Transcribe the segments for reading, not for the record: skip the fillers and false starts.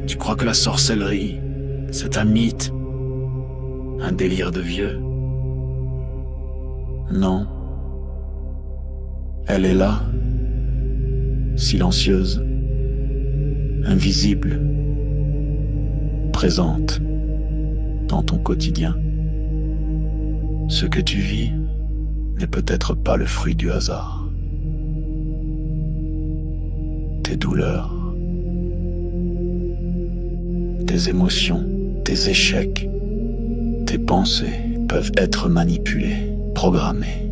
Tu crois que la sorcellerie, c'est un mythe, un délire de vieux? Non. Elle est là, silencieuse, invisible, présente dans ton quotidien. Ce que tu vis n'est peut-être pas le fruit du hasard. Tes douleurs, tes émotions, tes échecs, tes pensées peuvent être manipulées, programmées.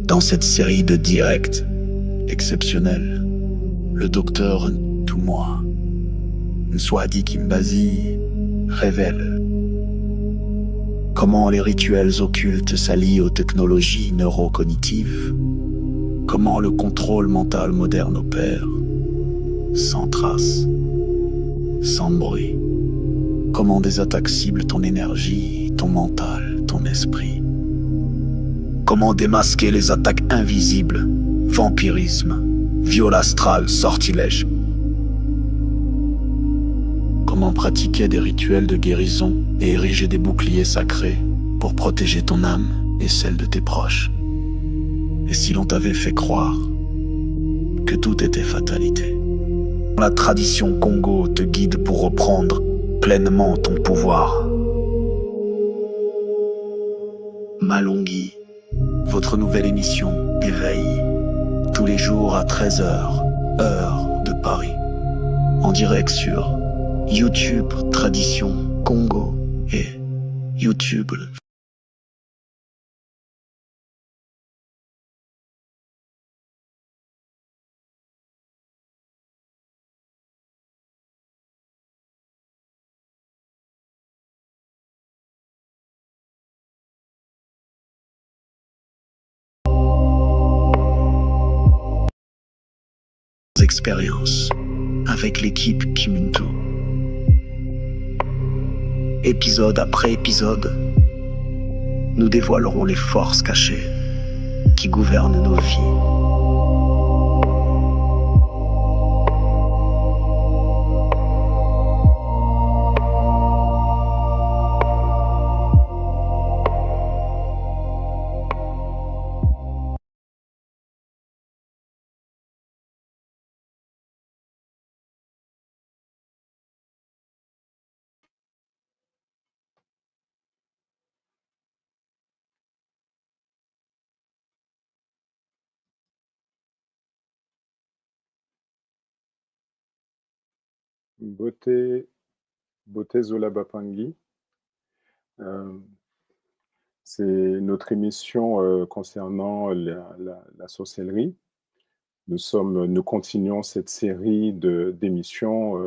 Dans cette série de directs exceptionnels, le docteur Toumoua, Nswadi Kimbazi, révèle comment les rituels occultes s'allient aux technologies neurocognitives, comment le contrôle mental moderne opère, sans trace, sans bruit, comment des attaques ciblent ton énergie, ton mental, ton esprit, comment démasquer les attaques invisibles, vampirisme, viol astral, sortilège, comment pratiquer des rituels de guérison et ériger des boucliers sacrés pour protéger ton âme et celle de tes proches. Et si l'on t'avait fait croire que tout était fatalité? La tradition Congo te guide pour reprendre pleinement ton pouvoir. Malongui, votre nouvelle émission Éveil, tous les jours à 13h, heure de Paris, en direct sur YouTube Tradition Congo et YouTube. Expériences avec l'équipe Kimuntu. Épisode après épisode, nous dévoilerons les forces cachées qui gouvernent nos vies. Beauté, Beauté Zola Bapangi. Euh, c'est notre émission concernant la sorcellerie. Nous continuons cette série d'émissions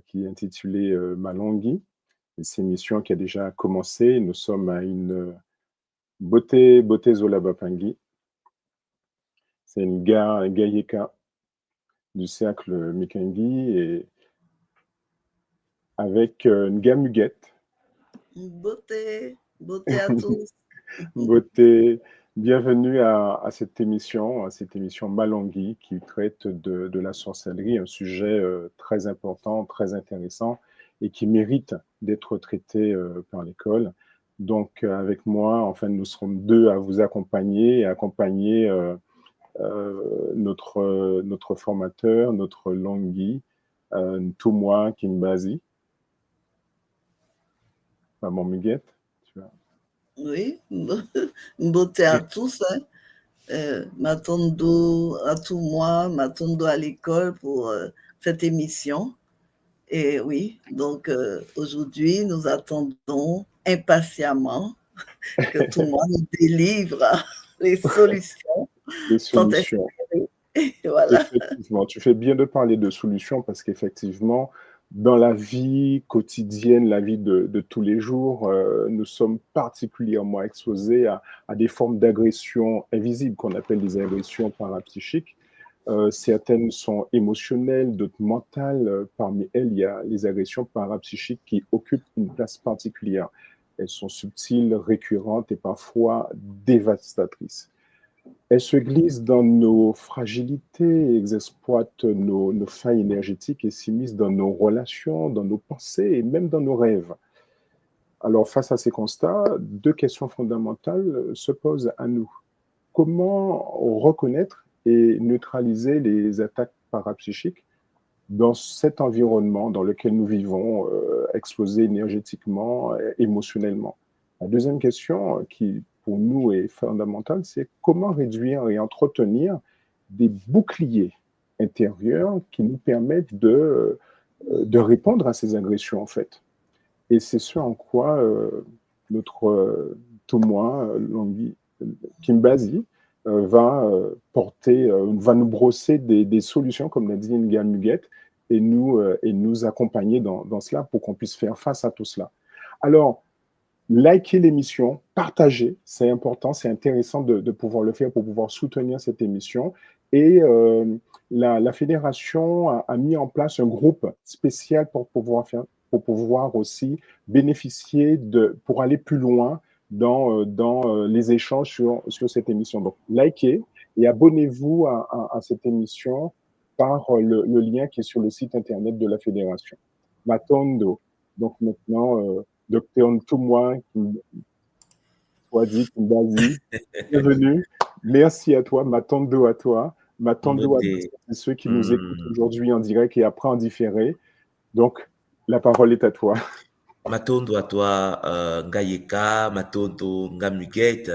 qui est intitulée Malongui. Et c'est une émission qui a déjà commencé. Nous sommes à une Beauté Zola Bapangi. C'est une Gayeka du cercle Mikengi et avec Nga Muguette. Beauté à tous. Beauté, bienvenue à cette émission Malongui qui traite de la sorcellerie, un sujet très important, très intéressant et qui mérite d'être traité par l'école. Donc avec moi, enfin nous serons deux à vous accompagner et accompagner notre formateur, notre Longui, Toumoua Kimbazi. Maman Muguette, tu vois. Oui, beauté à tous. M'attendons à tout moi, m'attendons à l'école pour cette émission. Et oui, donc aujourd'hui, nous attendons impatiemment que tout le monde nous délivre les solutions. Les solutions. Voilà. Effectivement, tu fais bien de parler de solutions parce qu'effectivement, dans la vie quotidienne, la vie de tous les jours, nous sommes particulièrement exposés à des formes d'agression invisibles qu'on appelle des agressions parapsychiques. Certaines sont émotionnelles, d'autres mentales. Parmi elles, il y a les agressions parapsychiques qui occupent une place particulière. Elles sont subtiles, récurrentes et parfois dévastatrices. Elles se glissent dans nos fragilités, elles exploitent nos failles énergétiques et s'immiscent dans nos relations, dans nos pensées et même dans nos rêves. Alors, face à ces constats, deux questions fondamentales se posent à nous. Comment reconnaître et neutraliser les attaques parapsychiques dans cet environnement dans lequel nous vivons, explosé énergétiquement, émotionnellement? La deuxième question, qui pour nous est fondamentale, c'est comment réduire et entretenir des boucliers intérieurs qui nous permettent de répondre à ces agressions, en fait. Et c'est ce en quoi notre témoin, Kimbazi, va nous brosser des solutions, comme l'a dit Nga Muguette, et nous accompagner dans cela pour qu'on puisse faire face à tout cela. Alors, likez l'émission, partagez, c'est important, c'est intéressant de pouvoir le faire pour pouvoir soutenir cette émission. Et la fédération a mis en place un groupe spécial pour pouvoir aussi bénéficier pour aller plus loin dans les échanges sur cette émission. Donc, likez et abonnez-vous à cette émission par le lien qui est sur le site internet de la fédération. Matondo. Donc maintenant, Docteur Ntumwa, Kimbazi, bienvenue. Merci à toi, Matondo à toi. Matondo à ceux qui nous écoutent aujourd'hui en direct et après en différé. Donc, la parole est à toi. Matondo à toi, Ngayeka, Matondo, Ngamuguette,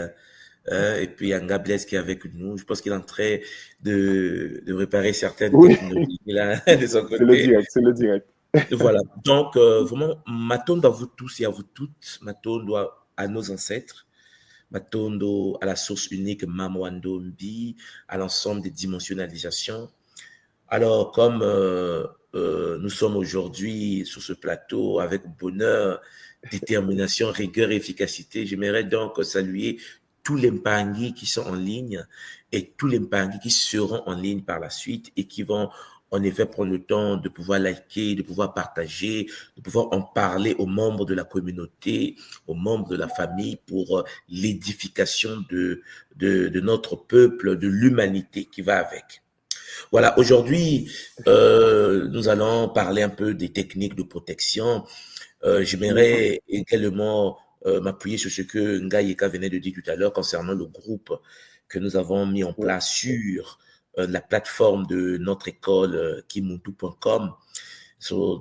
et puis il y a Ngables qui est avec nous. Je pense qu'il est en train de réparer certaines technologies là, de son côté. C'est le direct. Voilà. Donc, vraiment, Matondo à vous tous et à vous toutes. Matondo à nos ancêtres. Matondo à la source unique Mamwando Mbi, à l'ensemble des dimensionnalisations. Alors, comme nous sommes aujourd'hui sur ce plateau avec bonheur, détermination, rigueur et efficacité, j'aimerais donc saluer tous les Mpangi qui sont en ligne et tous les Mpangi qui seront en ligne par la suite et qui vont en effet prendre le temps de pouvoir liker, de pouvoir partager, de pouvoir en parler aux membres de la communauté, aux membres de la famille pour l'édification de notre peuple, de l'humanité qui va avec. Voilà, aujourd'hui, nous allons parler un peu des techniques de protection. J'aimerais également m'appuyer sur ce que Ngayeka venait de dire tout à l'heure concernant le groupe que nous avons mis en place sur la plateforme de notre école kimuntu.com,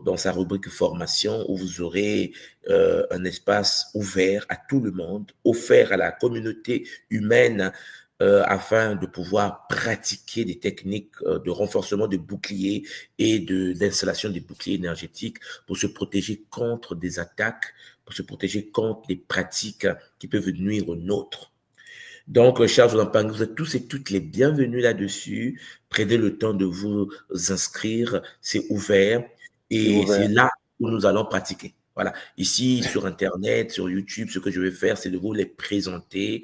dans sa rubrique formation, où vous aurez un espace ouvert à tout le monde, offert à la communauté humaine, afin de pouvoir pratiquer des techniques de renforcement des boucliers et d'installation des boucliers énergétiques pour se protéger contre des attaques, pour se protéger contre les pratiques qui peuvent nuire aux nôtres. Donc, chers Mpangi, vous êtes tous et toutes les bienvenus là-dessus. Prenez le temps de vous inscrire, c'est ouvert et c'est là où nous allons pratiquer. Voilà. Ici, sur Internet, sur YouTube, ce que je vais faire, c'est de vous les présenter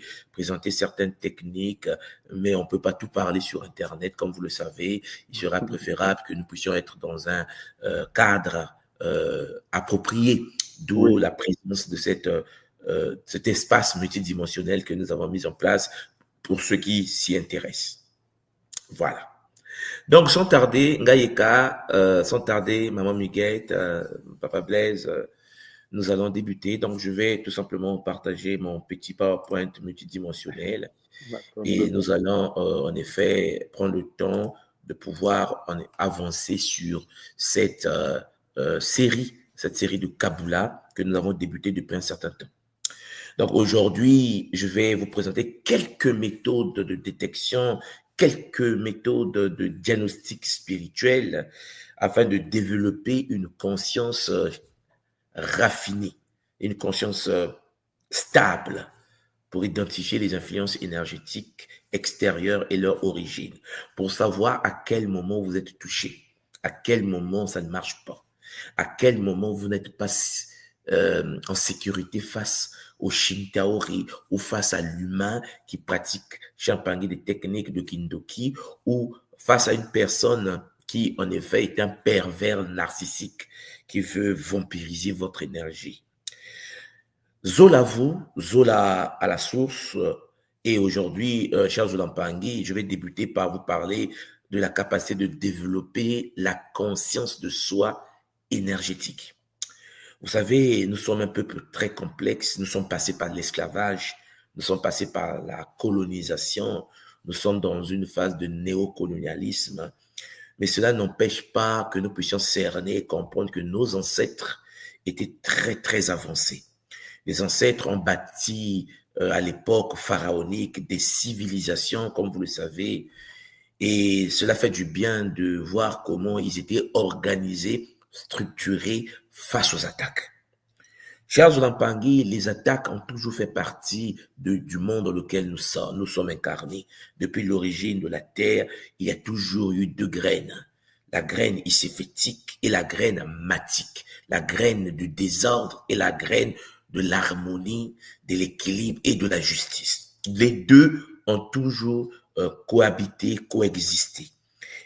certaines techniques, mais on peut pas tout parler sur Internet, comme vous le savez. Il sera préférable que nous puissions être dans un cadre approprié, d'où la présence de cet espace multidimensionnel que nous avons mis en place pour ceux qui s'y intéressent. Voilà. Donc, sans tarder, Ngayeka, sans tarder, Maman Muguette, Papa Blaise, nous allons débuter. Donc, je vais tout simplement partager mon petit PowerPoint multidimensionnel et nous allons en effet prendre le temps de pouvoir avancer sur cette série de Kabula que nous avons débuté depuis un certain temps. Donc, aujourd'hui, je vais vous présenter quelques méthodes de détection, quelques méthodes de diagnostic spirituel afin de développer une conscience raffinée, une conscience stable pour identifier les influences énergétiques extérieures et leur origine, pour savoir à quel moment vous êtes touché, à quel moment ça ne marche pas, à quel moment vous n'êtes pas en sécurité face au Shintaori ou face à l'humain qui pratique Mpangi des techniques de Kindoki ou face à une personne qui en effet est un pervers narcissique qui veut vampiriser votre énergie. Zola à la source Et aujourd'hui, Charles Lampangui, je vais débuter par vous parler de la capacité de développer la conscience de soi énergétique. Vous savez, nous sommes un peuple très complexe, nous sommes passés par l'esclavage, nous sommes passés par la colonisation, nous sommes dans une phase de néocolonialisme, mais cela n'empêche pas que nous puissions cerner et comprendre que nos ancêtres étaient très, très avancés. Les ancêtres ont bâti à l'époque pharaonique des civilisations, comme vous le savez, et cela fait du bien de voir comment ils étaient organisés, structurés face aux attaques. Chers Lampangui, les attaques ont toujours fait partie du monde dans lequel nous sommes incarnés. Depuis l'origine de la Terre, il y a toujours eu deux graines. La graine iséphétique et la graine matique. La graine du désordre et la graine de l'harmonie, de l'équilibre et de la justice. Les deux ont toujours cohabité, coexisté.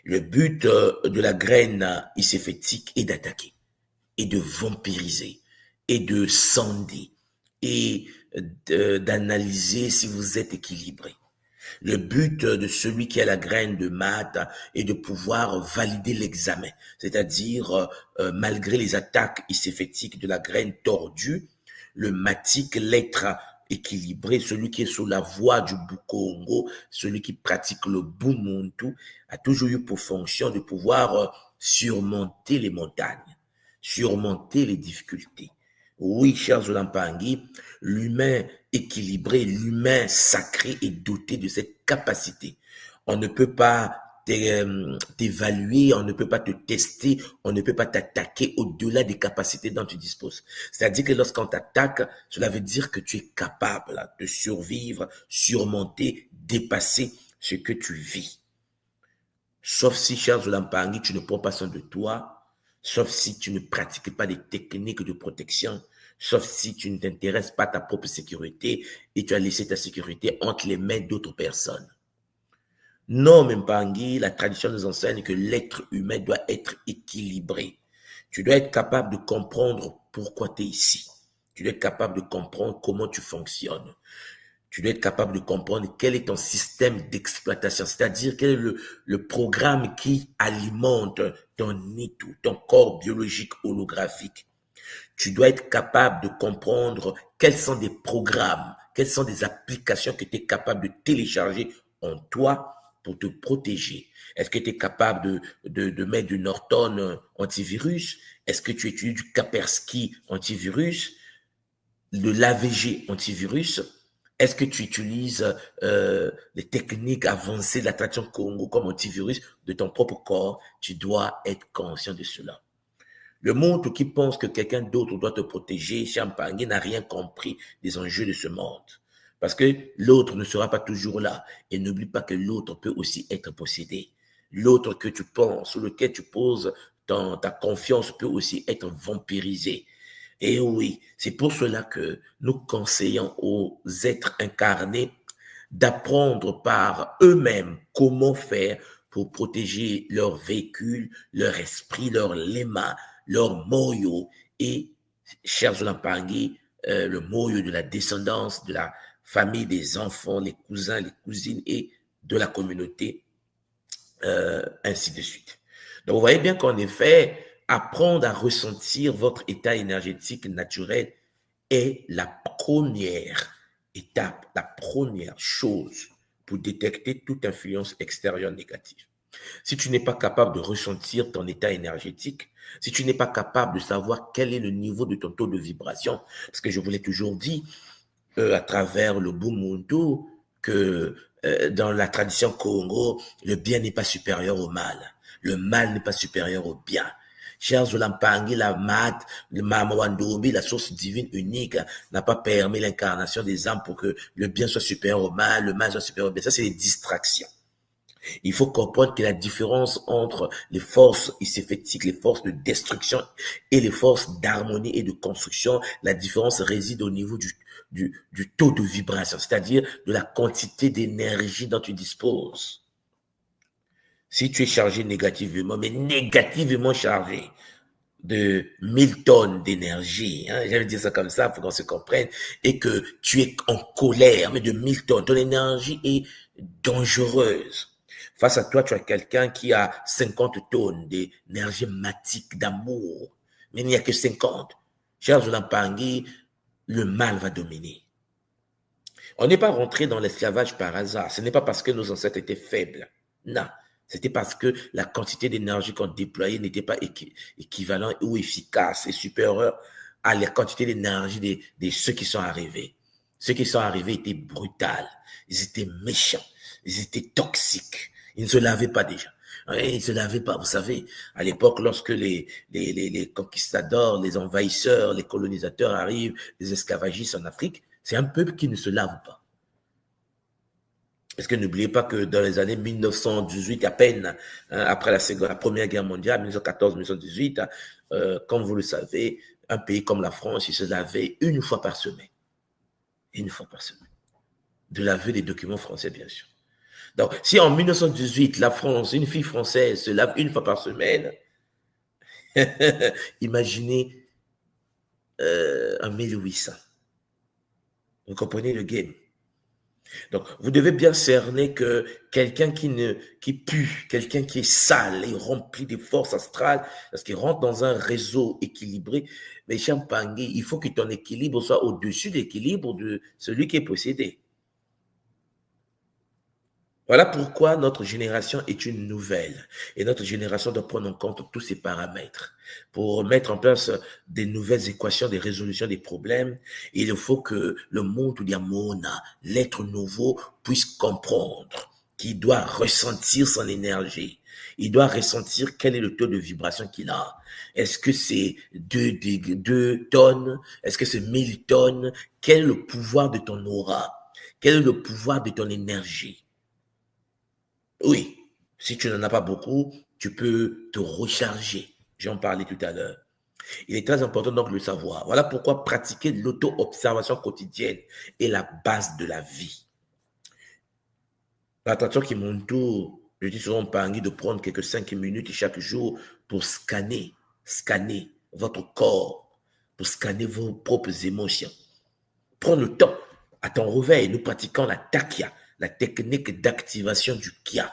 Le but de la graine iséphétique est d'attaquer et de vampiriser et de sonder et d'analyser si vous êtes équilibré. Le but de celui qui a la graine de maths est de pouvoir valider l'examen, c'est-à-dire malgré les attaques iséphétiques de la graine tordue, le matique, l'être équilibré, celui qui est sous la voie du Bukongo, celui qui pratique le Bumuntu, a toujours eu pour fonction de pouvoir surmonter les montagnes, surmonter les difficultés. Oui, chers Lampangui, l'humain équilibré, l'humain sacré est doté de cette capacité. On ne peut pas t'évaluer, on ne peut pas te tester, on ne peut pas t'attaquer au-delà des capacités dont tu disposes. C'est-à-dire que lorsqu'on t'attaque, cela veut dire que tu es capable de survivre, surmonter, dépasser ce que tu vis. Sauf si, chers Lampangui, tu ne prends pas soin de toi, sauf si tu ne pratiques pas des techniques de protection, sauf si tu ne t'intéresses pas à ta propre sécurité et tu as laissé ta sécurité entre les mains d'autres personnes. Non, Mpangui, la tradition nous enseigne que l'être humain doit être équilibré. Tu dois être capable de comprendre pourquoi tu es ici. Tu dois être capable de comprendre comment tu fonctionnes. Tu dois être capable de comprendre quel est ton système d'exploitation, c'est-à-dire quel est le programme qui alimente ton étou, ton corps biologique holographique. Tu dois être capable de comprendre quels sont des programmes, quelles sont des applications que tu es capable de télécharger en toi pour te protéger. Est-ce que tu es capable de mettre du Norton antivirus? Est-ce que tu utilises du Kaspersky antivirus? De l'AVG antivirus? Est-ce que tu utilises les techniques avancées de la tradition Congo comme antivirus de ton propre corps? Tu dois être conscient de cela. Le monde qui pense que quelqu'un d'autre doit te protéger, Champagne, n'a rien compris des enjeux de ce monde. Parce que l'autre ne sera pas toujours là. Et n'oublie pas que l'autre peut aussi être possédé. L'autre que tu penses, sur lequel tu poses ta confiance peut aussi être vampirisé. Et oui, c'est pour cela que nous conseillons aux êtres incarnés d'apprendre par eux-mêmes comment faire pour protéger leur véhicule, leur esprit, leur lema, leur moyo et, chers Lampangui, le moyo de la descendance, de la famille, des enfants, les cousins, les cousines et de la communauté, ainsi de suite. Donc, vous voyez bien qu'en effet, apprendre à ressentir votre état énergétique naturel est la première étape, la première chose pour détecter toute influence extérieure négative. Si tu n'es pas capable de ressentir ton état énergétique, si tu n'es pas capable de savoir quel est le niveau de ton taux de vibration, parce que je vous l'ai toujours dit à travers le Bumuntu que dans la tradition Congo, le bien n'est pas supérieur au mal. Le mal n'est pas supérieur au bien. Chers Lampangui, la mat, le Mamawandobi, la source divine unique, n'a pas permis l'incarnation des âmes pour que le bien soit supérieur au mal, le mal soit supérieur au bien. Ça, c'est des distractions. Il faut comprendre que la différence entre les forces iséphétiques, les forces de destruction et les forces d'harmonie et de construction, la différence réside au niveau du taux de vibration, c'est-à-dire de la quantité d'énergie dont tu disposes. Si tu es chargé négativement, mais négativement chargé, de 1000 tonnes d'énergie, hein, j'allais dire ça comme ça pour qu'on se comprenne, et que tu es en colère, mais de 1000 tonnes, ton énergie est dangereuse. Face à toi, tu as quelqu'un qui a 50 tonnes d'énergie matique, d'amour, mais il n'y a que 50. Cher Zoulampangui, le mal va dominer. On n'est pas rentré dans l'esclavage par hasard. Ce n'est pas parce que nos ancêtres étaient faibles. Non. C'était parce que la quantité d'énergie qu'on déployait n'était pas équivalente ou efficace et supérieure à la quantité d'énergie de ceux qui sont arrivés. Ceux qui sont arrivés étaient brutals. Ils étaient méchants. Ils étaient toxiques. Ils ne se lavaient pas déjà. Ils ne se lavaient pas. Vous savez, à l'époque, lorsque les conquistadors, les envahisseurs, les colonisateurs arrivent, les esclavagistes en Afrique, c'est un peuple qui ne se lave pas. Parce que n'oubliez pas que dans les années 1918, à peine, après la Première Guerre mondiale, 1914-1918, comme vous le savez, un pays comme la France, il se lavait une fois par semaine. Une fois par semaine. De laver des documents français, bien sûr. Donc, si en 1918, la France, une fille française se lave une fois par semaine, imaginez en 1800. Vous comprenez le game? Donc, vous devez bien cerner que quelqu'un qui pue, quelqu'un qui est sale et rempli de forces astrales, parce qu'il rentre dans un réseau équilibré, mais Champangui, il faut que ton équilibre soit au-dessus de l'équilibre de celui qui est possédé. Voilà pourquoi notre génération est une nouvelle. Et notre génération doit prendre en compte tous ces paramètres. Pour mettre en place des nouvelles équations, des résolutions des problèmes, il faut que le monde Diamona, l'être nouveau, puisse comprendre qu'il doit ressentir son énergie. Il doit ressentir quel est le taux de vibration qu'il a. Est-ce que c'est 2 tonnes? Est-ce que c'est 1000 tonnes? Quel est le pouvoir de ton aura? Quel est le pouvoir de ton énergie? Oui, si tu n'en as pas beaucoup, tu peux te recharger. J'en parlais tout à l'heure. Il est très important donc de le savoir. Voilà pourquoi pratiquer l'auto-observation quotidienne est la base de la vie. L'attention qui monte tout, je dis souvent par de prendre quelques 5 minutes chaque jour pour scanner votre corps, pour scanner vos propres émotions. Prends le temps. À ton réveil, nous pratiquons la takia, la technique d'activation du Kia.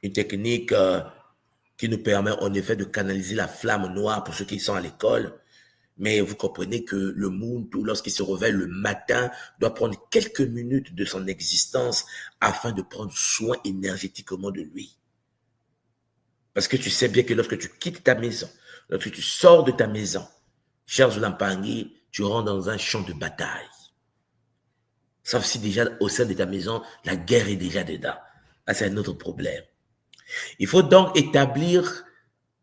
Une technique qui nous permet en effet de canaliser la flamme noire pour ceux qui sont à l'école. Mais vous comprenez que le monde, lorsqu'il se réveille le matin, doit prendre quelques minutes de son existence afin de prendre soin énergétiquement de lui. Parce que tu sais bien que lorsque tu quittes ta maison, lorsque tu sors de ta maison, cher Zoulampangui, tu rentres dans un champ de bataille. Sauf si déjà au sein de ta maison, la guerre est déjà dedans. Ah, c'est un autre problème. Il faut donc établir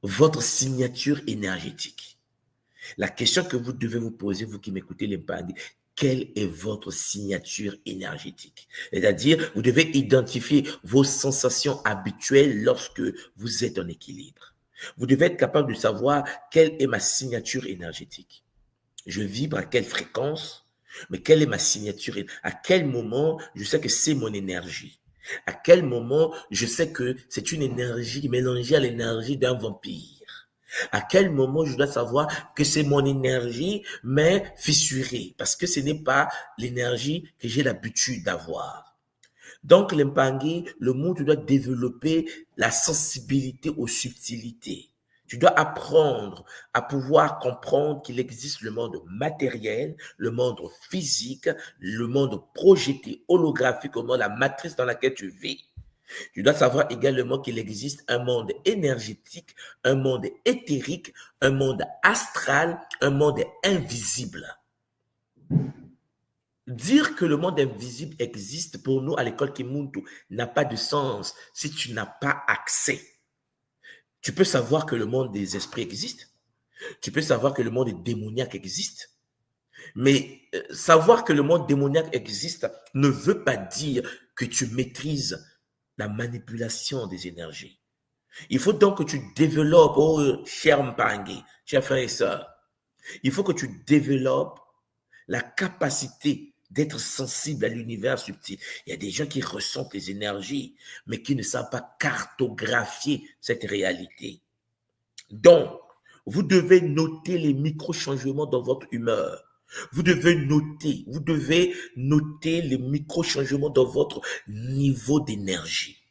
votre signature énergétique. La question que vous devez vous poser, vous qui m'écoutez, l'Impangui, quelle est votre signature énergétique? C'est-à-dire, vous devez identifier vos sensations habituelles lorsque vous êtes en équilibre. Vous devez être capable de savoir quelle est ma signature énergétique. Je vibre à quelle fréquence? Mais quelle est ma signature? À quel moment je sais que c'est mon énergie? À quel moment je sais que c'est une énergie mélangée à l'énergie d'un vampire? À quel moment je dois savoir que c'est mon énergie, mais fissurée? Parce que ce n'est pas l'énergie que j'ai l'habitude d'avoir. Donc, l'Impangui, le monde doit développer la sensibilité aux subtilités. Tu dois apprendre à pouvoir comprendre qu'il existe le monde matériel, le monde physique, le monde projeté, holographiquement, la matrice dans laquelle tu vis. Tu dois savoir également qu'il existe un monde énergétique, un monde éthérique, un monde astral, un monde invisible. Dire que le monde invisible existe pour nous à l'école Kimuntu n'a pas de sens si tu n'as pas accès. Tu peux savoir que le monde des esprits existe. Tu peux savoir que le monde démoniaque existe. Mais savoir que le monde démoniaque existe ne veut pas dire que tu maîtrises la manipulation des énergies. Il faut donc que tu développes, oh cher Mpangui, chers frères et sœurs, il faut que tu développes la capacité d'être sensible à l'univers subtil. Il y a des gens qui ressentent les énergies, mais qui ne savent pas cartographier cette réalité. Donc, vous devez noter les micro-changements dans votre humeur. Vous devez noter les micro-changements dans votre niveau d'énergie.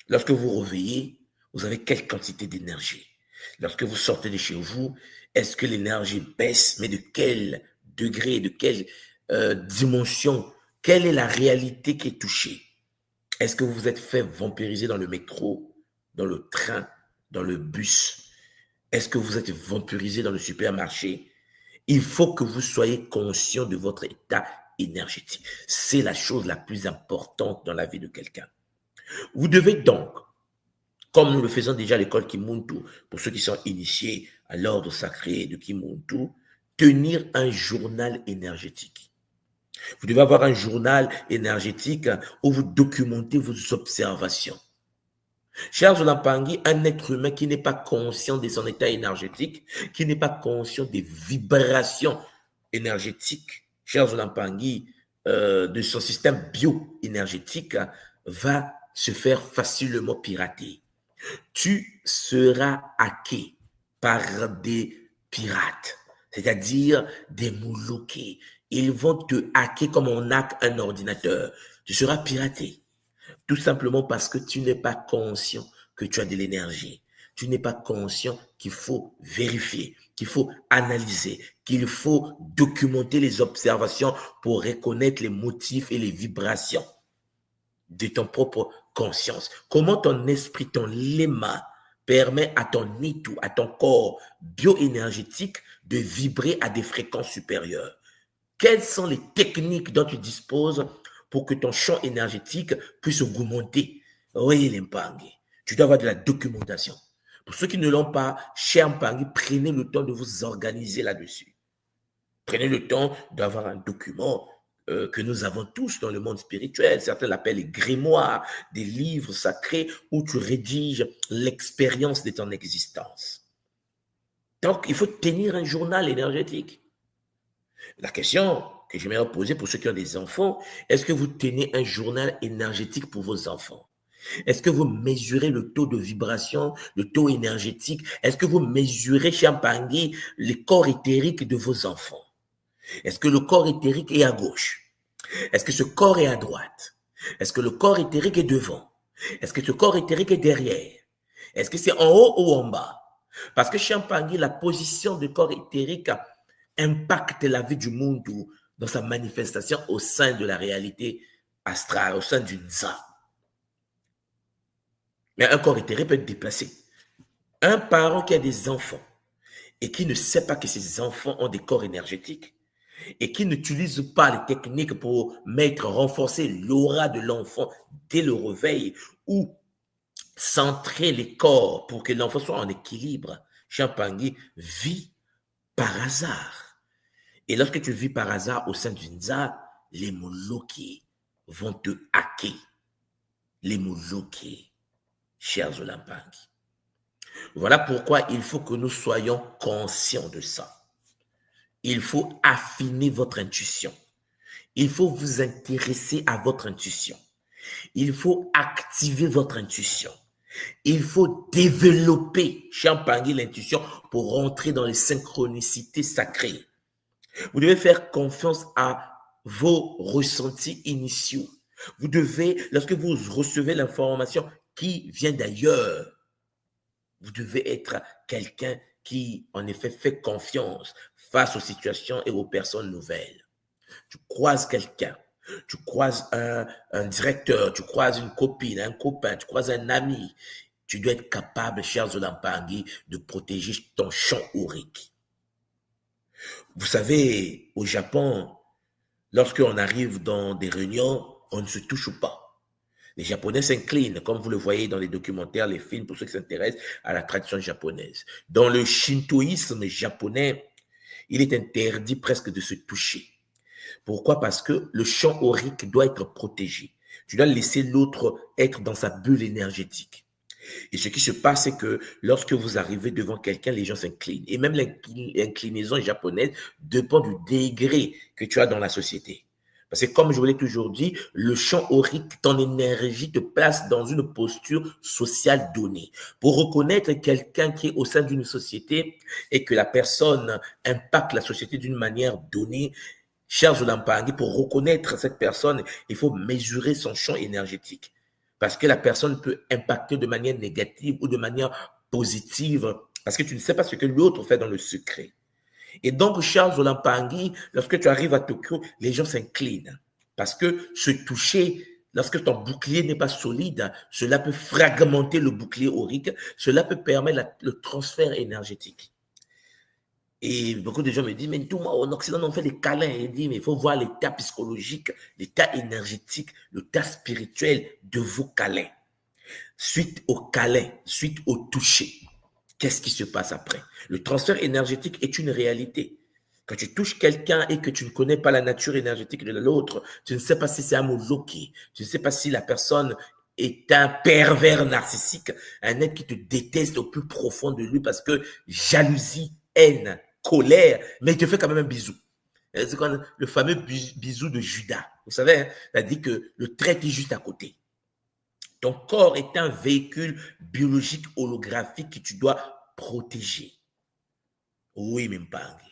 Lorsque vous vous réveillez, vous avez quelle quantité d'énergie? Lorsque vous sortez de chez vous, est-ce que l'énergie baisse? Mais de quel degré, de quelle dimension? Quelle est la réalité qui est touchée? Est-ce que vous vous êtes fait vampiriser dans le métro, dans le train, dans le bus? Est-ce que vous êtes vampirisé dans le supermarché? Il faut que vous soyez conscient de votre état énergétique. C'est la chose la plus importante dans la vie de quelqu'un. Vous devez donc, comme nous le faisons déjà à l'école Kimuntu, pour ceux qui sont initiés à l'ordre sacré de Kimuntu, tenir un journal énergétique. Vous devez avoir un journal énergétique où vous documentez vos observations. Cher Zolampangi, un être humain qui n'est pas conscient de son état énergétique, qui n'est pas conscient des vibrations énergétiques, cher Zolampangi, de son système bio-énergétique, va se faire facilement pirater. Tu seras hacké par des pirates, c'est-à-dire des mouloukés. Ils vont te hacker comme on hack un ordinateur. Tu seras piraté. Tout simplement parce que tu n'es pas conscient que tu as de l'énergie. Tu n'es pas conscient qu'il faut vérifier, qu'il faut analyser, qu'il faut documenter les observations pour reconnaître les motifs et les vibrations de ton propre conscience. Comment ton esprit, ton léma permet à ton étou, à ton corps bioénergétique de vibrer à des fréquences supérieures. Quelles sont les techniques dont tu disposes pour que ton champ énergétique puisse augmenter? Oui, l'Mpangi, tu dois avoir de la documentation. Pour ceux qui ne l'ont pas, cher Mpangi, prenez le temps de vous organiser là-dessus. Prenez le temps d'avoir un document que nous avons tous dans le monde spirituel. Certains l'appellent les grimoires, des livres sacrés où tu rédiges l'expérience de ton existence. Donc, il faut tenir un journal énergétique. La question que j'aimerais poser pour ceux qui ont des enfants, est-ce que vous tenez un journal énergétique pour vos enfants? Est-ce que vous mesurez le taux de vibration, le taux énergétique? Est-ce que vous mesurez, Champangui, les corps éthériques de vos enfants? Est-ce que le corps éthérique est à gauche? Est-ce que ce corps est à droite? Est-ce que le corps éthérique est devant? Est-ce que ce corps éthérique est derrière? Est-ce que c'est en haut ou en bas? Parce que Champangui, la position du corps éthérique impacte la vie du monde dans sa manifestation au sein de la réalité astrale, au sein du Nza. Mais un corps éthérique peut être déplacé. Un parent qui a des enfants et qui ne sait pas que ses enfants ont des corps énergétiques et qui n'utilise pas les techniques pour renforcer l'aura de l'enfant dès le réveil ou centrer les corps pour que l'enfant soit en équilibre, Champangui vit par hasard. Et lorsque tu vis par hasard au sein du Nza, les Moloki vont te hacker. Les Moloki, chers Zolampangi. Voilà pourquoi il faut que nous soyons conscients de ça. Il faut affiner votre intuition. Il faut vous intéresser à votre intuition. Il faut activer votre intuition. Il faut développer, Champangui, l'intuition pour rentrer dans les synchronicités sacrées. Vous devez faire confiance à vos ressentis initiaux. Vous devez, lorsque vous recevez l'information qui vient d'ailleurs, vous devez être quelqu'un qui, en effet, fait confiance face aux situations et aux personnes nouvelles. Tu croises quelqu'un, tu croises un directeur, tu croises une copine, un copain, tu croises un ami. Tu dois être capable, cher Zolampangi, de protéger ton champ aurique. Vous savez, au Japon, lorsqu'on arrive dans des réunions, on ne se touche pas. Les Japonais s'inclinent, comme vous le voyez dans les documentaires, les films, pour ceux qui s'intéressent à la tradition japonaise. Dans le shintoïsme japonais, il est interdit presque de se toucher. Pourquoi? Parce que le champ aurique doit être protégé. Tu dois laisser l'autre être dans sa bulle énergétique. Et ce qui se passe, c'est que lorsque vous arrivez devant quelqu'un, les gens s'inclinent. Et même l'inclinaison japonaise dépend du degré que tu as dans la société. Parce que comme je vous l'ai toujours dit, le champ aurique, ton énergie te place dans une posture sociale donnée. Pour reconnaître quelqu'un qui est au sein d'une société et que la personne impacte la société d'une manière donnée, cher Zolampangui, pour reconnaître cette personne, il faut mesurer son champ énergétique. Parce que la personne peut impacter de manière négative ou de manière positive, parce que tu ne sais pas ce que l'autre fait dans le secret. Et donc, cher Zolampangui, lorsque tu arrives à Tokyo, les gens s'inclinent. Parce que se toucher, lorsque ton bouclier n'est pas solide, cela peut fragmenter le bouclier aurique, cela peut permettre le transfert énergétique. Et beaucoup de gens me disent, mais tout en Occident, on fait des câlins. Et dit, mais il faut voir l'état psychologique, l'état énergétique, l'état spirituel de vos câlins. Suite au câlin, suite au toucher. Qu'est-ce qui se passe après? Le transfert énergétique est une réalité. Quand tu touches quelqu'un et que tu ne connais pas la nature énergétique de l'autre, tu ne sais pas si c'est un moloki, tu ne sais pas si la personne est un pervers narcissique, un être qui te déteste au plus profond de lui parce que jalousie, haine, colère, mais il te fait quand même un bisou. C'est comme le fameux bisou de Judas. Vous savez, hein, il a dit que le trait est juste à côté. Ton corps est un véhicule biologique holographique que tu dois protéger. Oui, Mpangui.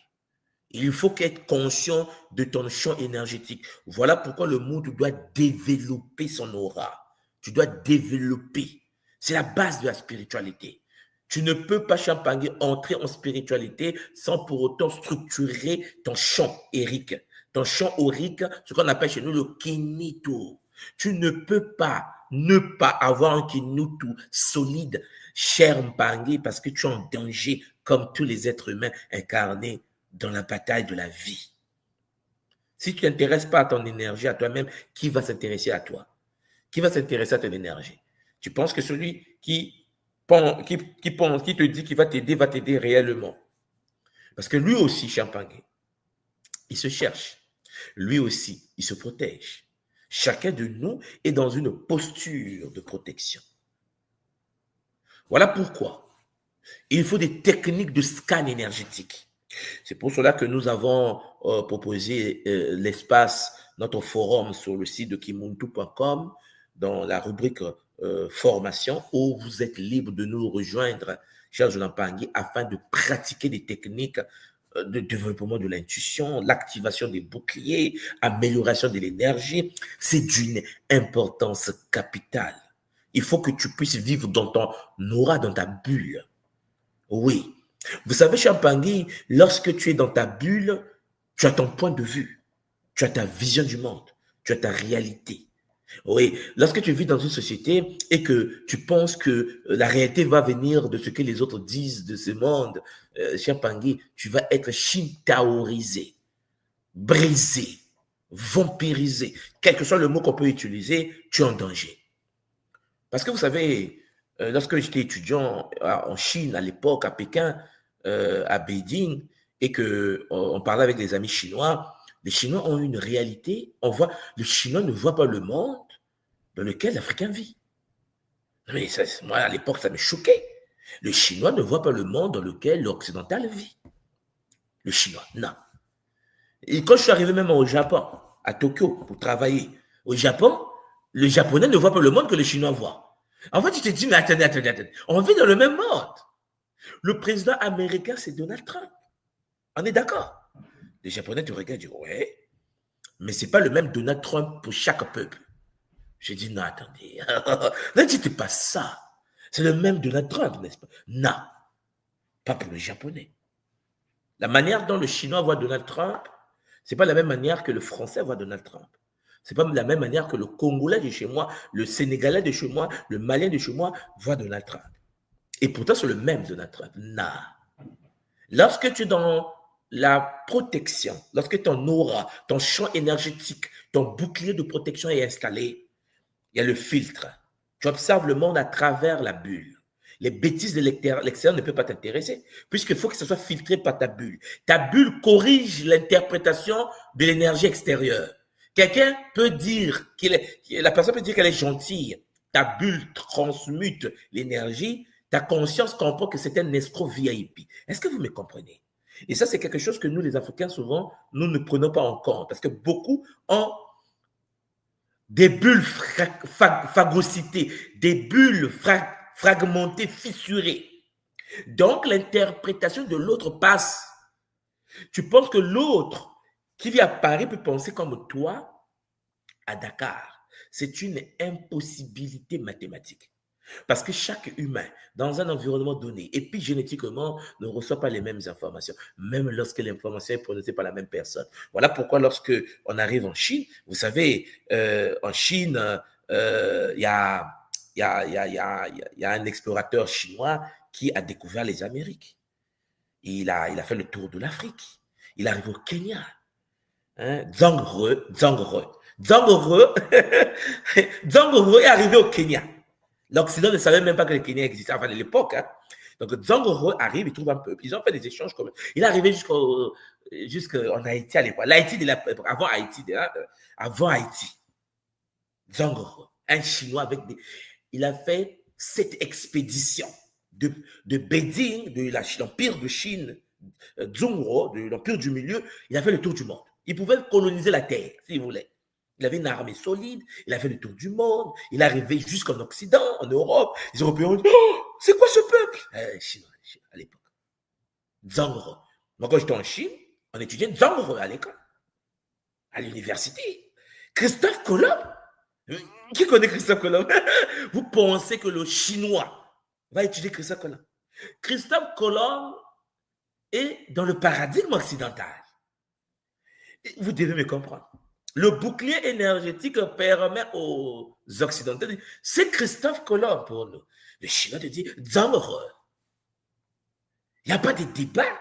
Il faut être conscient de ton champ énergétique. Voilà pourquoi le monde doit développer son aura. Tu dois développer. C'est la base de la spiritualité. Tu ne peux pas, Champangui, entrer en spiritualité sans pour autant structurer ton champ aurique. Ton champ aurique, ce qu'on appelle chez nous le kinito. Tu ne peux pas ne pas avoir un kinutu solide, cher Mpangui, parce que tu es en danger comme tous les êtres humains incarnés dans la bataille de la vie. Si tu ne t'intéresses pas à ton énergie, à toi-même, qui va s'intéresser à toi? Qui va s'intéresser à ton énergie? Tu penses que celui qui te dit qu'il va t'aider réellement. Parce que lui aussi, cher Mpangui, il se cherche. Lui aussi, il se protège. Chacun de nous est dans une posture de protection. Voilà pourquoi il faut des techniques de scan énergétique. C'est pour cela que nous avons proposé l'espace, notre forum sur le site de kimuntu.com dans la rubrique formation où vous êtes libre de nous rejoindre, cher Zolampangui, afin de pratiquer des techniques de développement de l'intuition, l'activation des boucliers, amélioration de l'énergie. C'est d'une importance capitale. Il faut que tu puisses vivre dans ton aura, dans ta bulle. Oui. Vous savez, Champangui, lorsque tu es dans ta bulle, tu as ton point de vue, tu as ta vision du monde, tu as ta réalité. Oui, lorsque tu vis dans une société et que tu penses que la réalité va venir de ce que les autres disent de ce monde, Champangui, tu vas être shintaorisé, brisé, vampirisé. Quel que soit le mot qu'on peut utiliser, tu es en danger. Parce que vous savez, lorsque j'étais étudiant en Chine, à l'époque, à Pékin, à Beijing, et qu'on parlait avec des amis chinois, les Chinois ont une réalité. Le Chinois ne voit pas le monde dans lequel l'Africain vit. Mais ça, moi, à l'époque, ça me choquait. Le Chinois ne voit pas le monde dans lequel l'Occidental vit. Le Chinois, non. Et quand je suis arrivé même au Japon, à Tokyo, pour travailler, au Japon, le Japonais ne voit pas le monde que le Chinois voit. En fait, tu te dis, mais attendez. On vit dans le même monde. Le président américain, c'est Donald Trump. On est d'accord? Les Japonais te regardent et disent, ouais, mais ce n'est pas le même Donald Trump pour chaque peuple. J'ai dit, non, attendez, ne dites pas ça. C'est le même Donald Trump, n'est-ce pas? Non, pas pour les Japonais. La manière dont le Chinois voit Donald Trump, ce n'est pas la même manière que le Français voit Donald Trump. Ce n'est pas la même manière que le Congolais de chez moi, le Sénégalais de chez moi, le Malien de chez moi voit Donald Trump. Et pourtant, c'est le même Donald Trump. Non. Lorsque tu es dans la protection, lorsque ton aura, ton champ énergétique, ton bouclier de protection est installé, il y a le filtre. Tu observes le monde à travers la bulle. Les bêtises de l'extérieur ne peuvent pas t'intéresser, puisqu'il faut que ça soit filtré par ta bulle. Ta bulle corrige l'interprétation de l'énergie extérieure. Quelqu'un peut dire la personne peut dire qu'elle est gentille. Ta bulle transmute l'énergie. Ta conscience comprend que c'est un escroc VIP. Est-ce que vous me comprenez? Et ça, c'est quelque chose que nous, les Africains, souvent, nous ne prenons pas en compte. Parce que beaucoup ont des bulles phagocytées, des bulles fragmentées, fissurées. Donc, l'interprétation de l'autre passe. Tu penses que l'autre qui vit à Paris peut penser comme toi à Dakar. C'est une impossibilité mathématique. Parce que chaque humain, dans un environnement donné, épigénétiquement, ne reçoit pas les mêmes informations, même lorsque l'information est prononcée par la même personne. Voilà pourquoi lorsque on arrive en Chine, vous savez, en Chine, il y a un explorateur chinois qui a découvert les Amériques. Il a fait le tour de l'Afrique. Il arrive au Kenya. Zhang He est arrivé au Kenya. L'Occident ne savait même pas que le Kenya existait, enfin de l'époque. Hein. Donc Zhang He arrive, il trouve un peuple. Ils ont fait des échanges communs. Il est arrivé jusqu'en Haïti à l'époque. Avant Haïti. Zhang He, un Chinois avec des... Il a fait cette expédition de Beijing, de l'Empire de Chine, Zhonghuo, de l'Empire du Milieu. Il a fait le tour du monde. Il pouvait coloniser la Terre, s'il voulait. Il avait une armée solide, il a fait le tour du monde, il est arrivé jusqu'en Occident, en Europe. Les Européens ont dit, oh, c'est quoi ce peuple? Chinois, à l'époque. Zhang He. Moi, quand j'étais en Chine, on étudiait Zhang He à l'école, à l'université. Christophe Colomb. Qui connaît Christophe Colomb? Vous pensez que le Chinois va étudier Christophe Colomb? Christophe Colomb est dans le paradigme occidental. Vous devez me comprendre. Le bouclier énergétique permet aux Occidentaux de dire, c'est Christophe Colomb pour nous. Le Chinois te dit, Zhang He. Il n'y a pas de débat.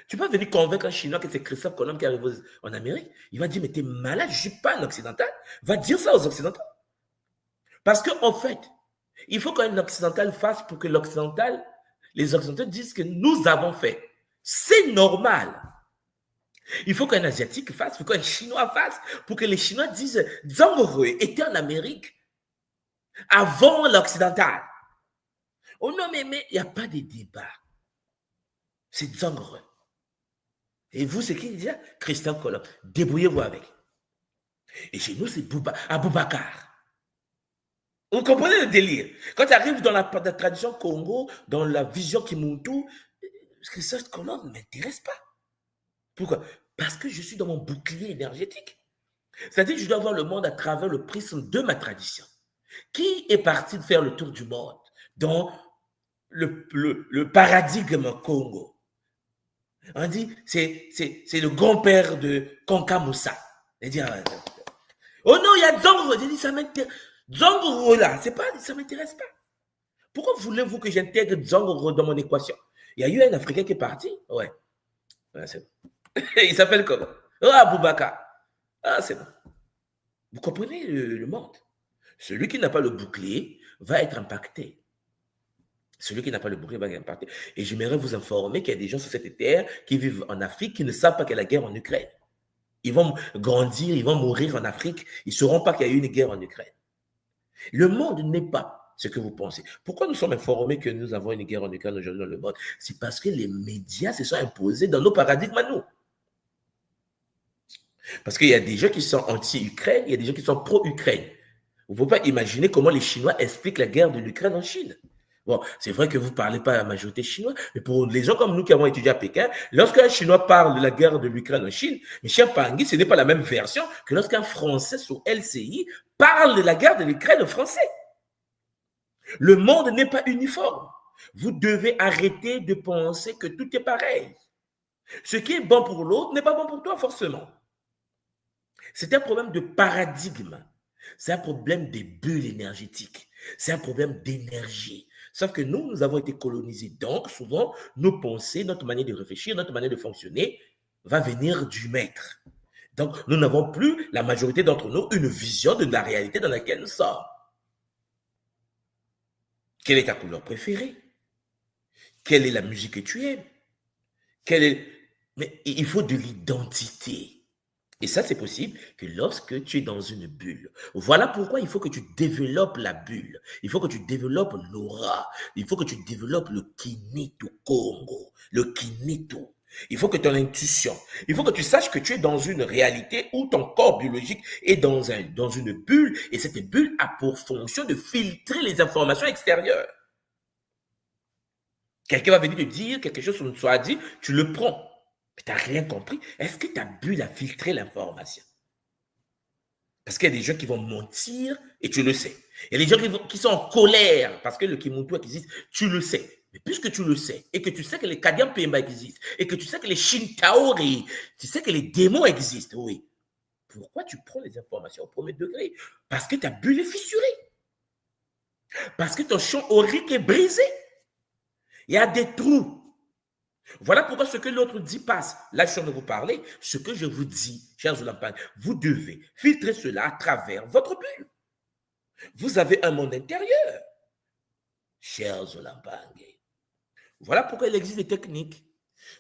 Tu peux venir convaincre un Chinois que c'est Christophe Colomb qui arrive en Amérique. Il va dire, mais t'es malade, je ne suis pas un Occidental. Va dire ça aux Occidentaux. Parce qu'en fait, il faut qu'un Occidental fasse pour que les Occidentaux disent que nous avons fait. C'est normal. Il faut qu'un Asiatique fasse, il faut qu'un Chinois fasse, pour que les Chinois disent Zhang He était en Amérique avant l'Occidental. Oh non, mais il n'y a pas de débat. C'est Zhang He. Et vous, c'est qui dit ça? Christophe Colomb. Débrouillez-vous avec. Et chez nous, c'est Aboubakar. Vous comprenez le délire? Quand tu arrives dans la tradition Congo, dans la vision Kimuntu, Christophe Colomb ne m'intéresse pas. Pourquoi? Parce que je suis dans mon bouclier énergétique. C'est-à-dire que je dois voir le monde à travers le prisme de ma tradition. Qui est parti de faire le tour du monde dans le paradigme Congo? On dit, c'est le grand-père de Kanka Moussa. Oh non, il y a Zhang He. J'ai dit, ça m'intéresse. Zhang He là, ça ne m'intéresse pas. Pourquoi voulez-vous que j'intègre Zhang He dans mon équation? Il y a eu un Africain qui est parti. Ouais c'est bon. Il s'appelle comment? Aboubakar. C'est bon. Vous comprenez le monde? Celui qui n'a pas le bouclier va être impacté. Celui qui n'a pas le bouclier va être impacté. Et j'aimerais vous informer qu'il y a des gens sur cette terre qui vivent en Afrique qui ne savent pas qu'il y a la guerre en Ukraine. Ils vont grandir, ils vont mourir en Afrique. Ils ne sauront pas qu'il y a eu une guerre en Ukraine. Le monde n'est pas ce que vous pensez. Pourquoi nous sommes informés que nous avons une guerre en Ukraine aujourd'hui dans le monde? C'est parce que les médias se sont imposés dans nos paradigmes à nous. Parce qu'il y a des gens qui sont anti-Ukraine, il y a des gens qui sont pro-Ukraine. Vous ne pouvez pas imaginer comment les Chinois expliquent la guerre de l'Ukraine en Chine. Bon, c'est vrai que vous ne parlez pas à la majorité chinoise, mais pour les gens comme nous qui avons étudié à Pékin, lorsqu'un Chinois parle de la guerre de l'Ukraine en Chine, mes chers Pangui, ce n'est pas la même version que lorsqu'un Français sur LCI parle de la guerre de l'Ukraine en français. Le monde n'est pas uniforme. Vous devez arrêter de penser que tout est pareil. Ce qui est bon pour l'autre n'est pas bon pour toi forcément. C'est un problème de paradigme. C'est un problème des bulles énergétiques. C'est un problème d'énergie. Sauf que nous avons été colonisés. Donc, souvent, nos pensées, notre manière de réfléchir, notre manière de fonctionner va venir du maître. Donc, nous n'avons plus, la majorité d'entre nous, une vision de la réalité dans laquelle nous sommes. Quelle est ta couleur préférée? Quelle est la musique que tu aimes? Mais il faut de l'identité. Et ça, c'est possible que lorsque tu es dans une bulle. Voilà pourquoi il faut que tu développes la bulle. Il faut que tu développes l'aura. Il faut que tu développes le Kineto Congo. Le Kineto. Il faut que ton intuition, il faut que tu saches que tu es dans une réalité où ton corps biologique est dans une bulle et cette bulle a pour fonction de filtrer les informations extérieures. Quelqu'un va venir te dire quelque chose sur soit dit, tu le prends. Mais tu n'as rien compris. Est-ce que ta bulle a filtré l'information? Parce qu'il y a des gens qui vont mentir et tu le sais. Il y a des gens qui sont en colère parce que le Kimuntu existe, tu le sais. Mais puisque tu le sais et que tu sais que les Kadian Pemba existent et que tu sais que les Shintaori, tu sais que les démons existent, oui. Pourquoi tu prends les informations au premier degré? Parce que ta bulle est fissurée. Parce que ton champ aurique est brisé. Il y a des trous. Voilà pourquoi ce que l'autre dit passe. Là, je suis en train de vous parler. Ce que je vous dis, chers Olampang, vous devez filtrer cela à travers votre bulle. Vous avez un monde intérieur, chers Olampang. Voilà pourquoi il existe des techniques.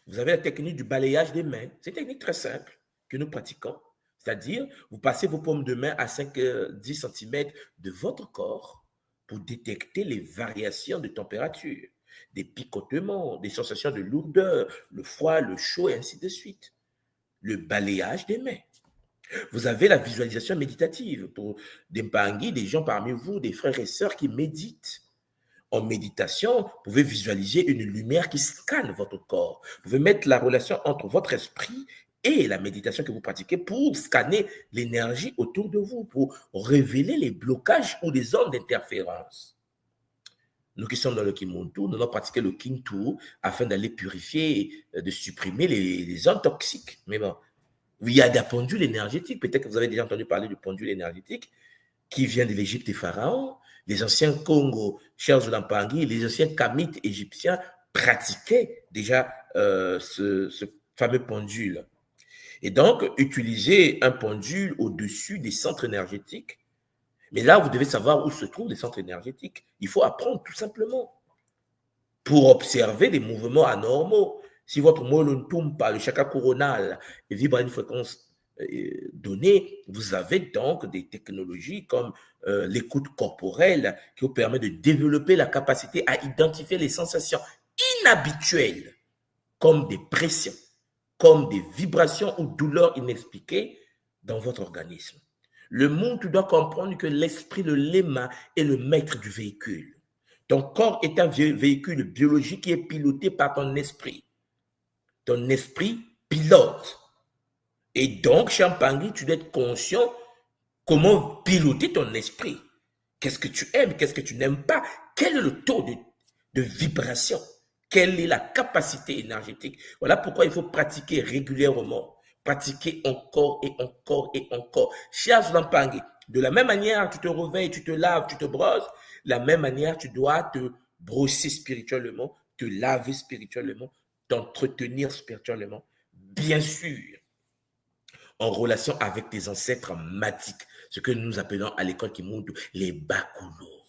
Vous avez la technique du balayage des mains. C'est une technique très simple que nous pratiquons. C'est-à-dire, vous passez vos paumes de main à 5-10 cm de votre corps pour détecter les variations de température, des picotements, des sensations de lourdeur, le froid, le chaud et ainsi de suite. Le balayage des mains. Vous avez la visualisation méditative pour des Mpangi, des gens parmi vous, des frères et sœurs qui méditent. En méditation, vous pouvez visualiser une lumière qui scanne votre corps. Vous pouvez mettre la relation entre votre esprit et la méditation que vous pratiquez pour scanner l'énergie autour de vous, pour révéler les blocages ou les zones d'interférence. Nous qui sommes dans le Kimuntu, nous allons pratiquer le Kintu afin d'aller purifier, de supprimer les zones toxiques. Mais bon, il y a des pendules énergétiques. Peut-être que vous avez déjà entendu parler du pendule énergétique qui vient de l'Égypte des pharaons. Les anciens Congo, chers Olampangui, les anciens Kamites égyptiens pratiquaient déjà ce fameux pendule. Et donc, utiliser un pendule au-dessus des centres énergétiques. Mais là, vous devez savoir où se trouvent les centres énergétiques. Il faut apprendre tout simplement pour observer des mouvements anormaux. Si votre molontumpa, le chakra coronal, vibre à une fréquence donnée, vous avez donc des technologies comme l'écoute corporelle qui vous permet de développer la capacité à identifier les sensations inhabituelles comme des pressions, comme des vibrations ou douleurs inexpliquées dans votre organisme. Le monde doit comprendre que l'esprit, le lema, est le maître du véhicule. Ton corps est un véhicule biologique qui est piloté par ton esprit. Ton esprit pilote. Et donc, Champangui, tu dois être conscient comment piloter ton esprit. Qu'est-ce que tu aimes, qu'est-ce que tu n'aimes pas? Quel est le taux de vibration? Quelle est la capacité énergétique? Voilà pourquoi il faut pratiquer régulièrement. Pratiquer encore et encore et encore. Chers Champangui, de la même manière, tu te réveilles, tu te laves, tu te brosses, de la même manière, tu dois te brosser spirituellement, te laver spirituellement, t'entretenir spirituellement. Bien sûr, en relation avec tes ancêtres matiques, ce que nous appelons à l'école Kimuntu les Bakulo.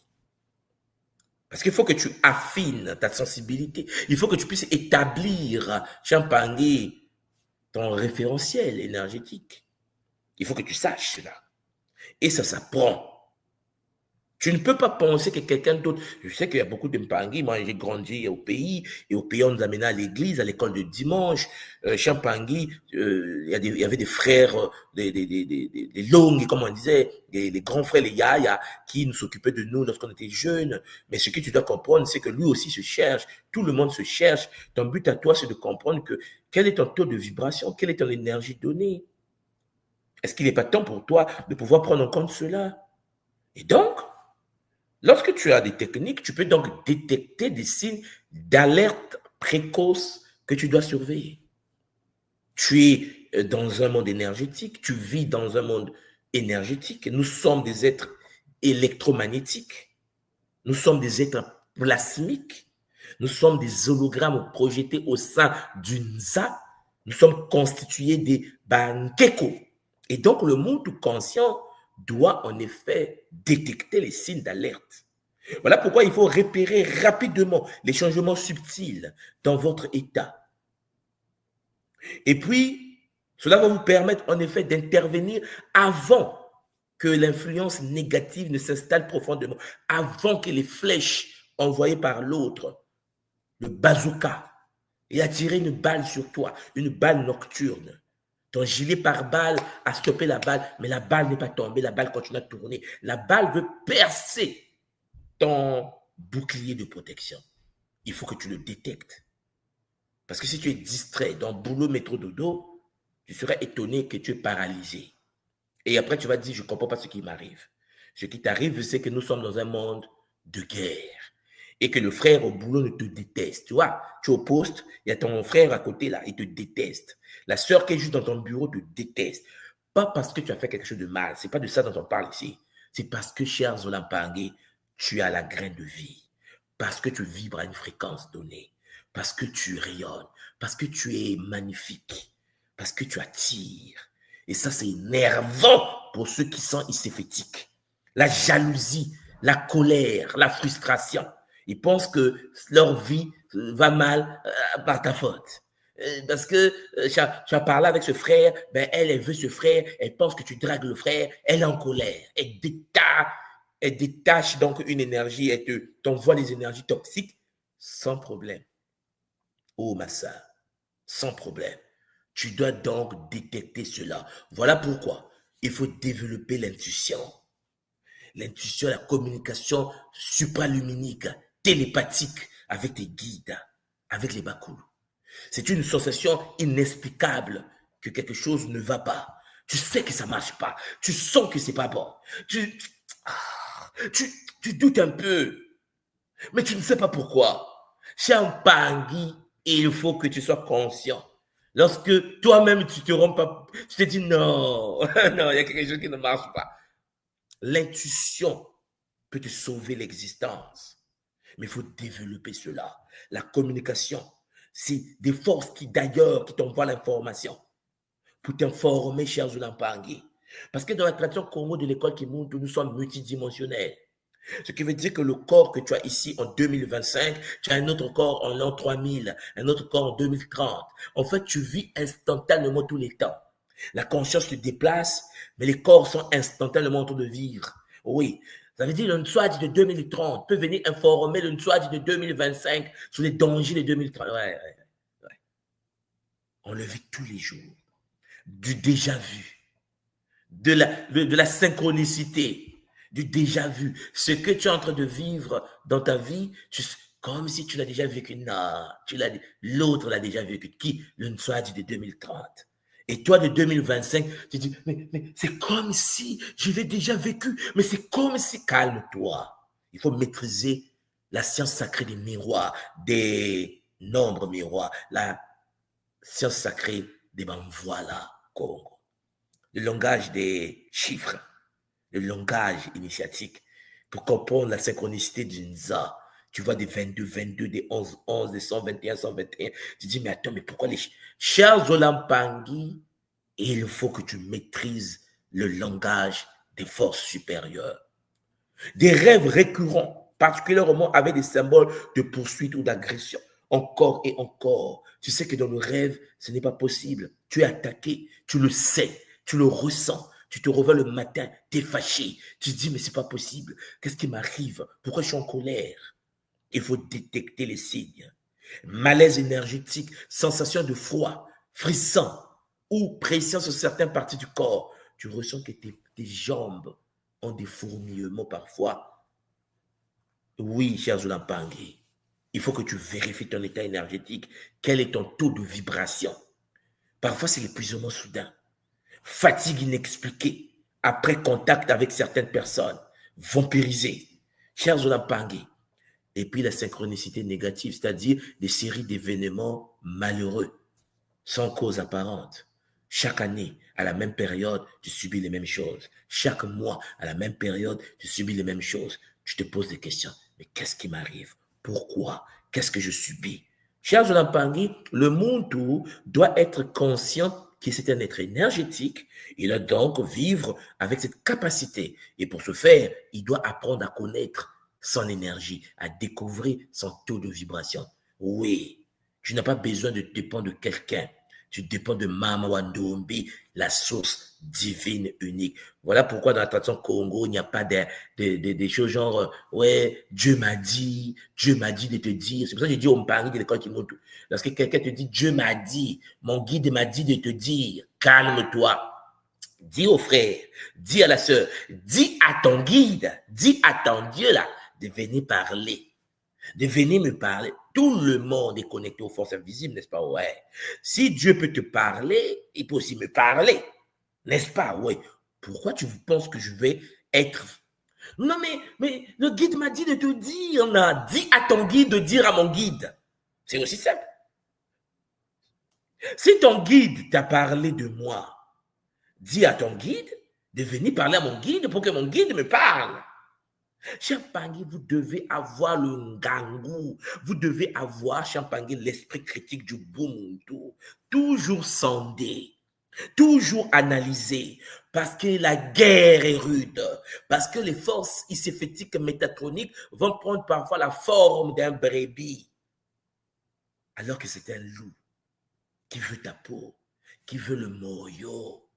Parce qu'il faut que tu affines ta sensibilité. Il faut que tu puisses établir, Champangui, ton référentiel énergétique. Il faut que tu saches cela. Et ça s'apprend. Tu ne peux pas penser que quelqu'un d'autre... Je sais qu'il y a beaucoup de Mpangi. Moi, j'ai grandi au pays. Et au pays, on nous amenait à l'église, à l'école de dimanche. Champangui, il y avait des frères, des longues, comme on disait, les grands frères, les yaya, qui nous s'occupaient de nous lorsqu'on était jeunes. Mais ce que tu dois comprendre, c'est que lui aussi se cherche. Tout le monde se cherche. Ton but à toi, c'est de comprendre que quel est ton taux de vibration, quelle est ton énergie donnée. Est-ce qu'il n'est pas temps pour toi de pouvoir prendre en compte cela? Et donc, lorsque tu as des techniques, tu peux donc détecter des signes d'alerte précoce que tu dois surveiller. Tu es dans un monde énergétique, tu vis dans un monde énergétique. Nous sommes des êtres électromagnétiques. Nous sommes des êtres plasmiques. Nous sommes des hologrammes projetés au sein d'une ZA. Nous sommes constitués des Bankeko. Et donc, le monde conscient doit en effet détecter les signes d'alerte. Voilà pourquoi il faut repérer rapidement les changements subtils dans votre état. Et puis, cela va vous permettre en effet d'intervenir avant que l'influence négative ne s'installe profondément, avant que les flèches envoyées par l'autre, le bazooka, et a tiré une balle sur toi, une balle nocturne. Ton gilet pare-balles a stoppé la balle, mais la balle n'est pas tombée, la balle continue à tourner. La balle veut percer ton bouclier de protection. Il faut que tu le détectes. Parce que si tu es distrait dans boulot, métro, dodo, tu serais étonné que tu es paralysé. Et après, tu vas dire, je ne comprends pas ce qui m'arrive. Ce qui t'arrive, c'est que nous sommes dans un monde de guerre. Et que le frère au boulot ne te déteste. Tu vois, tu es au poste, il y a ton frère à côté là, il te déteste. La sœur qui est juste dans ton bureau te déteste. Pas parce que tu as fait quelque chose de mal, ce n'est pas de ça dont on parle ici. C'est parce que, cher Zolampangue, tu as la graine de vie. Parce que tu vibres à une fréquence donnée. Parce que tu rayonnes. Parce que tu es magnifique. Parce que tu attires. Et ça, c'est énervant pour ceux qui sont iséfétiques. La jalousie, la colère, la frustration. Ils pensent que leur vie va mal par ta faute. Parce que tu as parlé avec ce frère, ben elle veut ce frère, elle pense que tu dragues le frère, elle est en colère, elle détache donc une énergie, elle t'envoie des énergies toxiques sans problème. Oh ma soeur, sans problème. Tu dois donc détecter cela. Voilà pourquoi il faut développer l'intuition. L'intuition, la communication supraluminique, télépathique avec tes guides, avec les Bakoulous. C'est une sensation inexplicable que quelque chose ne va pas. Tu sais que ça ne marche pas. Tu sens que ce n'est pas bon. Tu doutes un peu, mais tu ne sais pas pourquoi. Chez un Pangui, il faut que tu sois conscient. Lorsque toi-même, tu te rends pas, tu te dis non, non, il y a quelque chose qui ne marche pas. L'intuition peut te sauver l'existence. Mais il faut développer cela. La communication, c'est des forces qui d'ailleurs qui t'envoient l'information pour t'informer, cher Zoulampangui. Parce que dans la tradition Congo de l'école Kimuntu, nous sommes multidimensionnels. Ce qui veut dire que le corps que tu as ici en 2025, tu as un autre corps en l'an 3000, un autre corps en 2030. En fait, tu vis instantanément tous les temps. La conscience se déplace, mais les corps sont instantanément en train de vivre. Oui, ça veut dire le Nswadi de 2030 peut venir informer le Nswadi de 2025 sur les dangers de 2030. Ouais. On le vit tous les jours. Du déjà-vu, de la synchronicité, du déjà-vu. Ce que tu es en train de vivre dans ta vie, comme si tu l'as déjà vécu. Non, l'autre l'a déjà vécu. Qui? Le Nswadi de 2030. Et toi, de 2025, tu dis, mais c'est comme si je l'ai déjà vécu. Mais c'est comme si, calme-toi. Il faut maîtriser la science sacrée des miroirs, des nombres miroirs, la science sacrée des voilà, Congo. Le langage des chiffres, le langage initiatique pour comprendre la synchronicité d'une ZA. Tu vois des 22, 22, des 11, 11, des 121, 121. Tu dis, mais attends, mais pourquoi les... Cher Zolampangi, il faut que tu maîtrises le langage des forces supérieures. Des rêves récurrents, particulièrement avec des symboles de poursuite ou d'agression. Encore et encore. Tu sais que dans le rêve, ce n'est pas possible. Tu es attaqué, tu le sais, tu le ressens. Tu te réveilles le matin, tu es fâché. Tu te dis, mais ce n'est pas possible. Qu'est-ce qui m'arrive? Pourquoi je suis en colère? Il faut détecter les signes. Malaise énergétique, sensation de froid, frisson ou pression sur certaines parties du corps. Tu ressens que tes jambes ont des fourmillements parfois. Oui, cher Zoulampangui, il faut que tu vérifies ton état énergétique. Quel est ton taux de vibration? Parfois, c'est l'épuisement soudain. Fatigue inexpliquée après contact avec certaines personnes. Vampirisé. Cher Zoulampangui. Et puis la synchronicité négative, c'est-à-dire des séries d'événements malheureux, sans cause apparente. Chaque année, à la même période, tu subis les mêmes choses. Chaque mois, à la même période, tu subis les mêmes choses. Tu te poses des questions. Mais qu'est-ce qui m'arrive? Pourquoi? Qu'est-ce que je subis? Cher Zoulampangui, le Muntu doit être conscient que c'est un être énergétique. Il doit donc vivre avec cette capacité. Et pour ce faire, il doit apprendre à connaître son énergie, à découvrir son taux de vibration. Oui, tu n'as pas besoin de dépendre de quelqu'un. Tu dépends de Mama Wandombe, la source divine unique. Voilà pourquoi dans la tradition Congo, il n'y a pas des choses genre, ouais, Dieu m'a dit de te dire. C'est pour ça que j'ai dit au Mpangui de l'école qui monte. Lorsque quelqu'un te dit, Dieu m'a dit, mon guide m'a dit de te dire, calme-toi. Dis au frère, dis à la sœur, dis à ton guide, dis à ton Dieu là, de venir parler, de venir me parler. Tout le monde est connecté aux forces invisibles, n'est-ce pas? Ouais. Si Dieu peut te parler, il peut aussi me parler, n'est-ce pas? Ouais. Pourquoi tu penses que je vais être... Non, mais le guide m'a dit de te dire, là, dis à ton guide de dire à mon guide. C'est aussi simple. Si ton guide t'a parlé de moi, dis à ton guide de venir parler à mon guide pour que mon guide me parle. Cher Mpangui, vous devez avoir le ngangou, vous devez avoir, cher Mpangui, l'esprit critique du Bumuntu, toujours sondé, toujours analysé, parce que la guerre est rude, parce que les forces iséfétiques métatroniques vont prendre parfois la forme d'un brebis, alors que c'est un loup qui veut ta peau, qui veut le moyo.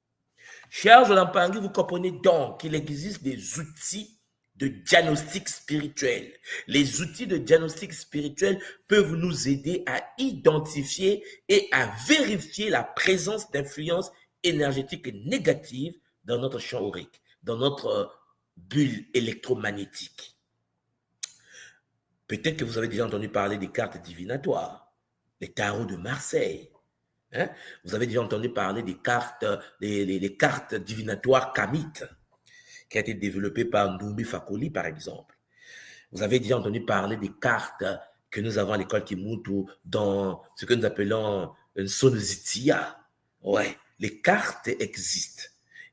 Chers Mpangui, vous comprenez donc qu'il existe des outils de diagnostic spirituel. Les outils de diagnostic spirituel peuvent nous aider à identifier et à vérifier la présence d'influences énergétiques négatives dans notre champ aurique, dans notre bulle électromagnétique. Peut-être que vous avez déjà entendu parler des cartes divinatoires, les tarots de Marseille. Hein? Vous avez déjà entendu parler des cartes, les cartes divinatoires kamites, qui a été développée par Ndumbi Fakoli, par exemple. Vous avez déjà entendu parler des cartes que nous avons à l'école Kimuntu dans ce que nous appelons un Sonozitia. Ouais, les cartes existent.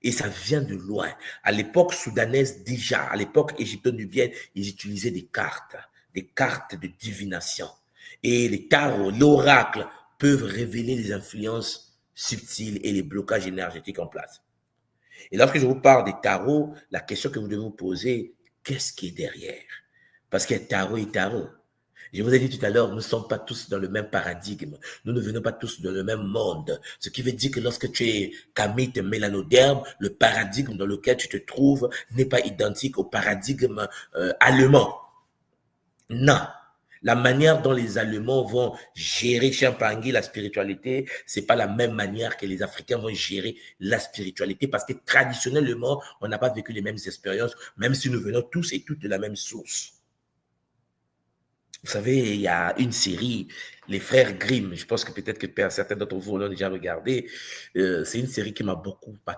Et ça vient de loin. À l'époque soudanaise déjà, à l'époque égypto-nubienne, ils utilisaient des cartes de divination. Et les tarots, l'oracle, peuvent révéler les influences subtiles et les blocages énergétiques en place. Et lorsque je vous parle des tarots, la question que vous devez vous poser, qu'est-ce qui est derrière? Parce qu'il y a tarot et tarot. Je vous ai dit tout à l'heure, nous ne sommes pas tous dans le même paradigme. Nous ne venons pas tous dans le même monde. Ce qui veut dire que lorsque tu es kamite mélanoderme, le paradigme dans lequel tu te trouves n'est pas identique au paradigme allemand. Non. La manière dont les Allemands vont gérer chez Mpangui la spiritualité, c'est pas la même manière que les Africains vont gérer la spiritualité parce que traditionnellement, on n'a pas vécu les mêmes expériences, même si nous venons tous et toutes de la même source. Vous savez, il y a une série, les frères Grimm, je pense que peut-être que certains d'entre vous l'ont déjà regardé, c'est une série qui m'a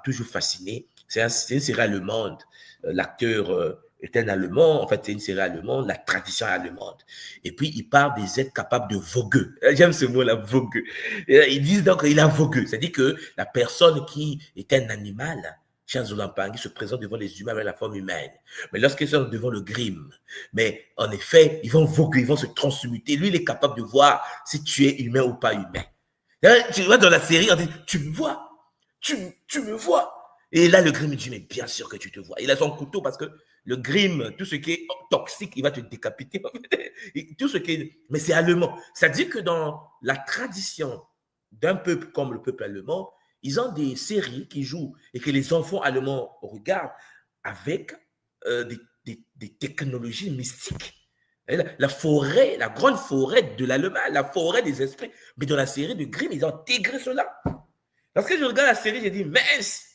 toujours fasciné. C'est une série allemande, l'acteur... est un Allemand, en fait, c'est une série allemande, la tradition allemande. Et puis, il parle des êtres capables de vogueux. J'aime ce mot-là, vogueux. Ils disent donc qu'il a vogueux. C'est-à-dire que la personne qui est un animal, Charles Mpangui, se présente devant les humains avec la forme humaine. Mais lorsqu'ils sont devant le Grimm, mais en effet, ils vont voguer, ils vont se transmuter. Lui, il est capable de voir si tu es humain ou pas humain. Tu vois, dans la série, on dit, tu me vois, tu me vois. Et là, le Grimm dit, mais bien sûr que tu te vois. Il a son couteau parce que le Grimm, tout ce qui est toxique, il va te décapiter. Tout ce qui est... Mais c'est allemand. C'est-à-dire que dans la tradition d'un peuple comme le peuple allemand, ils ont des séries qui jouent et que les enfants allemands regardent avec des technologies mystiques. La forêt, la grande forêt de l'Allemagne, la forêt des esprits. Mais dans la série de Grimm, ils ont intégré cela. Lorsque je regarde la série, j'ai dit, mince!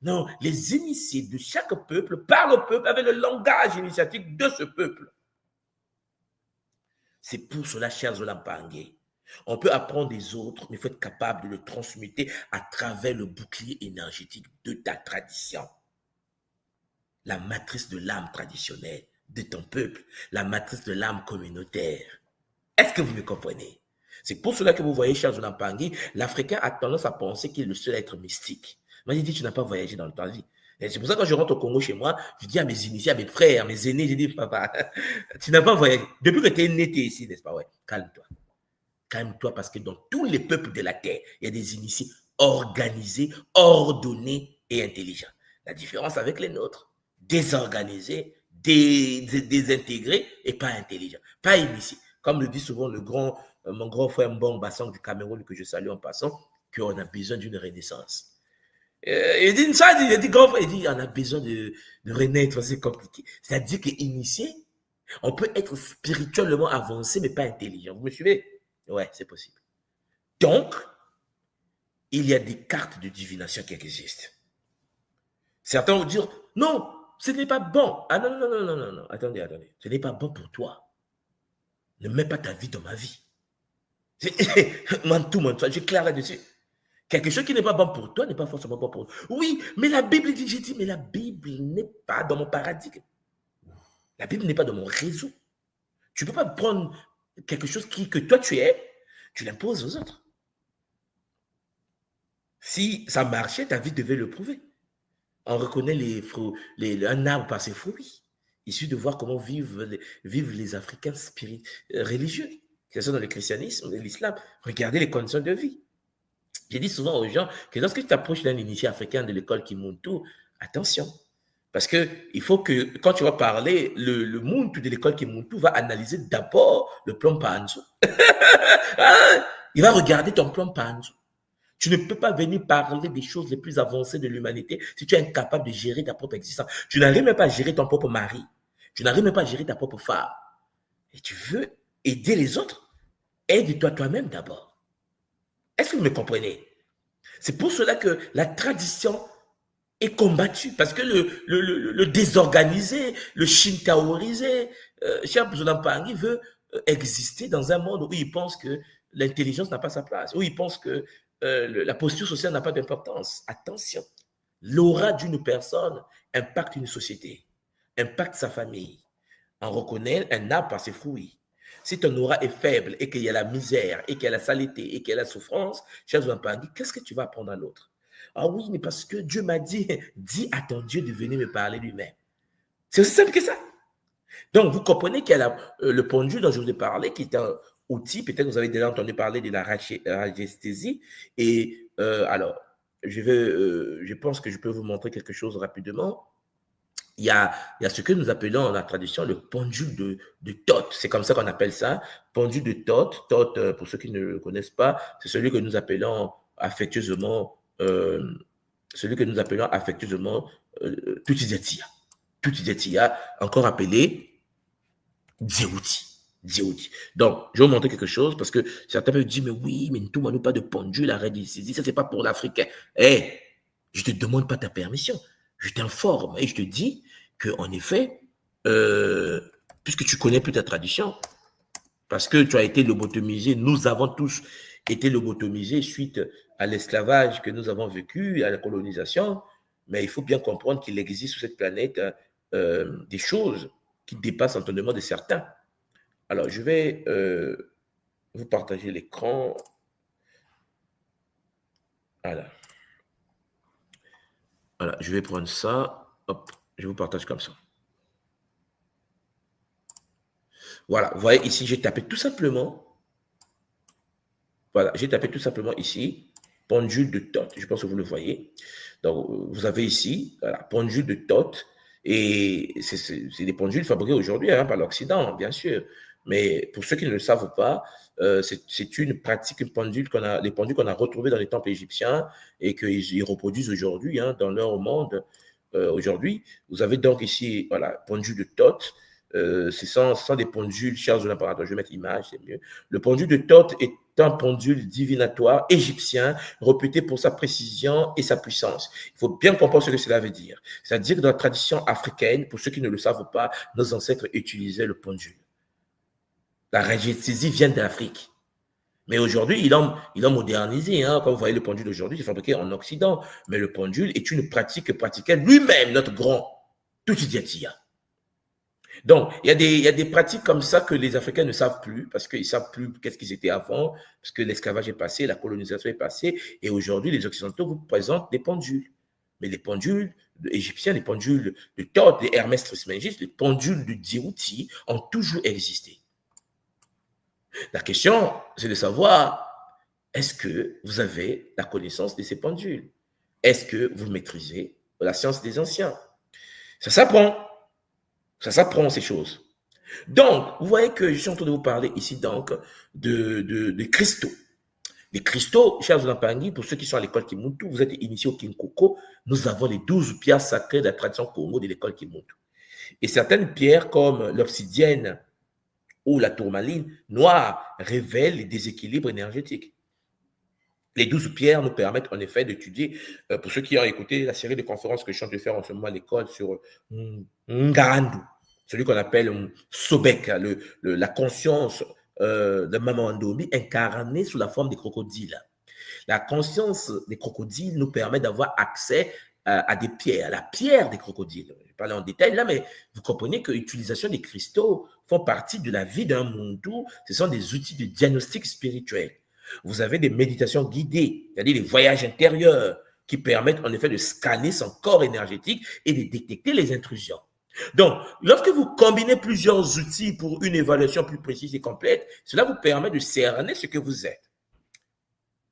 Non, les initiés de chaque peuple parlent au peuple avec le langage initiatique de ce peuple. C'est pour cela, chers Mpangui, on peut apprendre des autres, mais il faut être capable de le transmuter à travers le bouclier énergétique de ta tradition. La matrice de l'âme traditionnelle de ton peuple, la matrice de l'âme communautaire. Est-ce que vous me comprenez? C'est pour cela que vous voyez, chers Mpangui, l'Africain a tendance à penser qu'il est le seul être mystique. Moi, j'ai dit, tu n'as pas voyagé dans ta vie. Et c'est pour ça que quand je rentre au Congo chez moi, je dis à mes initiés, à mes frères, à mes aînés, je dis, papa, tu n'as pas voyagé. Depuis que tu es né, tu es ici, n'est-ce pas? Ouais, calme-toi. Calme-toi parce que dans tous les peuples de la terre, il y a des initiés organisés, ordonnés et intelligents. La différence avec les nôtres, désorganisés, désintégrés et pas intelligents, pas initiés. Comme le dit souvent mon grand frère Mbong Bassang du Cameroun, que je salue en passant, qu'on a besoin d'une renaissance. Il dit ça, il dit grand frère, il dit on a besoin de renaître, c'est compliqué. C'est-à-dire qu'initié, on peut être spirituellement avancé, mais pas intelligent. Vous me suivez? Ouais, c'est possible. Donc, il y a des cartes de divination qui existent. Certains vont dire, non, ce n'est pas bon. Ah non, non, non, non, non, non, attendez. Ce n'est pas bon pour toi. Ne mets pas ta vie dans ma vie. Mantou, j'ai clair là-dessus. Quelque chose qui n'est pas bon pour toi n'est pas forcément bon pour toi. Oui, mais la Bible dit, j'ai dit, mais la Bible n'est pas dans mon paradigme. La Bible n'est pas dans mon réseau. Tu ne peux pas prendre quelque chose que toi tu es, tu l'imposes aux autres. Si ça marchait, ta vie devait le prouver. On reconnaît un arbre par ses fruits. Il suffit de voir comment vivent les Africains religieux, que ce soit dans le christianisme et l'islam. Regardez les conditions de vie. J'ai dit souvent aux gens que lorsque tu t'approches d'un initié africain de l'école Kimuntu, attention. Parce qu'il faut que, quand tu vas parler, le Muntu de l'école Kimuntu va analyser d'abord le plan Panzo. Il va regarder ton plan Panzo. Tu ne peux pas venir parler des choses les plus avancées de l'humanité si tu es incapable de gérer ta propre existence. Tu n'arrives même pas à gérer ton propre mari. Tu n'arrives même pas à gérer ta propre femme. Et tu veux aider les autres? Aide-toi toi-même d'abord. Est-ce que vous me comprenez? C'est pour cela que la tradition est combattue. Parce que le désorganisé, le shintaorisé, Cheikh Mzoulampangi veut exister dans un monde où il pense que l'intelligence n'a pas sa place, où il pense que la posture sociale n'a pas d'importance. Attention, l'aura d'une personne impacte une société, impacte sa famille. On reconnaît un arbre par ses fruits. Si ton aura est faible et qu'il y a la misère et qu'il y a la saleté et qu'il y a la souffrance, cher Zouampangui, qu'est-ce que tu vas apprendre à l'autre? Ah oui, mais parce que Dieu m'a dit, dis à ton Dieu de venir me parler lui-même. C'est aussi simple que ça. Donc, vous comprenez qu'il y a le pendule dont je vous ai parlé, qui est un outil, peut-être que vous avez déjà entendu parler de la radiesthésie. Et alors, je pense que je peux vous montrer quelque chose rapidement. Il y a ce que nous appelons dans la tradition le pendule de Thoth. C'est comme ça qu'on appelle ça, pendule de Thoth. Thoth, pour ceux qui ne le connaissent pas, c'est celui que nous appelons affectueusement Tutizetia. Tutizetia, encore appelé Djéouti. Donc, je vais vous montrer quelque chose parce que certains peuvent dire, mais oui, mais tout nous pas de pendule, arrête d'ici. Ça, c'est pas pour l'Africain. Je te demande pas ta permission. Je t'informe et je te dis qu'en effet, puisque tu connais plus ta tradition, parce que tu as été lobotomisé, nous avons tous été lobotomisés suite à l'esclavage que nous avons vécu, à la colonisation, mais il faut bien comprendre qu'il existe sur cette planète des choses qui dépassent l'entendement de certains. Alors, je vais vous partager l'écran. Voilà, je vais prendre ça. Hop, je vous partage comme ça. Voilà, vous voyez ici, j'ai tapé tout simplement. Voilà, j'ai tapé tout simplement ici, pendule de Thoth. Je pense que vous le voyez. Donc, vous avez ici, voilà, pendule de Thoth. Et c'est des pendules fabriquées aujourd'hui par l'Occident, bien sûr. Mais pour ceux qui ne le savent pas, c'est une pratique, des pendules qu'on a retrouvées dans les temples égyptiens et qu'ils reproduisent aujourd'hui dans leur monde. Aujourd'hui, vous avez donc ici, voilà, pendule de Thoth. Ce sont des pendules, chers de l'impérateur. Je vais mettre image, c'est mieux. Le pendule de Thoth est un pendule divinatoire égyptien réputé pour sa précision et sa puissance. Il faut bien comprendre ce que cela veut dire. C'est-à-dire que dans la tradition africaine, pour ceux qui ne le savent pas, nos ancêtres utilisaient le pendule. La radiesthésie vient d'Afrique. Mais aujourd'hui, ils l'ont modernisé. Comme vous voyez, le pendule d'aujourd'hui, c'est fabriqué en Occident. Mais le pendule est une pratique que pratiquait lui-même notre grand Tutizetia. Donc, il y a des pratiques comme ça que les Africains ne savent plus parce qu'ils ne savent plus qu'est-ce qu'ils étaient avant, parce que l'esclavage est passé, la colonisation est passée. Et aujourd'hui, les Occidentaux vous présentent des pendules. Mais les pendules égyptiens, les pendules de Thoth, les Hermès Trismégiste, les pendules de Djéouti ont toujours existé. La question, c'est de savoir, est-ce que vous avez la connaissance de ces pendules? Est-ce que vous maîtrisez la science des anciens? Ça s'apprend. Ça s'apprend, ces choses. Donc, vous voyez que je suis en train de vous parler ici, donc, de cristaux. Les cristaux, chers Lampangi, pour ceux qui sont à l'école Kimuntu, vous êtes initiés au Kinkoko, nous avons les 12 pierres sacrées de la tradition Congo de l'école Kimuntu. Et certaines pierres, comme l'obsidienne ou la tourmaline noire, révèlent les déséquilibres énergétiques. Les 12 pierres nous permettent en effet d'étudier, pour ceux qui ont écouté la série de conférences que je suis en train de faire en ce moment à l'école sur Ngarandu, celui qu'on appelle Sobek, la conscience de Mama Ndombi incarnée sous la forme des crocodiles. La conscience des crocodiles nous permet d'avoir accès à des pierres, à la pierre des crocodiles. Je vais parler en détail là, mais vous comprenez que l'utilisation des cristaux font partie de la vie d'un Muntu. Ce sont des outils de diagnostic spirituel. Vous avez des méditations guidées, c'est-à-dire des voyages intérieurs qui permettent en effet de scanner son corps énergétique et de détecter les intrusions. Donc, lorsque vous combinez plusieurs outils pour une évaluation plus précise et complète, cela vous permet de cerner ce que vous êtes.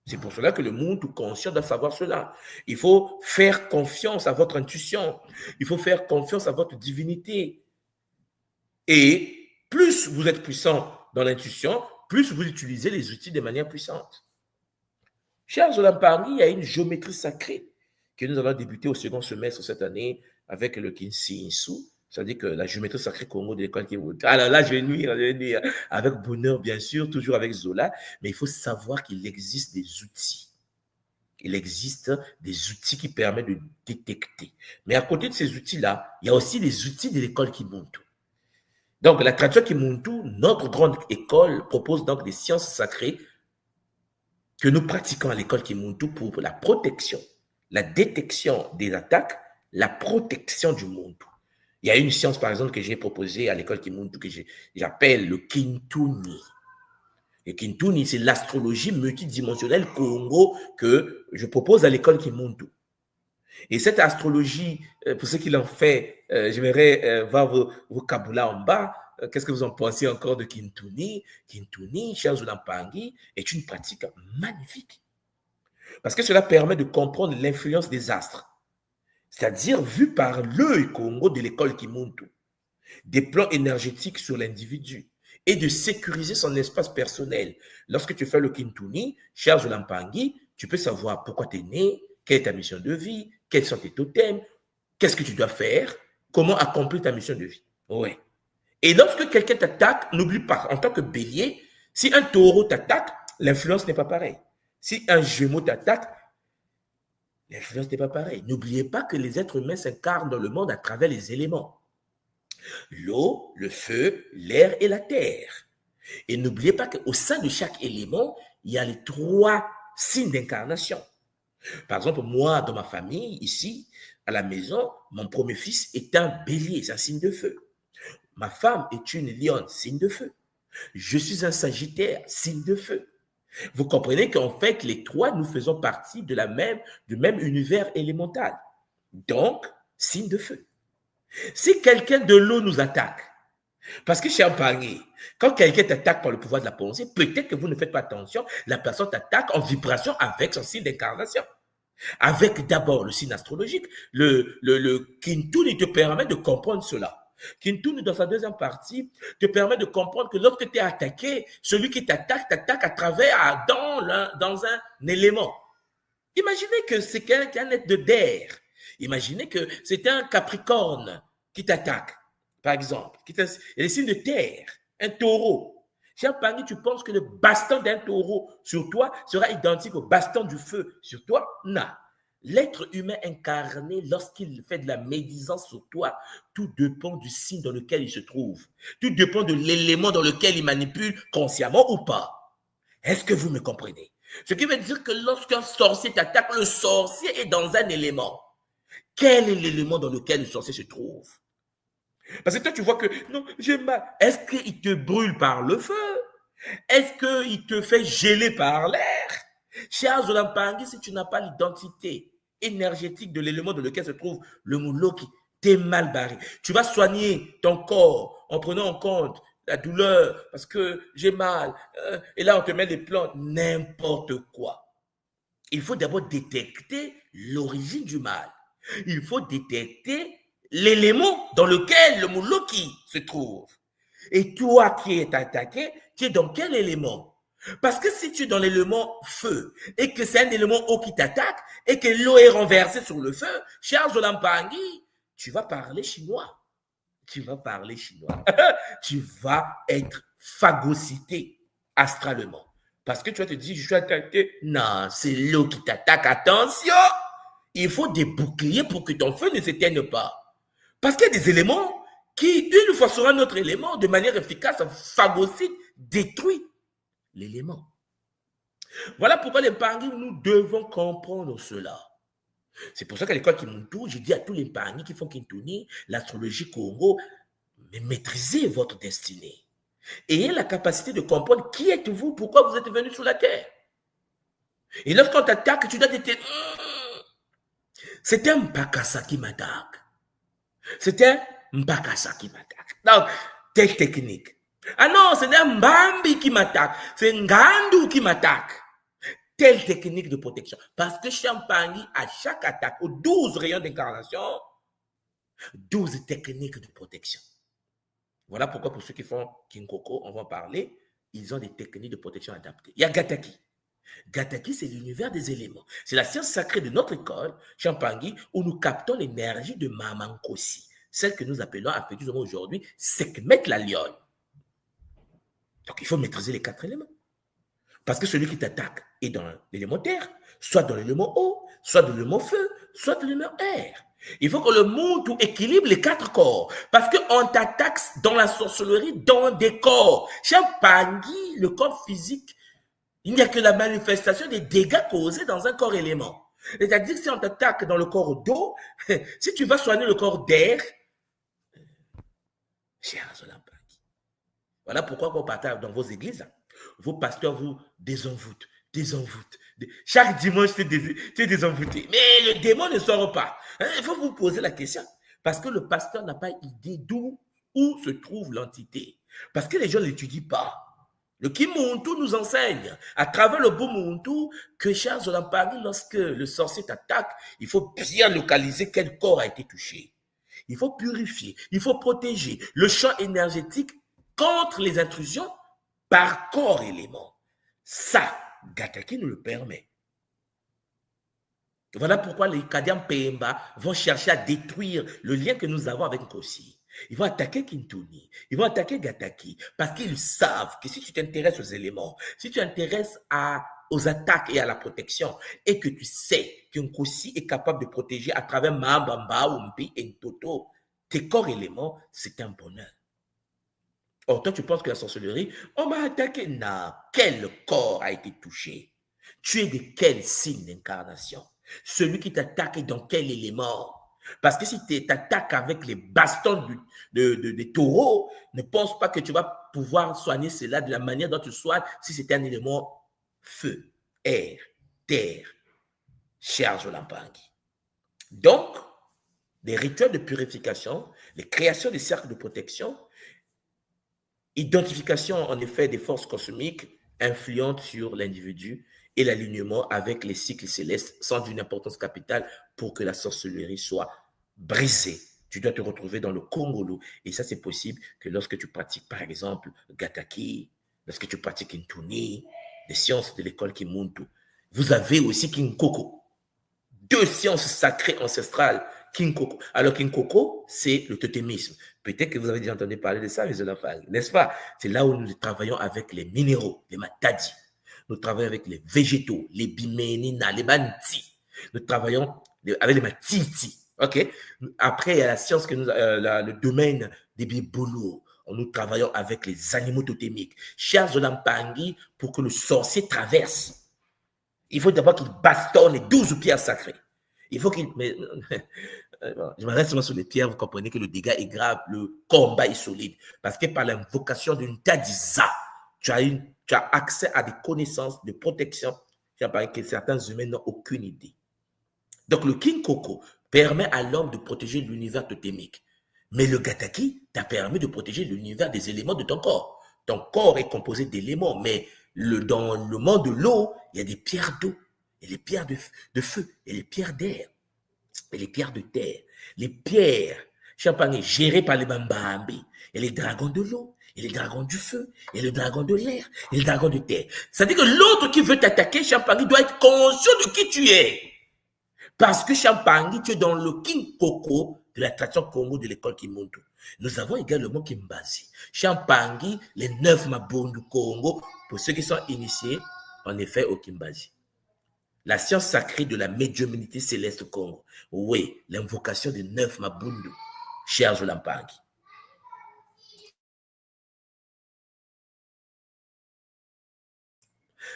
C'est pour cela que le monde tout conscient doit savoir cela. Il faut faire confiance à votre intuition. Il faut faire confiance à votre divinité. Et plus vous êtes puissant dans l'intuition, plus vous utilisez les outils de manière puissante. Chers Lampangi, il y a une géométrie sacrée que nous allons débuter au second semestre cette année avec le Kinsi-Insu, c'est-à-dire que la géométrie sacrée Congo de l'école Kimuntu. Alors là, je vais nuire avec bonheur, bien sûr, toujours avec Zola, mais il faut savoir qu'il existe des outils. Il existe des outils qui permettent de détecter. Mais à côté de ces outils-là, il y a aussi les outils de l'école Kimuntu. Donc, la tradition Kimuntu, notre grande école, propose donc des sciences sacrées que nous pratiquons à l'école Kimuntu pour la protection, la détection des attaques, la protection du Muntu. Il y a une science, par exemple, que j'ai proposée à l'école Kimuntu que j'appelle le Kintuni. Le Kintuni, c'est l'astrologie multidimensionnelle Congo que je propose à l'école Kimuntu. Et cette astrologie, pour ceux qui l'ont fait, j'aimerais voir vos kaboulas en bas. Qu'est-ce que vous en pensez encore de Kintuni? Kintuni, chers Lampangi, est une pratique magnifique. Parce que cela permet de comprendre l'influence des astres, c'est-à-dire vu par l'œil Congo de l'école Kimuntu, des plans énergétiques sur l'individu et de sécuriser son espace personnel. Lorsque tu fais le Kintuni, chers Lampangi, tu peux savoir pourquoi tu es né, quelle est ta mission de vie, quels sont tes totems, qu'est-ce que tu dois faire, comment accomplir ta mission de vie. Ouais. Et lorsque quelqu'un t'attaque, n'oublie pas, en tant que bélier, si un taureau t'attaque, l'influence n'est pas pareille. Si un gémeau t'attaque, l'influence n'est pas pareille. N'oubliez pas que les êtres humains s'incarnent dans le monde à travers les éléments. L'eau, le feu, l'air et la terre. Et n'oubliez pas qu'au sein de chaque élément, il y a les 3 signes d'incarnation. Par exemple, moi, dans ma famille, ici, à la maison, mon premier fils est un bélier, c'est un signe de feu. Ma femme est une lionne, signe de feu. Je suis un sagittaire, signe de feu. Vous comprenez qu'en fait, les 3, nous faisons partie du même univers élémental. Donc, signe de feu. Si quelqu'un de l'eau nous attaque, parce que chez Lampangi, quand quelqu'un t'attaque par le pouvoir de la pensée, peut-être que vous ne faites pas attention, la personne t'attaque en vibration avec son signe d'incarnation. Avec d'abord le signe astrologique, le Kintuni te permet de comprendre cela. Kintuni, dans sa deuxième partie, te permet de comprendre que lorsque tu es attaqué, celui qui t'attaque à travers, dans un élément. Imaginez que c'est qu'un être d'air. Imaginez que c'est un Capricorne qui t'attaque, par exemple. Il y a des signes de terre, un taureau. Chez Lampangi, tu penses que le baston d'un taureau sur toi sera identique au baston du feu sur toi? Non. L'être humain incarné, lorsqu'il fait de la médisance sur toi, tout dépend du signe dans lequel il se trouve. Tout dépend de l'élément dans lequel il manipule, consciemment ou pas. Est-ce que vous me comprenez? Ce qui veut dire que lorsqu'un sorcier t'attaque, le sorcier est dans un élément. Quel est l'élément dans lequel le sorcier se trouve? Parce que toi, tu vois que, non, j'ai mal. Est-ce qu'il te brûle par le feu? Est-ce qu'il te fait geler par l'air? Cher Lampangi, si tu n'as pas l'identité énergétique de l'élément dans lequel se trouve le Mouloki, t'es mal barré. Tu vas soigner ton corps en prenant en compte la douleur parce que j'ai mal. Et là, on te met des plantes, n'importe quoi. Il faut d'abord détecter l'origine du mal. Il faut détecter l'élément dans lequel le Mouloki se trouve. Et toi qui es attaqué, tu es dans quel élément? Parce que si tu es dans l'élément feu et que c'est un élément eau qui t'attaque et que l'eau est renversée sur le feu, cher Zolampangi, tu vas parler chinois. Tu vas parler chinois. Tu vas être phagocyté astralement. Parce que tu vas te dire, je suis attaqué. Non, c'est l'eau qui t'attaque. Attention! Il faut des boucliers pour que ton feu ne s'éteigne pas. Parce qu'il y a des éléments qui, une fois sur un autre élément, de manière efficace, phagocyte, détruit l'élément. Voilà pourquoi les Mpangi, nous devons comprendre cela. C'est pour ça qu'à l'école Kimuntu, je dis à tous les Mpangi qui font Kintuni, l'astrologie Congo, mais maîtrisez votre destinée. Ayez la capacité de comprendre qui êtes-vous, pourquoi vous êtes venu sur la terre. Et lorsqu'on t'attaque, tu dois te dire, c'est un Mpakasa qui m'attaque. C'est un Mpakasa qui m'attaque. Donc, telle technique. Ah non, c'est un Mbambi qui m'attaque. C'est un Ngandu qui m'attaque. Telle technique de protection. Parce que Champagne, à chaque attaque, aux 12 rayons d'incarnation, 12 techniques de protection. Voilà pourquoi pour ceux qui font Kinkoko, on va en parler, ils ont des techniques de protection adaptées. Il y a Gataki. Gataki, c'est l'univers des éléments. C'est la science sacrée de notre école, Champagne, où nous captons l'énergie de Mamankosi, celle que nous appelons affectueusement aujourd'hui Sekhmet la lionne. Donc, il faut maîtriser les 4 éléments. Parce que celui qui t'attaque est dans l'élément terre, soit dans l'élément eau, soit dans l'élément feu, soit dans l'élément air. Il faut que le monde équilibre les 4 corps. Parce qu'on t'attaque dans la sorcellerie, dans des corps. Champagne, le corps physique, il n'y a que la manifestation des dégâts causés dans un corps élément. C'est-à-dire que si on t'attaque dans le corps d'eau, si tu vas soigner le corps d'air, cher Zolampangi. Voilà pourquoi vous partez dans vos églises, vos pasteurs vous désenvoûtent. Chaque dimanche, tu es désenvoûté. Mais le démon ne sort pas. Il faut vous poser la question. Parce que le pasteur n'a pas idée où se trouve l'entité. Parce que les gens ne l'étudient pas. Le Kimuntu nous enseigne, à travers le beau Muntu, que cher Zolampangi, lorsque le sorcier t'attaque, il faut bien localiser quel corps a été touché. Il faut purifier, il faut protéger le champ énergétique contre les intrusions par corps élément. Ça, Gataki nous le permet. Voilà pourquoi les Kadian Pemba vont chercher à détruire le lien que nous avons avec Nkosi. Ils vont attaquer Kintuni, ils vont attaquer Gataki, parce qu'ils savent que si tu t'intéresses aux éléments, si tu t'intéresses aux attaques et à la protection, et que tu sais que Nkosi est capable de protéger à travers Mambamba, Umpi et Ntoto, tes corps éléments, c'est un bonheur. Or, toi, tu penses que la sorcellerie, on m'a attaqué. Non, quel corps a été touché? Tu es de quel signe d'incarnation? Celui qui t'attaque est dans quel élément? Parce que si tu t'attaques avec les bastons des taureaux, ne pense pas que tu vas pouvoir soigner cela de la manière dont tu soignes si c'était un élément feu, air, terre, cher Zolampangi. Donc, les rituels de purification, les créations des cercles de protection, identification en effet des forces cosmiques influentes sur l'individu et l'alignement avec les cycles célestes sont d'une importance capitale pour que la sorcellerie soit brisée. Tu dois te retrouver dans le Congolo et ça c'est possible que lorsque tu pratiques par exemple Gataki, lorsque tu pratiques Ntuni, les sciences de l'école Kimuntu. Vous avez aussi Kinkoko, 2 sciences sacrées ancestrales. Kinkoko. Alors Kinkoko, c'est le totémisme. Peut-être que vous avez déjà entendu parler de ça, mes enfants, n'est-ce pas? C'est là où nous travaillons avec les minéraux, les matadis. Nous travaillons avec les végétaux, les biménina, les banti. Nous travaillons avec les matiti. Ok? Après, il y a la science que le domaine des biboulous. Nous travaillons avec les animaux totémiques. Cher Zolampangi, pour que le sorcier traverse, il faut d'abord qu'il bastonne les 12 pierres sacrées. Il faut qu'il... Je me reste sur les pierres, vous comprenez que le dégât est grave, le combat est solide. Parce que par l'invocation d'une Tadiza, tu as accès à des connaissances de protection que certains humains n'ont aucune idée. Donc le Kinkoko permet à l'homme de protéger l'univers totémique. Mais le Gataki t'a permis de protéger l'univers des éléments de ton corps. Ton corps est composé d'éléments, mais dans le monde de l'eau, il y a des pierres d'eau, et les pierres de feu, et les pierres d'air, et les pierres de terre. Les pierres Champagne est géré par les Bambambi et les dragons de l'eau, et les dragons du feu, et le dragon de l'air, et le dragon de terre. C'est-à-dire que l'autre qui veut t'attaquer, Champagne, doit être conscient de qui tu es. Parce que Champagne, tu es dans le King Coco de la tradition Congo de l'école Kimuntu. Nous avons également Kimbazi. Champagne, les 9 Mabon du Congo, pour ceux qui sont initiés, en effet, au Kimbazi. La science sacrée de la médiumnité céleste au Congo. Oui, l'invocation des 9 Mabundu, cher Jolampangi.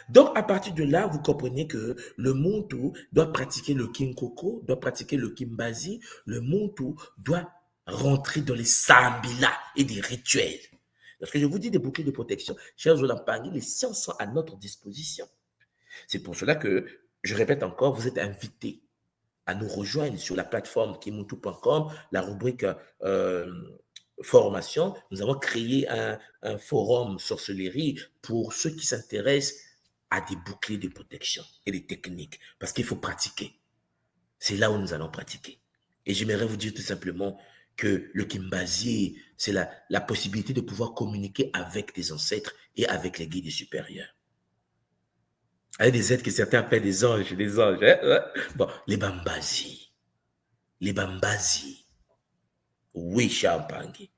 Donc, à partir de là, vous comprenez que le Muntu doit pratiquer le Kinkoko, doit pratiquer le Kimbazi. Le Muntu doit rentrer dans les sambila et des rituels. Lorsque je vous dis des boucliers de protection, chers Jolampangi, les sciences sont à notre disposition. C'est pour cela que, je répète encore, vous êtes invités à nous rejoindre sur la plateforme kimuntu.com, la rubrique formation. Nous avons créé un forum sorcellerie pour ceux qui s'intéressent à des boucliers de protection et des techniques, parce qu'il faut pratiquer. C'est là où nous allons pratiquer. Et j'aimerais vous dire tout simplement que le Kimbazi, c'est la possibilité de pouvoir communiquer avec des ancêtres et avec les guides supérieurs. Avec des êtres que certains appellent des anges. Hein? Bon, les Bambazi. Oui, Champagne.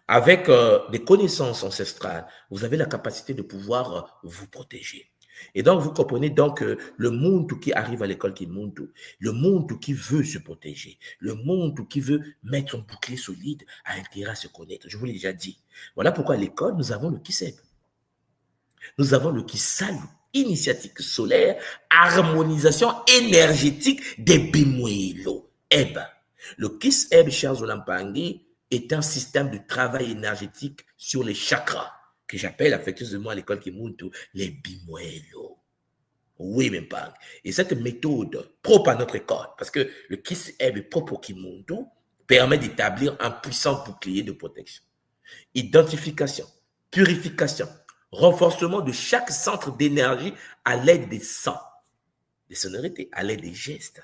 Avec des connaissances ancestrales, vous avez la capacité de pouvoir vous protéger. Et donc, vous comprenez donc le Muntu qui arrive à l'école Kimuntu, le Muntu qui veut se protéger, le Muntu qui veut mettre son bouclier solide a intérêt à se connaître. Je vous l'ai déjà dit. Voilà pourquoi à l'école, nous avons le Kiseb. Nous avons le Kisalu, initiatique solaire, harmonisation énergétique des Bimwelo. Le Kiseb, chers Olampangi, est un système de travail énergétique sur les chakras, que j'appelle affectueusement à l'école Kimuntu les Bimwelo. Oui, même pas. Et cette méthode propre à notre école, parce que le Kiseb est propre au Kimuntu, permet d'établir un puissant bouclier de protection. Identification, purification, renforcement de chaque centre d'énergie à l'aide des sons, des sonorités, à l'aide des gestes.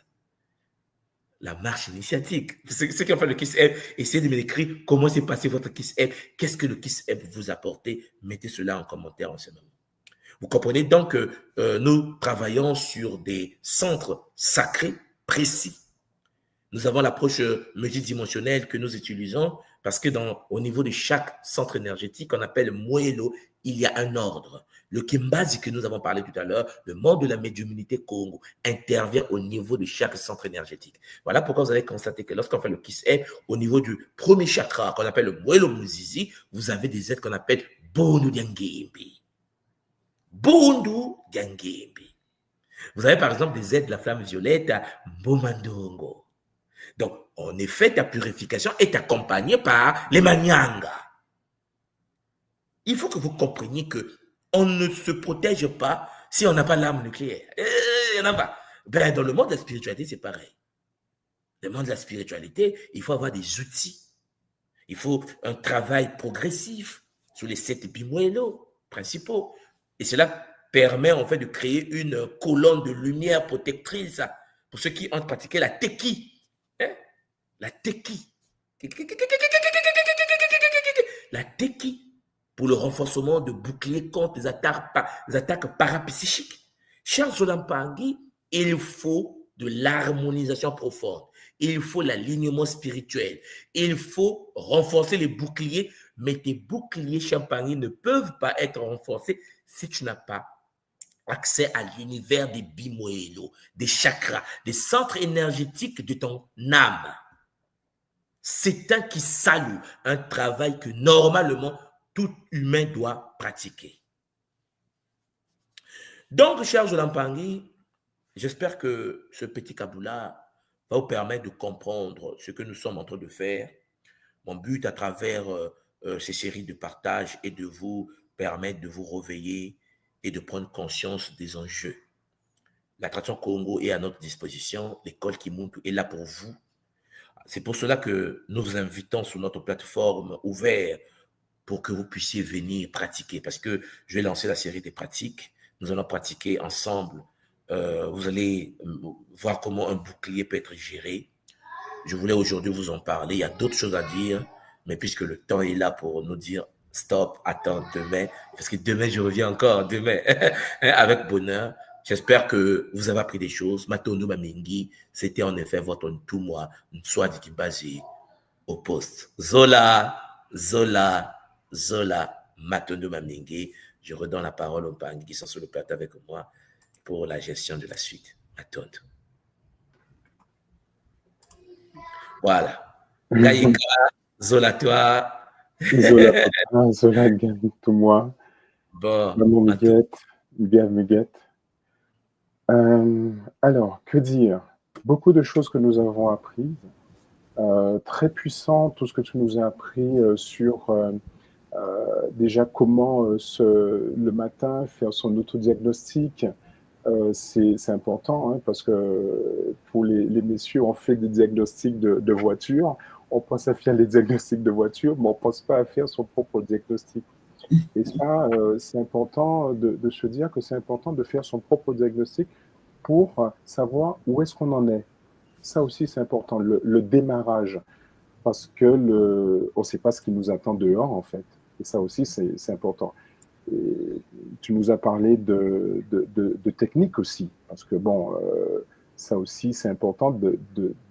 La marche initiatique. Ceux qui ont fait le Kiss-Eb, essayez de me décrire comment s'est passé votre Kiss-Eb. Qu'est-ce que le Kiss-Eb vous a apporté? Mettez cela en commentaire en ce moment. Vous comprenez donc que nous travaillons sur des centres sacrés précis. Nous avons l'approche multidimensionnelle que nous utilisons parce que au niveau de chaque centre énergétique, qu'on appelle Moelo, il y a un ordre. Le Kimbazi que nous avons parlé tout à l'heure, le monde de la médiumnité Congo, intervient au niveau de chaque centre énergétique. Voilà pourquoi vous allez constater que lorsqu'on fait le Kiss-Eb, au niveau du premier chakra, qu'on appelle le Moelo Muzizi, vous avez des êtres qu'on appelle Bondu Diangembi. Bondu Diangembi. Vous avez par exemple des êtres de la flamme violette à Bomandongo. Donc, en effet, ta purification est accompagnée par les Manyanga. Il faut que vous compreniez qu'on ne se protège pas si on n'a pas l'arme nucléaire. Il n'y en a pas. Ben, dans le monde de la spiritualité, c'est pareil. Dans le monde de la spiritualité, il faut avoir des outils. Il faut un travail progressif sur les 7 bimwelo principaux. Et cela permet en fait de créer une colonne de lumière protectrice pour ceux qui ont pratiqué la Teki. La Teki. La Teki pour le renforcement de boucliers contre les attaques parapsychiques. Chers Jolampangi, il faut de l'harmonisation profonde. Il faut l'alignement spirituel. Il faut renforcer les boucliers, mais tes boucliers Champagne ne peuvent pas être renforcés si tu n'as pas accès à l'univers des bimoélo, des chakras, des centres énergétiques de ton âme. C'est un qui salue, un travail que normalement tout humain doit pratiquer. Donc, chers Jolampangi, j'espère que ce petit kaboula va vous permettre de comprendre ce que nous sommes en train de faire. Mon but à travers ces séries de partage est de vous permettre de vous réveiller et de prendre conscience des enjeux. La tradition Congo est à notre disposition. L'école Kimuntu est là pour vous. C'est pour cela que nous vous invitons sur notre plateforme ouverte pour que vous puissiez venir pratiquer. Parce que je vais lancer la série des pratiques. Nous allons pratiquer ensemble. Vous allez voir comment un bouclier peut être géré. Je voulais aujourd'hui vous en parler. Il y a d'autres choses à dire, mais puisque le temps est là pour nous dire stop, attends, demain, parce que demain, je reviens encore, demain, avec bonheur. J'espère que vous avez appris des choses. Matondo Mamingi, c'était en effet votre tout moi, Nswadi Kimbazi, au poste. Zola, Zola, Zola, Matondo Mamingi. Je redonne la parole aux banques qui sont sur le plateau avec moi pour la gestion de la suite. Matondo. Voilà. Gaïka, Zola, toi. Zola papa, Zola Gabi, tout moi. Bon. Maman Muguette, bien Muguette. Alors, que dire? Beaucoup de choses que nous avons apprises. Très puissant, tout ce que tu nous as appris sur déjà comment le matin faire son autodiagnostic. C'est important hein, parce que pour les messieurs, on fait des diagnostics de voiture. On pense à faire les diagnostics de voiture, mais on ne pense pas à faire son propre diagnostic. Et ça, c'est important de se dire que c'est important de faire son propre diagnostic pour savoir où est-ce qu'on en est. Ça aussi, c'est important, le démarrage, parce que on ne sait pas ce qui nous attend dehors, en fait. Et ça aussi, c'est important. Et tu nous as parlé de technique aussi, parce que bon, ça aussi, c'est important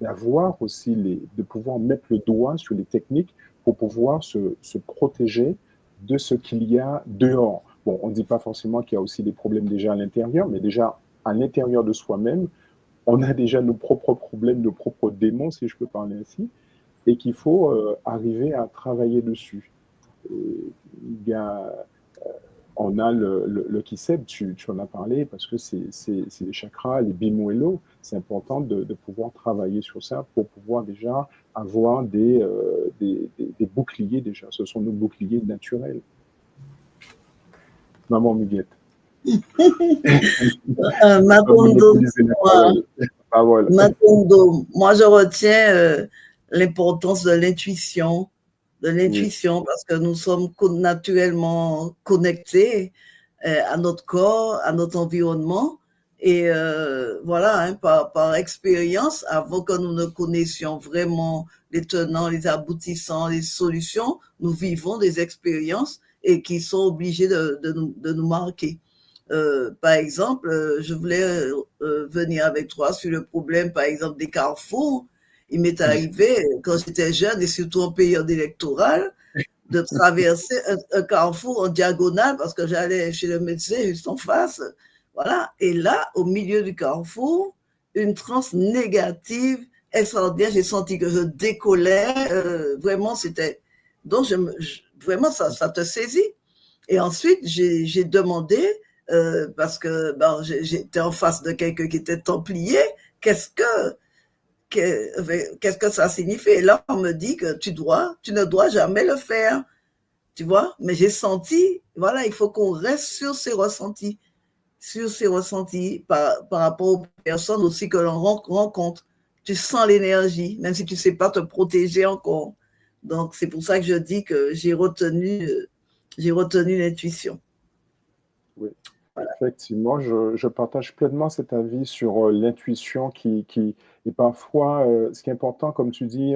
d'avoir aussi, de pouvoir mettre le doigt sur les techniques pour pouvoir se protéger de ce qu'il y a dehors. Bon, on ne dit pas forcément qu'il y a aussi des problèmes déjà à l'intérieur, mais déjà à l'intérieur de soi-même, on a déjà nos propres problèmes, nos propres démons, si je peux parler ainsi, et qu'il faut arriver à travailler dessus. On a le Kiseb, tu en as parlé, parce que c'est les chakras, les bimuelo. C'est important de pouvoir travailler sur ça pour pouvoir déjà avoir des boucliers déjà. Ce sont nos boucliers naturels. Maman Muguette. Matondo, moi je retiens l'importance de l'intuition, parce que nous sommes naturellement connectés à notre corps, à notre environnement. Et voilà, hein, par expérience, avant que nous ne connaissions vraiment les tenants, les aboutissants, les solutions, nous vivons des expériences et qui sont obligées de nous marquer. Par exemple, je voulais venir avec toi sur le problème, par exemple, des carrefours. Il m'est arrivé, quand j'étais jeune et surtout en période électorale, de traverser un carrefour en diagonale parce que j'allais chez le médecin juste en face. Voilà. Et là, au milieu du carrefour, une transe négative extraordinaire. J'ai senti que je décollais. Vraiment, c'était... Donc, vraiment, ça te saisit. Et ensuite, j'ai demandé, parce que j'étais en face de quelqu'un qui était templier, qu'est-ce que ça signifie? Et là, on me dit que tu ne dois jamais le faire, tu vois. Mais j'ai senti, voilà, il faut qu'on reste sur ses ressentis par rapport aux personnes aussi que l'on rencontre. Tu sens l'énergie, même si tu ne sais pas te protéger encore. Donc, c'est pour ça que je dis que j'ai retenu l'intuition. Oui. Voilà. Effectivement, je partage pleinement cet avis sur l'intuition qui est parfois, ce qui est important, comme tu dis,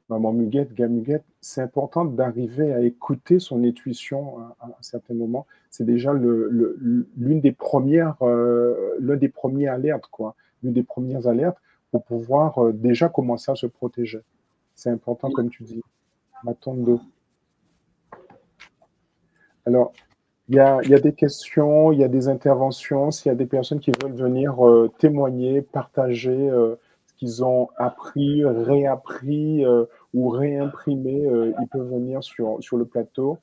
Maman Muguette, Gamuguette, c'est important d'arriver à écouter son intuition à un certain moment. C'est déjà l'une des premières, l'un des premiers alertes, quoi. L'une des premières alertes pour pouvoir déjà commencer à se protéger. C'est important, comme tu dis. Matondo. Alors, il y a des questions, il y a des interventions. S'il y a des personnes qui veulent venir témoigner, partager ce qu'ils ont appris, réappris ou réimprimé, ils peuvent venir sur le plateau.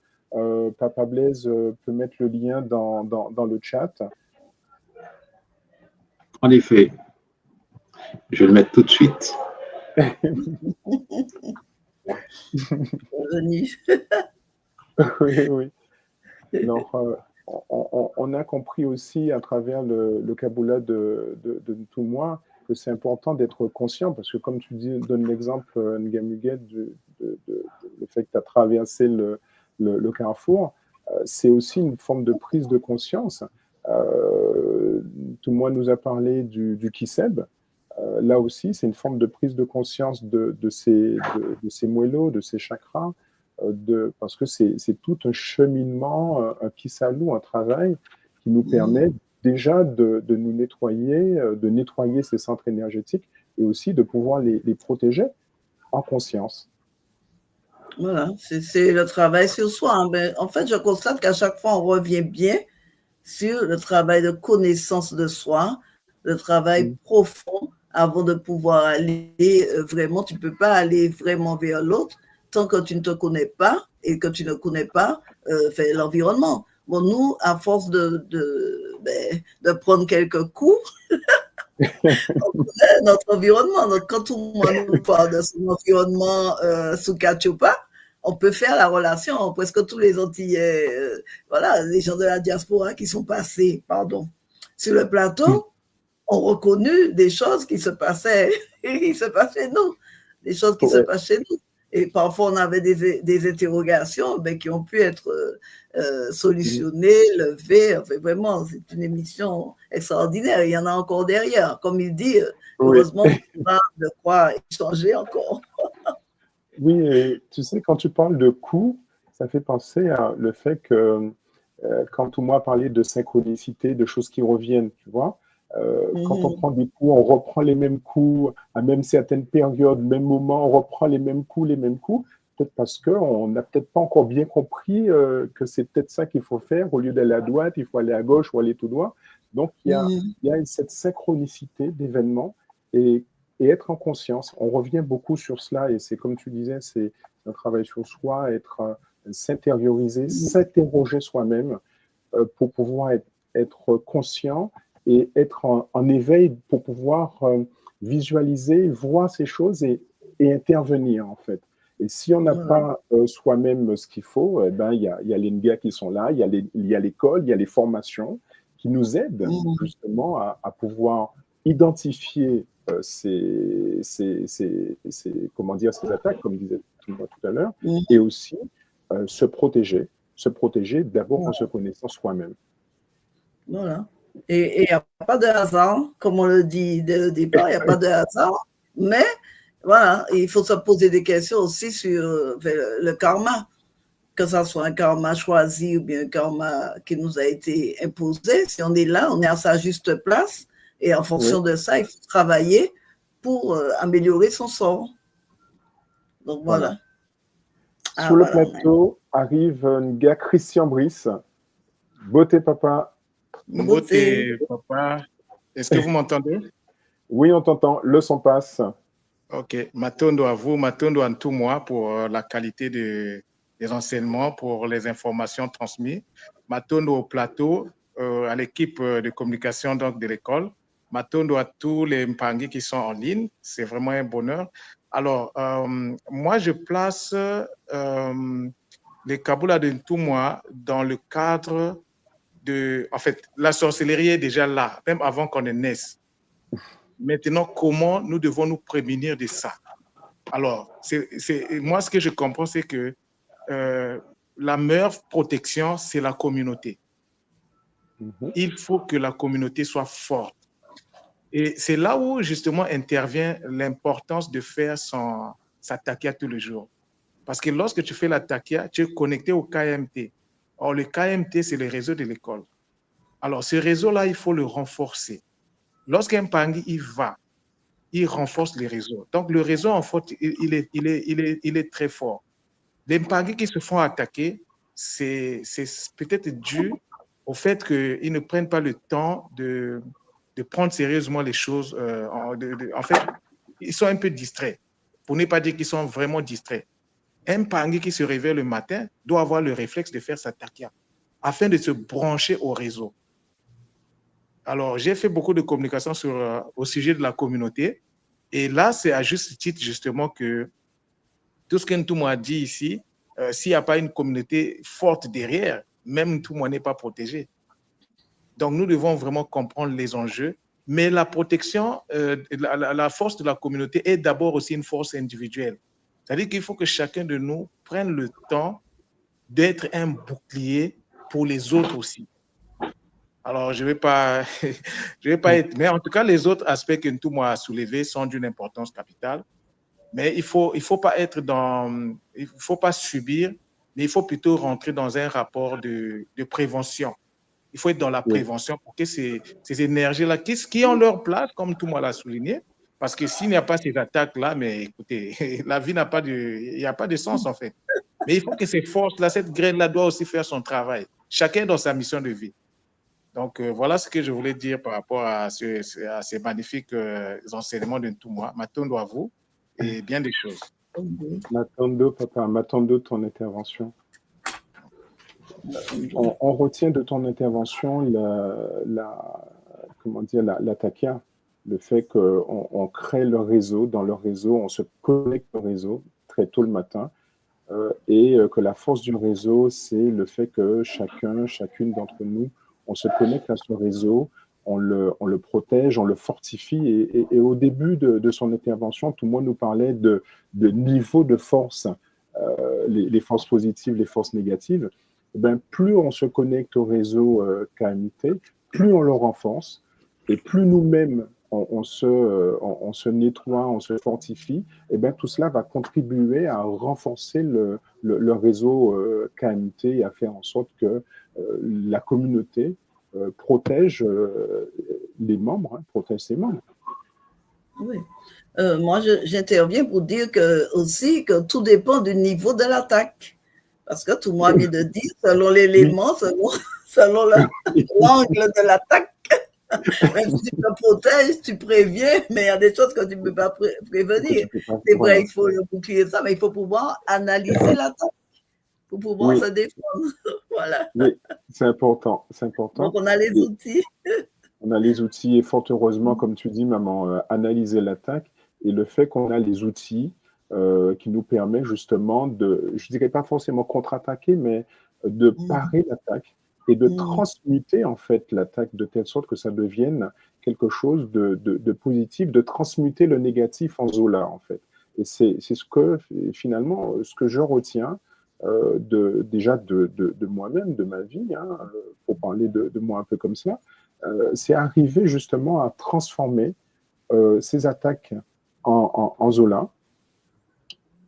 Papa Blaise peut mettre le lien dans le chat. En effet. Je vais le mettre tout de suite. Oui, oui. Alors, on a compris aussi à travers le Kabbalah de tout moi que c'est important d'être conscient parce que comme tu dis, donne l'exemple, Ngamuguet, le fait que tu as traversé le carrefour, c'est aussi une forme de prise de conscience. Tout moi nous a parlé du Kiseb. là aussi, c'est une forme de prise de conscience de ces moellos, de ces chakras, parce que c'est tout un cheminement, un kisalou, un travail qui nous permet déjà de nous nettoyer, de nettoyer ces centres énergétiques et aussi de pouvoir les protéger en conscience. Voilà, c'est le travail sur soi. Hein. Ben, en fait, je constate qu'à chaque fois, on revient bien sur le travail de connaissance de soi, le travail profond avant de pouvoir aller vraiment, tu ne peux pas aller vraiment vers l'autre tant que tu ne te connais pas et que tu ne connais pas l'environnement. Bon, nous, à force de prendre quelques coups, on connaît notre environnement. Donc, quand tout le monde nous parle de son environnement sous Cachopa, on peut faire la relation. Presque tous les Antillais, voilà, les gens de la diaspora qui sont passés, sur le plateau, ont reconnu des choses qui se passaient, qui se passent chez nous, des choses qui se passent chez nous. Et parfois, on avait des interrogations qui ont pu être solutionnées, levées. Enfin, vraiment, c'est une émission extraordinaire. Il y en a encore derrière. Comme il dit, heureusement, on a de quoi échanger encore. Oui, et tu sais, quand tu parles de coups, ça fait penser à le fait que quand tout le monde a parlé de synchronicité, de choses qui reviennent, tu vois, quand on prend des coups, on reprend les mêmes coups à même certaines périodes, même moment, on reprend les mêmes coups, peut-être parce qu'on n'a peut-être pas encore bien compris que c'est peut-être ça qu'il faut faire. Au lieu d'aller à droite, il faut aller à gauche ou aller tout droit. Donc, il y a cette synchronicité d'événements et être en conscience. On revient beaucoup sur cela et c'est comme tu disais, c'est un travail sur soi, s'intérioriser, s'interroger soi-même pour pouvoir être conscient et être en éveil pour pouvoir visualiser, voir ces choses et intervenir en fait. Et si on n'a pas soi-même ce qu'il faut, il y a les NGA qui sont là, il y a l'école, il y a les formations qui nous aident justement à pouvoir identifier ces attaques, comme disait tout à l'heure, et aussi se protéger d'abord en se connaissant soi-même. Voilà. Et il n'y a pas de hasard, comme on le dit dès le départ, il n'y a pas de hasard, mais voilà, il faut se poser des questions aussi sur le karma, que ce soit un karma choisi ou bien un karma qui nous a été imposé. Si on est là, on est à sa juste place, et en fonction de ça, il faut travailler pour améliorer son sort. Donc voilà. Sur le plateau arrive un gars, Christian Brice. Beauté papa. Beauté papa. Est-ce que vous m'entendez? Oui, on t'entend. Le son passe. Ok. Matondo à vous, Matondo à tout moi pour la qualité des enseignements, pour les informations transmises. Matondo au plateau, à l'équipe de communication donc, de l'école. Matondo à tous les Mpangi qui sont en ligne. C'est vraiment un bonheur. Alors, moi, je place les Kabula de Ntoumwa dans le cadre de... En fait, la sorcellerie est déjà là, même avant qu'on ne naisse. Maintenant, comment nous devons nous prémunir de ça? Alors, moi, ce que je comprends, c'est que la meilleure protection, c'est la communauté. Il faut que la communauté soit forte. Et c'est là où, justement, intervient l'importance de faire sa takia tous les jours. Parce que lorsque tu fais la takia, tu es connecté au KMT. Or, le KMT, c'est le réseau de l'école. Alors, ce réseau-là, il faut le renforcer. Lorsqu'un Mpangi y va, il renforce le réseau. Donc, le réseau, en fait, il est très fort. Les Mpangi qui se font attaquer, c'est peut-être dû au fait qu'ils ne prennent pas le temps de prendre sérieusement les choses. En fait, ils sont un peu distraits, pour ne pas dire qu'ils sont vraiment distraits. Un Mpangi qui se réveille le matin doit avoir le réflexe de faire sa takia afin de se brancher au réseau. Alors, j'ai fait beaucoup de communication au sujet de la communauté. Et là, c'est à juste titre, justement, que tout ce que Ntoumwa a dit ici, s'il n'y a pas une communauté forte derrière, même Ntoumwa n'est pas protégé. Donc, nous devons vraiment comprendre les enjeux. Mais la protection, la force de la communauté est d'abord aussi une force individuelle. C'est-à-dire qu'il faut que chacun de nous prenne le temps d'être un bouclier pour les autres aussi. Alors, je vais pas, je vais pas être, mais en tout cas, les autres aspects que Ntouma a soulevés sont d'une importance capitale. Mais il faut pas être il faut pas subir, mais il faut plutôt rentrer dans un rapport de prévention. Il faut être dans la prévention pour que ces énergies-là, qui ont leur place, comme tout le monde l'a souligné, parce que s'il n'y a pas ces attaques-là, mais écoutez, la vie n'a pas il n'y a pas de sens en fait. Mais il faut que ces forces-là, cette graine-là doit aussi faire son travail, chacun dans sa mission de vie. Donc, voilà ce que je voulais dire par rapport à ces magnifiques enseignements de Ntouma. Matondo à vous et bien des choses. Matondo, papa, Matondo, ton intervention. On retient de ton intervention la TACIA, le fait qu'on crée le réseau, dans le réseau, on se connecte au réseau très tôt le matin, et que la force du réseau, c'est le fait que chacune d'entre nous, on se connecte à ce réseau, on le protège, on le fortifie, et au début de son intervention, tout le monde nous parlait de niveau de force, les forces positives, les forces négatives. Ben, plus on se connecte au réseau KMT, plus on le renforce, et plus nous-mêmes on se nettoie, on se fortifie, et ben, tout cela va contribuer à renforcer le réseau KMT et à faire en sorte que la communauté protège les membres, protège ses membres. Oui. Moi, j'interviens pour dire aussi que tout dépend du niveau de l'attaque. Parce que tout le monde vient de dire, selon l'élément, selon l'angle de l'attaque, même si tu te protèges, tu préviens, mais il y a des choses que tu ne peux pas prévenir. C'est vrai, il faut le bouclier, ça, mais il faut pouvoir analyser l'attaque pour pouvoir se défendre. Voilà. Oui, c'est important. Donc, on a les outils. On a les outils et fort heureusement, comme tu dis, maman, analyser l'attaque et le fait qu'on a les outils qui nous permet justement je dirais pas forcément contre-attaquer, mais de parer l'attaque et de transmuter en fait l'attaque de telle sorte que ça devienne quelque chose de positif, de transmuter le négatif en Zola en fait. Et c'est ce que finalement, ce que je retiens déjà de moi-même, de ma vie, pour parler de moi un peu comme ça, c'est arriver justement à transformer ces attaques en Zola.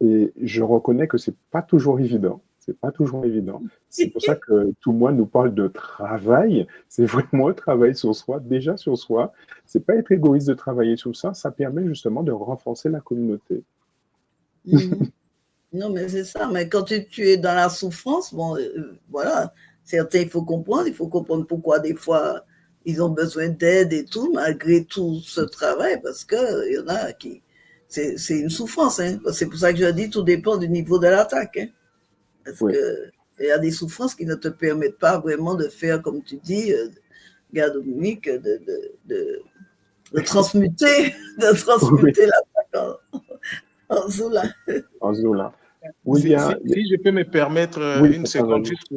Et je reconnais que c'est pas toujours évident. C'est pas toujours évident. C'est pour ça que tout le monde nous parle de travail. C'est vraiment un travail sur soi, déjà sur soi. C'est pas être égoïste de travailler sur ça. Ça permet justement de renforcer la communauté. Non, mais c'est ça. Mais quand tu es dans la souffrance, bon, voilà. Certains, il faut comprendre pourquoi des fois ils ont besoin d'aide et tout, malgré tout ce travail, parce que il y en a qui c'est une souffrance. C'est pour ça que je dis tout dépend du niveau de l'attaque. Parce que il y a des souffrances qui ne te permettent pas vraiment de faire, comme tu dis, Dominique, de transmuter, l'attaque en Zola. En Zola. Si je peux me permettre une seconde juste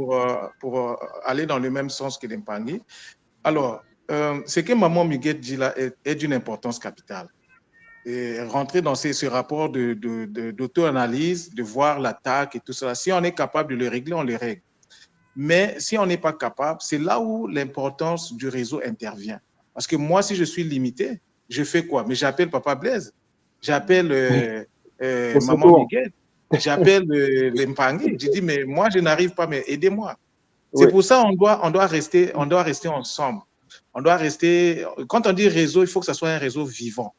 pour aller dans le même sens que Dempani. Alors, ce que Maman Miguel dit là est d'une importance capitale. Et rentrer dans ce rapport d'auto-analyse, de voir l'attaque et tout ça. Si on est capable de le régler, on le règle. Mais si on n'est pas capable, c'est là où l'importance du réseau intervient. Parce que moi, si je suis limité, je fais quoi? Mais j'appelle Papa Blaise, j'appelle Maman Miguel, j'appelle l'Empangui. Je dis, mais moi, je n'arrive pas, mais aidez-moi. C'est pour ça qu'on doit rester ensemble. On doit rester. Quand on dit réseau, il faut que ça soit un réseau vivant.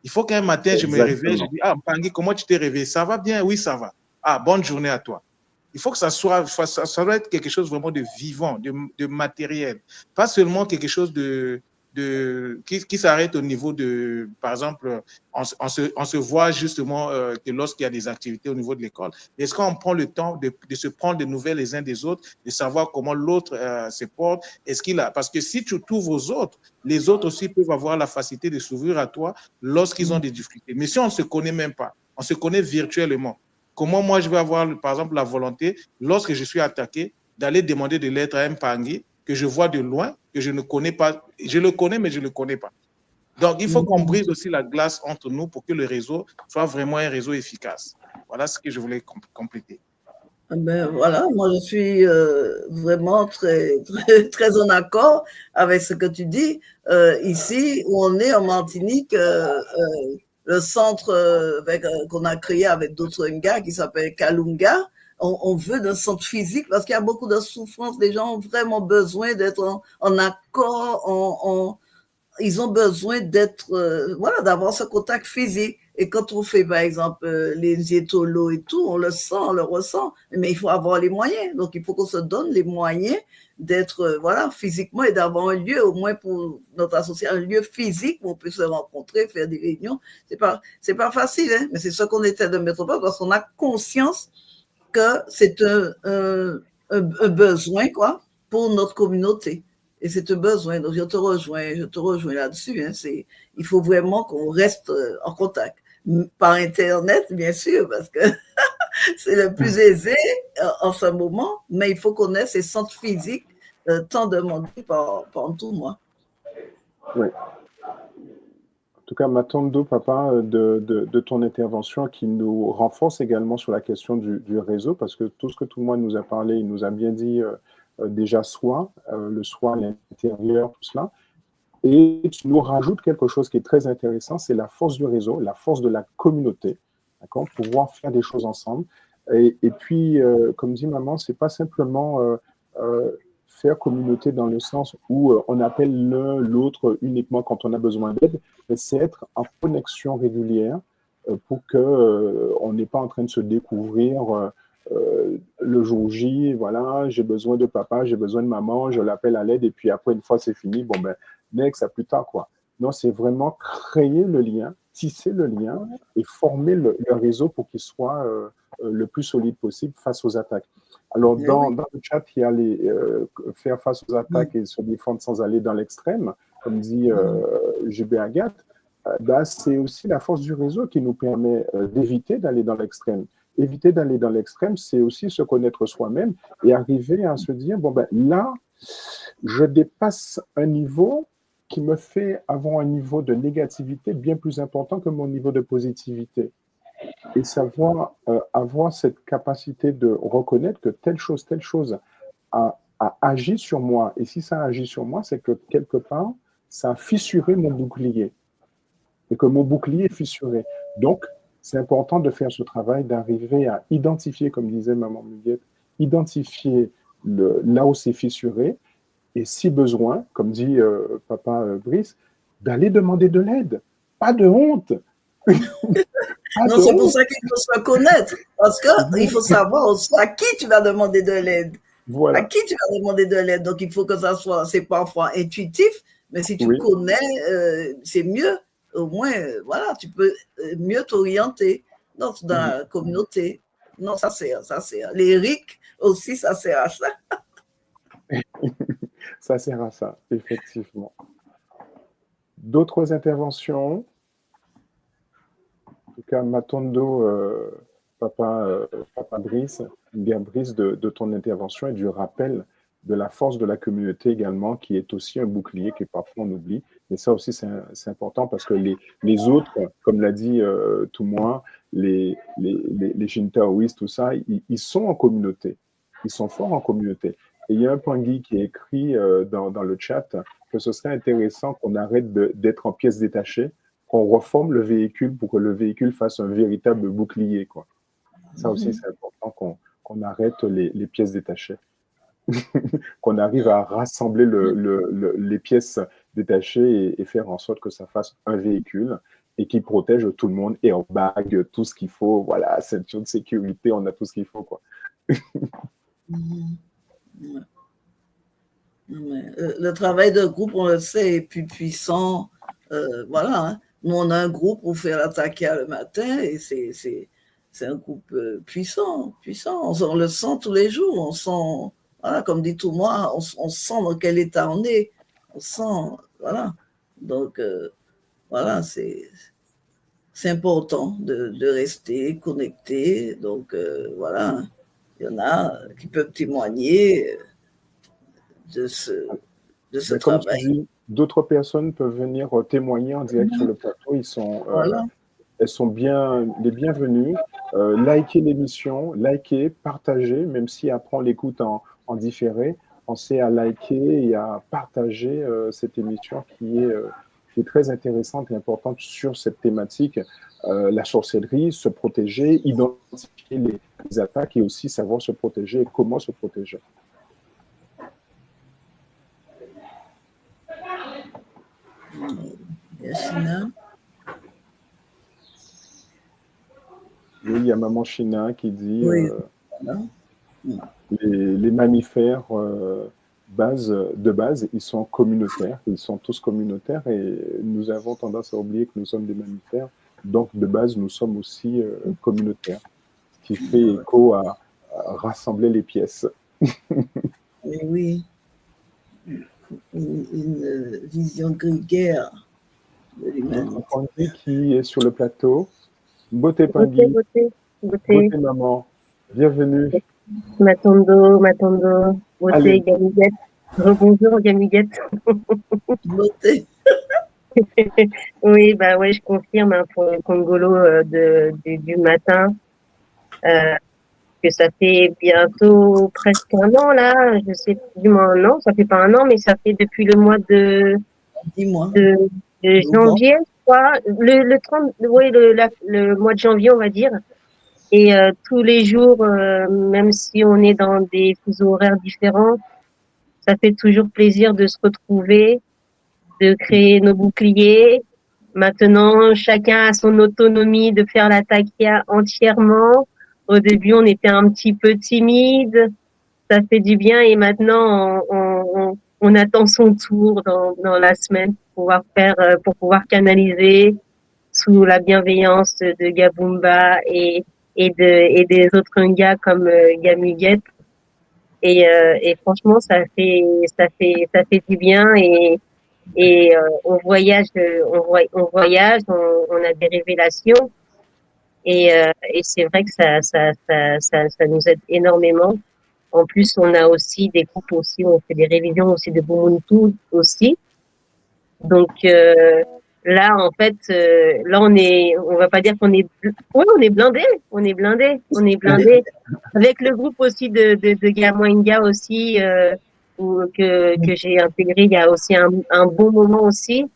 Il faut qu'un matin, je me réveille, je dis, Mpangui, comment tu t'es réveillé? Ça va bien? Oui, ça va. Bonne journée à toi. Il faut que ça doit être quelque chose vraiment de vivant, de matériel. Pas seulement quelque chose qui s'arrête au niveau de, par exemple, on se voit justement que lorsqu'il y a des activités au niveau de l'école. Est-ce qu'on prend le temps de se prendre des nouvelles les uns des autres, de savoir comment l'autre se porte? Parce que si tu t'ouvres aux autres, les autres aussi peuvent avoir la facilité de s'ouvrir à toi lorsqu'ils ont des difficultés. Mais si on ne se connaît même pas, on se connaît virtuellement, comment moi je vais avoir, par exemple, la volonté, lorsque je suis attaqué, d'aller demander de l'aide à un Mpangui que je vois de loin, que je ne connais pas. Je le connais, mais je ne le connais pas. Donc, il faut qu'on brise aussi la glace entre nous pour que le réseau soit vraiment un réseau efficace. Voilà ce que je voulais compléter. Ben voilà, moi je suis vraiment très en accord avec ce que tu dis. Ici, où on est en Martinique, le centre qu'on a créé avec d'autres gars qui s'appelle Kalunga, on veut d'un centre physique parce qu'il y a beaucoup de souffrance. Les gens ont vraiment besoin d'être en accord, ils ont besoin d'être, voilà, d'avoir ce contact physique. Et quand on fait, par exemple, les étoilos et tout, on le sent, on le ressent, mais il faut avoir les moyens. Donc, il faut qu'on se donne les moyens d'être, voilà, physiquement et d'avoir un lieu, au moins pour notre association, un lieu physique où on peut se rencontrer, faire des réunions. C'est pas facile, hein, mais c'est ce qu'on essaie de mettre en place parce qu'on a conscience que c'est un besoin, quoi, pour notre communauté. Et c'est un besoin. Donc, je te rejoins là-dessus. Hein. Il faut vraiment qu'on reste en contact. Par Internet, bien sûr, parce que c'est le plus aisé en ce moment, mais il faut qu'on ait ces centres physiques tant demandés par tout le monde. Oui. En tout cas, Matondo, papa, de ton intervention qui nous renforce également sur la question du réseau, parce que tout ce que tout le monde nous a parlé, il nous a bien dit déjà soi, le soi, l'intérieur, tout cela. Et tu nous rajoutes quelque chose qui est très intéressant, c'est la force du réseau, la force de la communauté, d'accord, pouvoir faire des choses ensemble. Et puis, comme dit maman, c'est pas simplement faire communauté dans le sens où on appelle l'un l'autre uniquement quand on a besoin d'aide, mais c'est être en connexion régulière pour qu'on n'est pas en train de se découvrir le jour J, voilà, j'ai besoin de papa, j'ai besoin de maman, je l'appelle à l'aide, et puis après, une fois c'est fini, bon ben, next, à plus tard, quoi. Non, c'est vraiment créer le lien, tisser le lien et former le réseau pour qu'il soit le plus solide possible face aux attaques. Alors, dans le chat, il y a les faire face aux attaques et se défendre sans aller dans l'extrême, comme dit GB Agathe. Bah, c'est aussi la force du réseau qui nous permet d'éviter d'aller dans l'extrême. Éviter d'aller dans l'extrême, c'est aussi se connaître soi-même et arriver à se dire, bon, ben là, je dépasse un niveau qui me fait avoir un niveau de négativité bien plus important que mon niveau de positivité. Et savoir avoir cette capacité de reconnaître que telle chose a agi sur moi. Et si ça agit sur moi, c'est que quelque part, ça a fissuré mon bouclier. Et que mon bouclier est fissuré. Donc, c'est important de faire ce travail, d'arriver à identifier, comme disait maman Muguette, identifier là où c'est fissuré, et si besoin, comme dit papa Brice, d'aller demander de l'aide. Pas de honte. Non, c'est pour ça qu'il faut se connaître. Parce qu'il faut savoir aussi à qui tu vas demander de l'aide. Voilà. À qui tu vas demander de l'aide. Donc, il faut que ça soit, c'est parfois intuitif, mais si tu connais, c'est mieux. Au moins, voilà, tu peux mieux t'orienter dans la communauté. Non, ça sert. Les RIC aussi, ça sert à ça. Ça sert à ça, effectivement. D'autres interventions? En tout cas, Matondo, papa Brice, bien Brice, de ton intervention et du rappel de la force de la communauté également, qui est aussi un bouclier que parfois on oublie. Mais ça aussi, c'est important parce que les autres, comme l'a dit tout moi, les Shintaoïstes, tout ça, ils sont en communauté. Ils sont forts en communauté. Et il y a un point Guy qui est écrit dans le chat que ce serait intéressant qu'on arrête d'être en pièces détachées, qu'on reforme le véhicule pour que le véhicule fasse un véritable bouclier, quoi. Ça aussi, c'est important qu'on arrête les pièces détachées. Qu'on arrive à rassembler les pièces détachées et faire en sorte que ça fasse un véhicule et qui protège tout le monde, airbag, tout ce qu'il faut, voilà, ceinture de sécurité, on a tout ce qu'il faut, quoi. Le travail de groupe, on le sait, est plus puissant. Voilà, hein. Nous, on a un groupe pour faire l'attaque le matin et c'est un groupe puissant. On le sent tous les jours. On sent, voilà, comme dit tout moi, on sent dans quel état on est. On sent, voilà. Donc, voilà, c'est important de rester connecté. Donc, voilà, il y en a qui peuvent témoigner de ce travail. D'autres personnes peuvent venir témoigner en direct sur le plateau. Elles sont les bienvenues. likez l'émission, likez, partagez, même si après on l'écoute en différé, pensez à liker et à partager cette émission qui est très intéressante et importante sur cette thématique, la sorcellerie, se protéger, identifier les attaques et aussi savoir se protéger et comment se protéger. China. Oui, il y a Maman China qui dit Oui. Les mammifères de base, ils sont communautaires, ils sont tous communautaires et nous avons tendance à oublier que nous sommes des mammifères, donc de base nous sommes aussi communautaires, ce qui fait écho à rassembler les pièces. Et oui, une vision grégaire de l'humanité. Qui est sur le plateau. Beauté Pangui. Beauté maman. Bienvenue. Matondo. Beauté Gamiguette. Rebonjour Gamiguette. Beauté. Oui, bah ouais, je confirme pour le Congolo du matin. Que ça fait bientôt presque un an là, je sais du moins un an, ça fait pas un an, mais ça fait depuis le mois de janvier, je crois, le 30, oui, le mois de janvier on va dire, et tous les jours, même si on est dans des fuseaux horaires différents, ça fait toujours plaisir de se retrouver, de créer nos boucliers. Maintenant, chacun a son autonomie de faire la takia entièrement. Au début, on était un petit peu timide, ça fait du bien et maintenant, on attend son tour dans la semaine pour pouvoir canaliser sous la bienveillance de Gabumba et des autres gars comme Gamuguette. Et franchement, ça fait du bien et on voyage, on a des révélations. Et c'est vrai que ça nous aide énormément. En plus, on a aussi des groupes aussi, on fait des révisions aussi de Bumuntu aussi. Donc là, en fait, là on va pas dire qu'on est, oui, on est blindé. Avec le groupe aussi de Gamwenga aussi que j'ai intégré, il y a aussi un bon moment aussi.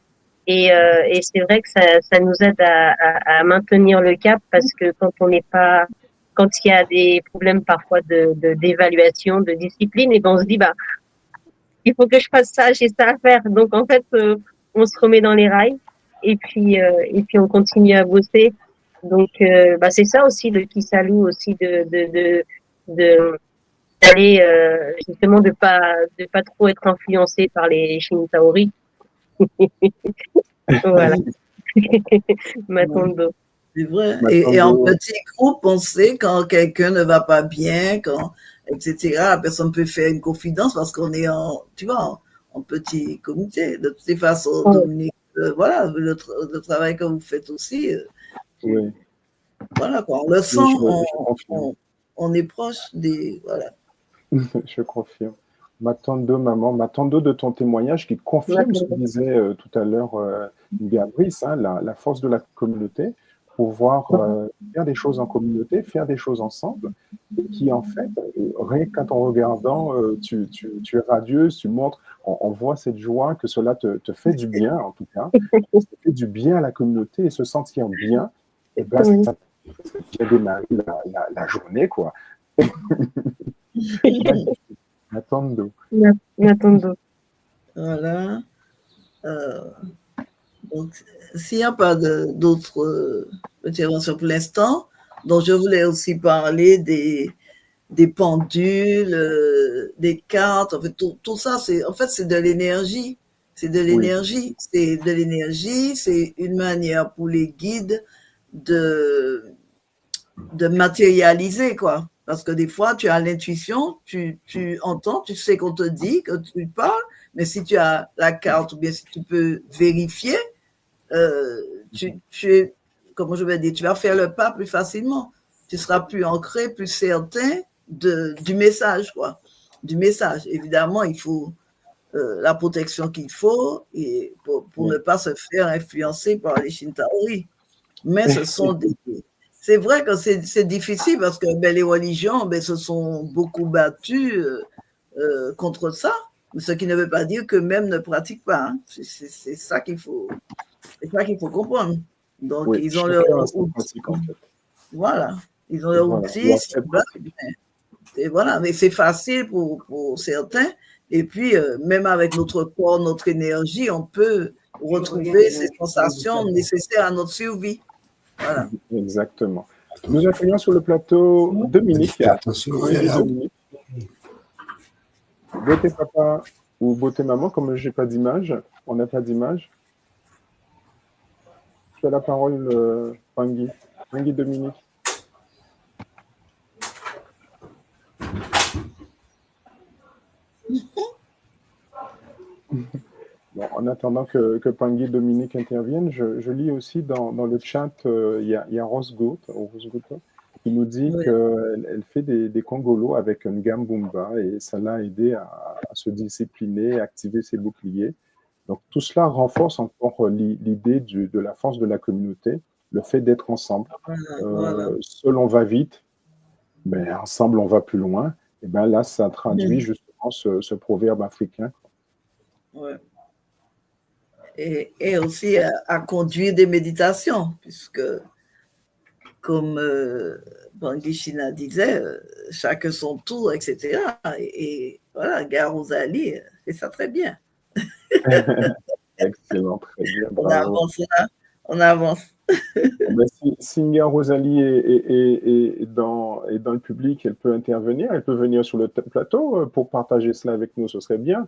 Et c'est vrai que ça nous aide à maintenir le cap parce que quand il y a des problèmes parfois d'évaluation, de discipline, et ben on se dit il faut que je fasse ça, j'ai ça à faire. Donc en fait, on se remet dans les rails et puis on continue à bosser. Donc c'est ça aussi le Kisalou aussi d'aller justement de pas trop être influencé par les Shintaori. Voilà. Matondo. C'est vrai. Et en petit groupe, on sait quand quelqu'un ne va pas bien, etc. La personne peut faire une confidence parce qu'on est en petit comité. De toutes les façons, Dominique, voilà, le travail que vous faites aussi. Oui. Voilà, quoi. On le sent, on est proche des. Voilà. Je confirme. Matondo, maman, Matondo de ton témoignage qui confirme ce que disait tout à l'heure Béatrice, la force de la communauté, pouvoir faire des choses en communauté, faire des choses ensemble, qui en fait, rien qu'en t'en regardant, tu es radieuse, tu montres, on voit cette joie, que cela te fait du bien en tout cas, ça fait du bien à la communauté et se sentir bien, et bien ça fait démarrer la journée, quoi. Matondo. Voilà. Donc, s'il n'y a pas d'autres interventions pour l'instant, donc je voulais aussi parler des pendules, des cartes, en fait, tout ça, c'est de l'énergie. C'est de l'énergie. Oui. C'est de l'énergie, c'est une manière pour les guides de matérialiser, quoi. Parce que des fois, tu as l'intuition, tu entends, tu sais qu'on te dit, que tu parles, mais si tu as la carte ou bien si tu peux vérifier, comment je vais dire, tu vas faire le pas plus facilement. Tu seras plus ancré, plus certain du message, quoi. Du message. Évidemment, il faut la protection qu'il faut et pour ne pas se faire influencer par les Shintaori. Mais ce sont c'est vrai que c'est difficile parce que les religions se sont beaucoup battues contre ça, ce qui ne veut pas dire qu'eux-mêmes ne pratiquent pas. Hein. C'est ça qu'il faut comprendre. Donc, Oui, ils ont leur chacun a sa outil. pratique, en fait. Voilà, ils ont leur Voilà. outil. Et voilà, mais c'est facile pour certains. Et puis, même avec notre corps, notre énergie, on peut retrouver ces sensations nécessaires à notre survie. Voilà. Exactement. Nous accueillons sur le plateau Dominique. Bonjour Dominique. Beauté papa ou beauté maman, comme je n'ai pas d'image, on n'a pas d'image. Tu as la parole, Pangui. Pangui Dominique. Bon, en attendant que Pangui Dominique intervienne, je lis aussi dans le chat, il y a Rosgout qui nous dit Oui. qu'elle fait des congolos avec un gambumba et ça l'a aidé à se discipliner, à activer ses boucliers. Donc tout cela renforce encore l'idée de la force de la communauté, le fait d'être ensemble. Voilà. Seul on va vite, mais ensemble on va plus loin. Et bien là, ça traduit justement ce proverbe africain. Ouais. Et aussi à conduire des méditations, puisque, comme Bangui China disait, chacun son tour, etc. Et voilà, Gare Rosalie fait ça très bien. Excellent, très bien, On bravo. avance là, on avance. Ben, si Inga Rosalie est dans le public, elle peut intervenir, elle peut venir sur le plateau pour partager cela avec nous, ce serait bien.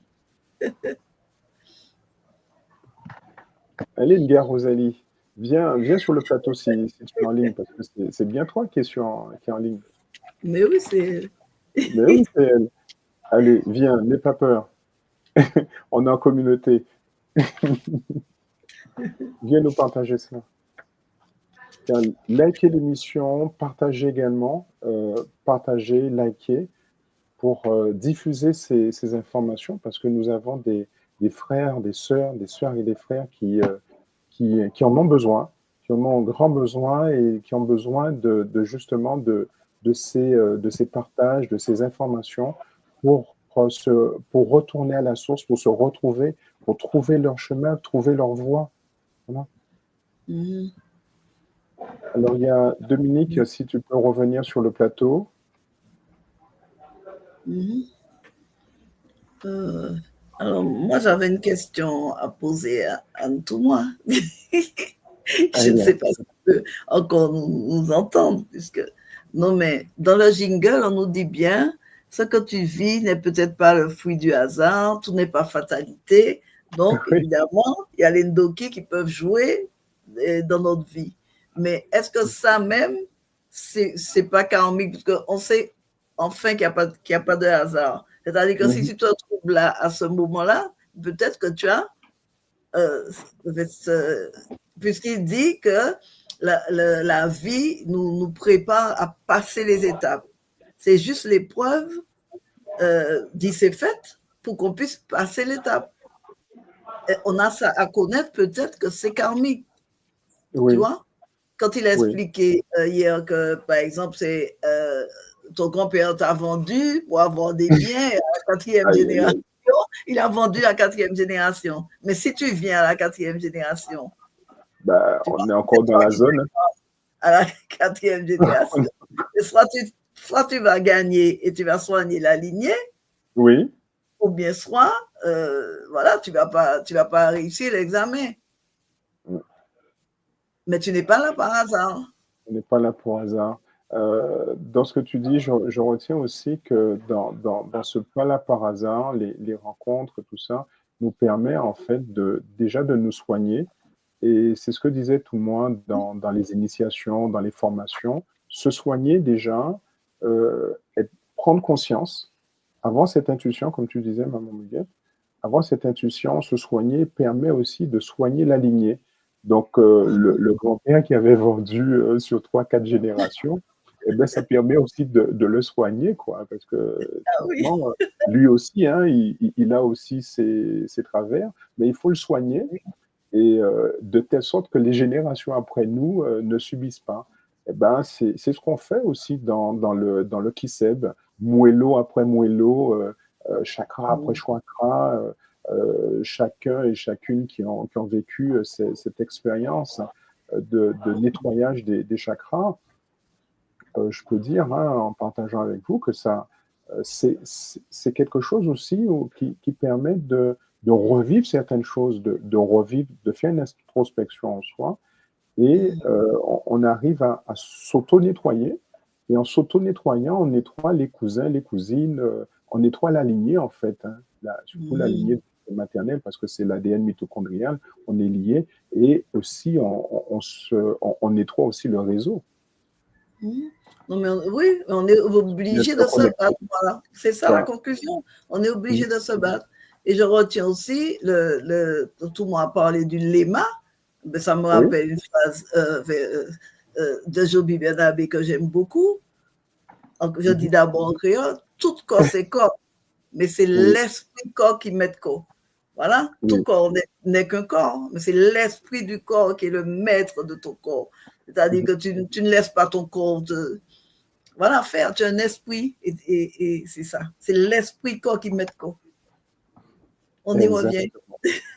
Allez, Inga Rosalie, viens sur le plateau si tu es en ligne, parce que c'est bien toi qui est en ligne. Mais oui, c'est... Mais oui, c'est elle. Allez, viens, n'aie pas peur. On est en communauté. Viens nous partager cela. Likez l'émission, partagez également, partagez, likez pour diffuser ces informations parce que nous avons des frères, des sœurs et des frères qui en ont besoin, qui en ont grand besoin et qui ont besoin justement de ces partages, de ces informations pour retourner à la source, pour se retrouver, pour trouver leur chemin, trouver leur voie. Voilà. Mhm. Alors, il y a Dominique, si tu peux revenir sur le plateau. Mhm. Alors, moi, j'avais une question à poser à Antoine. Je ne sais pas si tu peux encore nous entendre, puisque... Non, mais dans le jingle, on nous dit bien, ce que tu vis n'est peut-être pas le fruit du hasard, tout n'est pas fatalité. Donc, évidemment, il y a les ndoki qui peuvent jouer dans notre vie. Mais est-ce que ça même, c'est pas karmique? Parce qu'on sait enfin qu'il n'y a pas de hasard. C'est-à-dire que si tu te trouves là, à ce moment-là, peut-être que tu as... puisqu'il dit que la vie nous prépare à passer les étapes. C'est juste l'épreuve, dit c'est faite, pour qu'on puisse passer l'étape. Et on a ça à connaître, peut-être que c'est karmique. Oui. Tu vois? Quand il a expliqué hier que, par exemple, c'est ton grand-père t'a vendu pour avoir des biens à la 4e génération. Il a vendu à la 4e génération. Mais si tu viens à la 4e génération, on est encore dans la zone. À la 4e génération. Et soit tu vas gagner et tu vas soigner la lignée. Oui. Ou bien soit, voilà, tu vas pas réussir l'examen. Mais tu n'es pas là par hasard. Tu n'es pas là pour hasard. Dans ce que tu dis, je retiens aussi que dans ce pas là par hasard, les rencontres, tout ça, nous permet en fait déjà de nous soigner. Et c'est ce que disait tout le monde dans les initiations, dans les formations, se soigner déjà, prendre conscience, avoir cette intuition, comme tu disais, Maman Muguette, avoir cette intuition, se soigner permet aussi de soigner la lignée. Donc, le grand-père qui avait vendu sur 3-4 générations, eh ben, ça permet aussi de le soigner, quoi, parce que lui aussi, hein, il a aussi ses travers, mais il faut le soigner, et de telle sorte que les générations après nous ne subissent pas. Eh ben, c'est ce qu'on fait aussi dans le Kiseb, moello après moello, chakra après chakra, chacun et chacune qui ont vécu cette expérience de nettoyage des chakras. Je peux dire, hein, en partageant avec vous, que ça, c'est quelque chose aussi qui permet de revivre certaines choses, de revivre, de faire une introspection en soi, et on arrive à s'auto-nettoyer. Et en s'auto-nettoyant, on nettoie les cousins, les cousines, on nettoie la lignée, en fait, hein, surtout la lignée maternelle, parce que c'est l'ADN mitochondrial, on est lié, et aussi on nettoie aussi le réseau. Non, mais oui, on est obligé de se battre. Voilà. C'est ça la conclusion. On est obligé de se battre. Et je retiens aussi, tout le monde a parlé du léma, mais ça me rappelle une phrase de Joby Bernabé que j'aime beaucoup. Donc, je dis d'abord en créole, tout corps c'est corps, mais c'est l'esprit corps qui met corps. Voilà, tout corps n'est qu'un corps, mais c'est l'esprit du corps qui est le maître de ton corps. C'est-à-dire que tu ne laisses pas ton corps voilà, faire, tu as un esprit, et c'est ça. C'est l'esprit corps qui met corps. On y revient.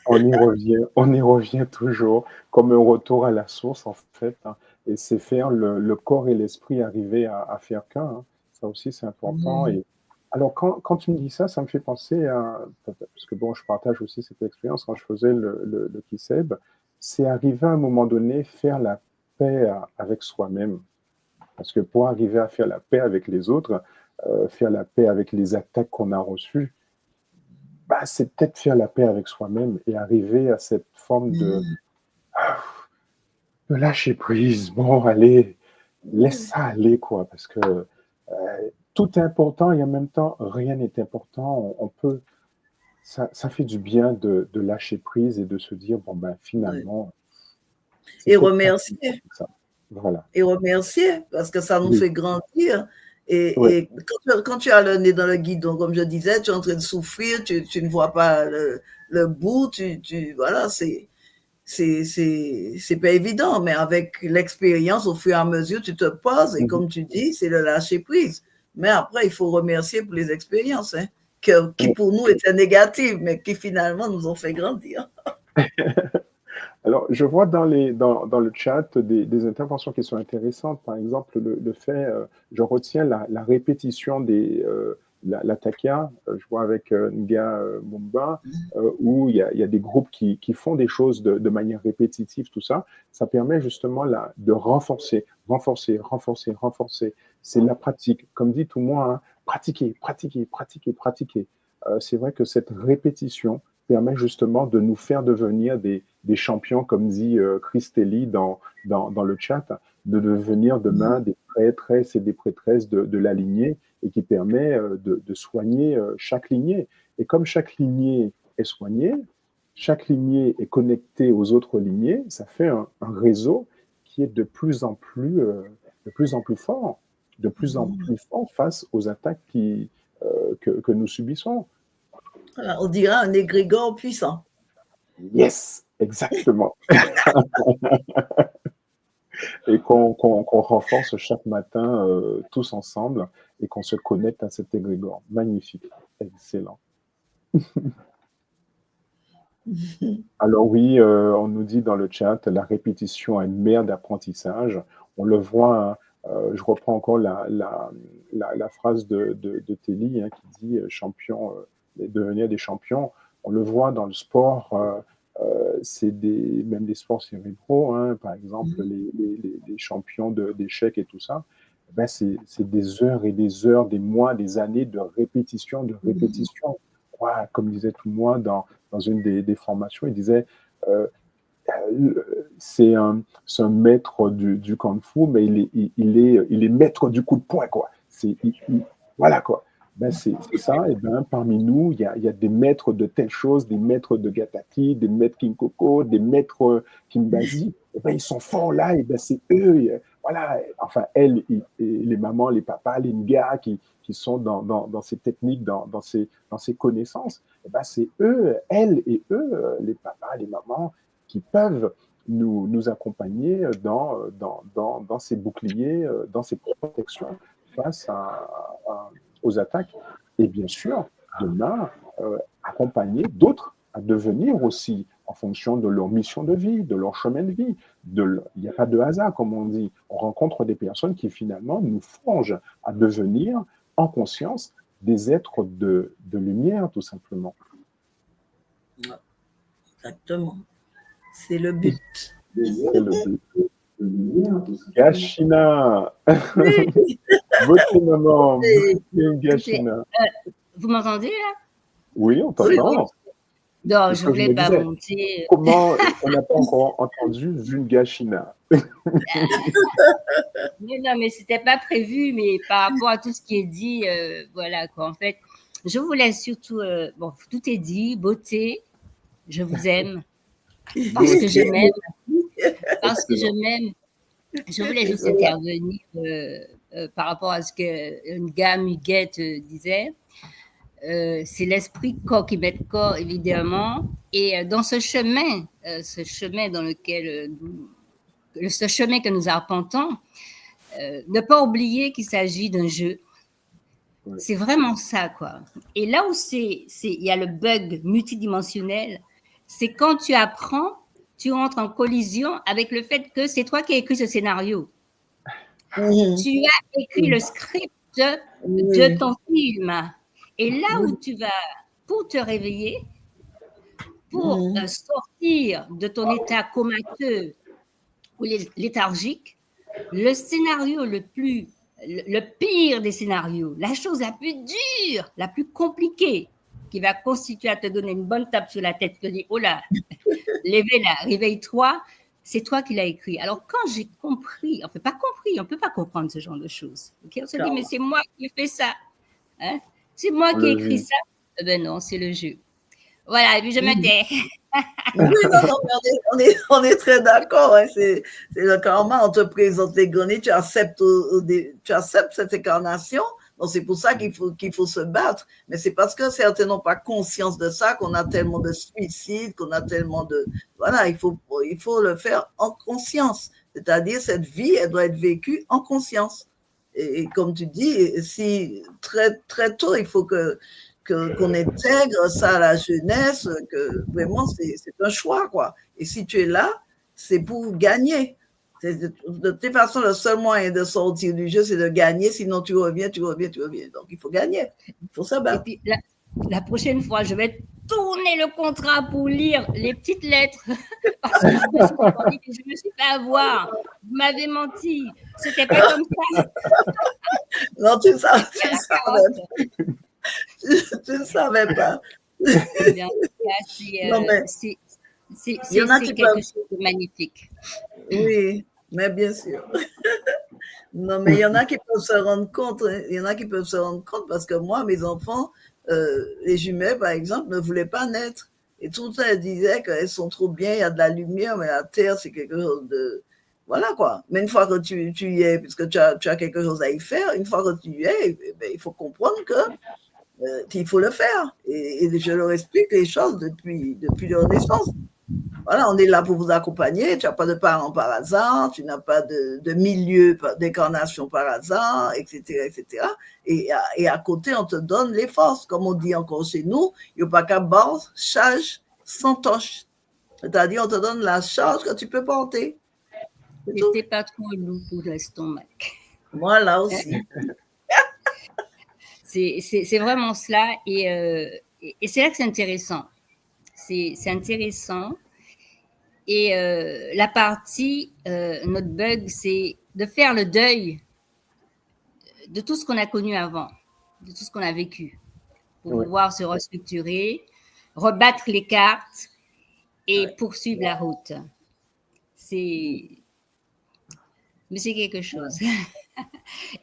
On y revient toujours, comme un retour à la source, en fait. Hein, et c'est faire le corps et l'esprit arriver à faire qu'un. Hein. Ça aussi, c'est important. Et alors, quand tu me dis ça, ça me fait penser à... Parce que bon, je partage aussi cette expérience quand je faisais le Kiseb. C'est arriver à un moment donné, faire la paix avec soi-même. Parce que pour arriver à faire la paix avec les autres, faire la paix avec les attaques qu'on a reçues, bah, c'est peut-être faire la paix avec soi-même et arriver à cette forme de lâcher prise. Bon, allez, laisse ça aller, quoi, parce que tout est important et en même temps, rien n'est important. On peut, ça fait du bien de lâcher prise et de se dire, bon, ben, finalement. Et remercier. Voilà. Et remercier, parce que ça nous fait grandir. Et quand tu as le nez dans le guidon, comme je disais, tu es en train de souffrir, tu ne vois pas le bout, voilà, c'est pas évident, mais avec l'expérience, au fur et à mesure, tu te poses, et comme tu dis, c'est le lâcher prise. Mais après, il faut remercier pour les expériences, hein, qui pour nous étaient négatives, mais qui finalement nous ont fait grandir. Alors, je vois dans le chat des interventions qui sont intéressantes. Par exemple, le fait, je retiens la répétition la takia, je vois avec Nga Mumba, où il y a des groupes qui font des choses de manière répétitive, tout ça. Ça permet justement de renforcer. C'est la pratique. Comme dit tout le monde, hein, pratiquer. C'est vrai que cette répétition permet justement de nous faire devenir des champions, comme dit Christelli dans le chat, de devenir demain des prêtresses et des prêtresses de la lignée, et qui permet de soigner chaque lignée. Et comme chaque lignée est soignée, chaque lignée est connectée aux autres lignées, ça fait un réseau qui est de plus en plus fort, face aux attaques que nous subissons. On dirait un égrégore puissant. Yes, exactement. Et qu'on renforce chaque matin tous ensemble et qu'on se connecte à cet égrégore. Magnifique, excellent. Alors oui, on nous dit dans le chat, la répétition est une mère d'apprentissage. On le voit, hein, je reprends encore la phrase de Telly, hein, qui dit champion, devenir des champions. On le voit dans le sport, c'est même des sports cérébraux, hein, par exemple les champions d'échecs et tout ça. Ben c'est des heures et des heures, des mois, des années de répétition. Ouais, comme disait tout le monde dans une des formations, il disait c'est un maître du kung-fu, mais il est maître du coup de poing, quoi. Voilà, quoi. Ben c'est ça, et ben parmi nous, il y a des maîtres de telles choses, des maîtres de Gataki, des maîtres Kinkoko, des maîtres Kimbazi, et ben ils sont forts là, et ben c'est eux, voilà, enfin elles, et les mamans, les papas, les nga qui sont dans ces techniques, dans ces connaissances, et ben c'est eux, elles et eux, les papas, les mamans, qui peuvent nous accompagner dans ces boucliers, dans ces protections face aux attaques. Et bien sûr, demain, accompagner d'autres à devenir aussi en fonction de leur mission de vie, de leur chemin de vie. Il n'y a pas de hasard, comme on dit. On rencontre des personnes qui finalement nous forgent à devenir en conscience des êtres de lumière, tout simplement. Exactement. C'est le but. C'est le but. Gashina. Votre maman, Gashina. Vous m'entendez là? Oui, on t'entend. Non, je ne voulais pas monter. Comment on n'a pas encore entendu Vungashina? Non, mais ce n'était pas prévu, mais par rapport à tout ce qui est dit, voilà quoi. En fait, je voulais surtout, bon, tout est dit, beauté, je vous aime, parce que je m'aime, parce que je m'aime. Je voulais juste intervenir par rapport à ce que Nga Muguette disait. C'est l'esprit corps qui met corps, évidemment. Et dans ce chemin dans lequel ce chemin que nous arpentons, ne pas oublier qu'il s'agit d'un jeu. Oui. C'est vraiment ça, quoi. Et là où il y a le bug multidimensionnel, c'est quand tu apprends, tu entres en collision avec le fait que c'est toi qui as écrit ce scénario. Tu as écrit le script de ton film. Et là où tu vas, pour te réveiller, pour sortir de ton état comateux ou léthargique, le scénario le pire des scénarios, la chose la plus dure, la plus compliquée, qui va constituer à te donner une bonne tape sur la tête, te dire, oh là, réveille-toi, c'est toi qui l'as écrit. Alors quand j'ai compris, on ne peut pas comprendre ce genre de choses. Okay? On se dit, mais c'est moi qui ai fait ça. Hein? C'est moi qui ai écrit ça. Eh ben non, c'est le jeu. Voilà, et puis je me tais. Oui, on est très d'accord. Hein. C'est le karma, on te présente les grenades, tu acceptes cette incarnation. Donc c'est pour ça qu'il faut se battre. Mais c'est parce que certains n'ont pas conscience de ça qu'on a tellement de suicides, qu'on a tellement de... Voilà, il faut le faire en conscience. C'est-à-dire, cette vie, elle doit être vécue en conscience. Et comme tu dis, si très, très tôt, il faut qu'on intègre ça à la jeunesse, que vraiment, c'est un choix, quoi. Et si tu es là, c'est pour gagner. De toute façon, le seul moyen de sortir du jeu, c'est de gagner. Sinon, tu reviens. Donc, il faut gagner. Il faut se battre. Et puis, la prochaine fois, je vais tourner le contrat pour lire les petites lettres. Parce que je me suis fait avoir. Vous m'avez menti. C'était pas comme ça. Non, tu ne savais pas. C'est quelque chose de magnifique. Oui, mais bien sûr. Non, mais il y en a qui peuvent se rendre compte. Il y en a qui peuvent se rendre compte parce que moi, mes enfants, les jumelles, par exemple, ne voulaient pas naître. Et tout ça, elles disaient qu'elles sont trop bien, il y a de la lumière, mais la terre, c'est quelque chose de... Voilà, quoi. Mais une fois que tu y es, puisque tu as quelque chose à y faire, une fois que tu y es, ben, il faut comprendre qu'il faut le faire. Et je leur explique les choses depuis leur naissance. Voilà, on est là pour vous accompagner. Tu n'as pas de parents par hasard, tu n'as pas de milieu d'incarnation par hasard, etc., etc. Et à côté, on te donne les forces. Comme on dit encore chez nous, il n'y a pas qu'à bord, charge sans toche. C'est-à-dire, on te donne la charge que tu peux porter. C'était pas trop lourd pour l'estomac. Voilà aussi. C'est vraiment cela. Et c'est là que c'est intéressant. C'est intéressant. Et la partie, notre bug, c'est de faire le deuil de tout ce qu'on a connu avant, de tout ce qu'on a vécu, pour pouvoir se restructurer, rebattre les cartes et poursuivre la route. Mais c'est quelque chose.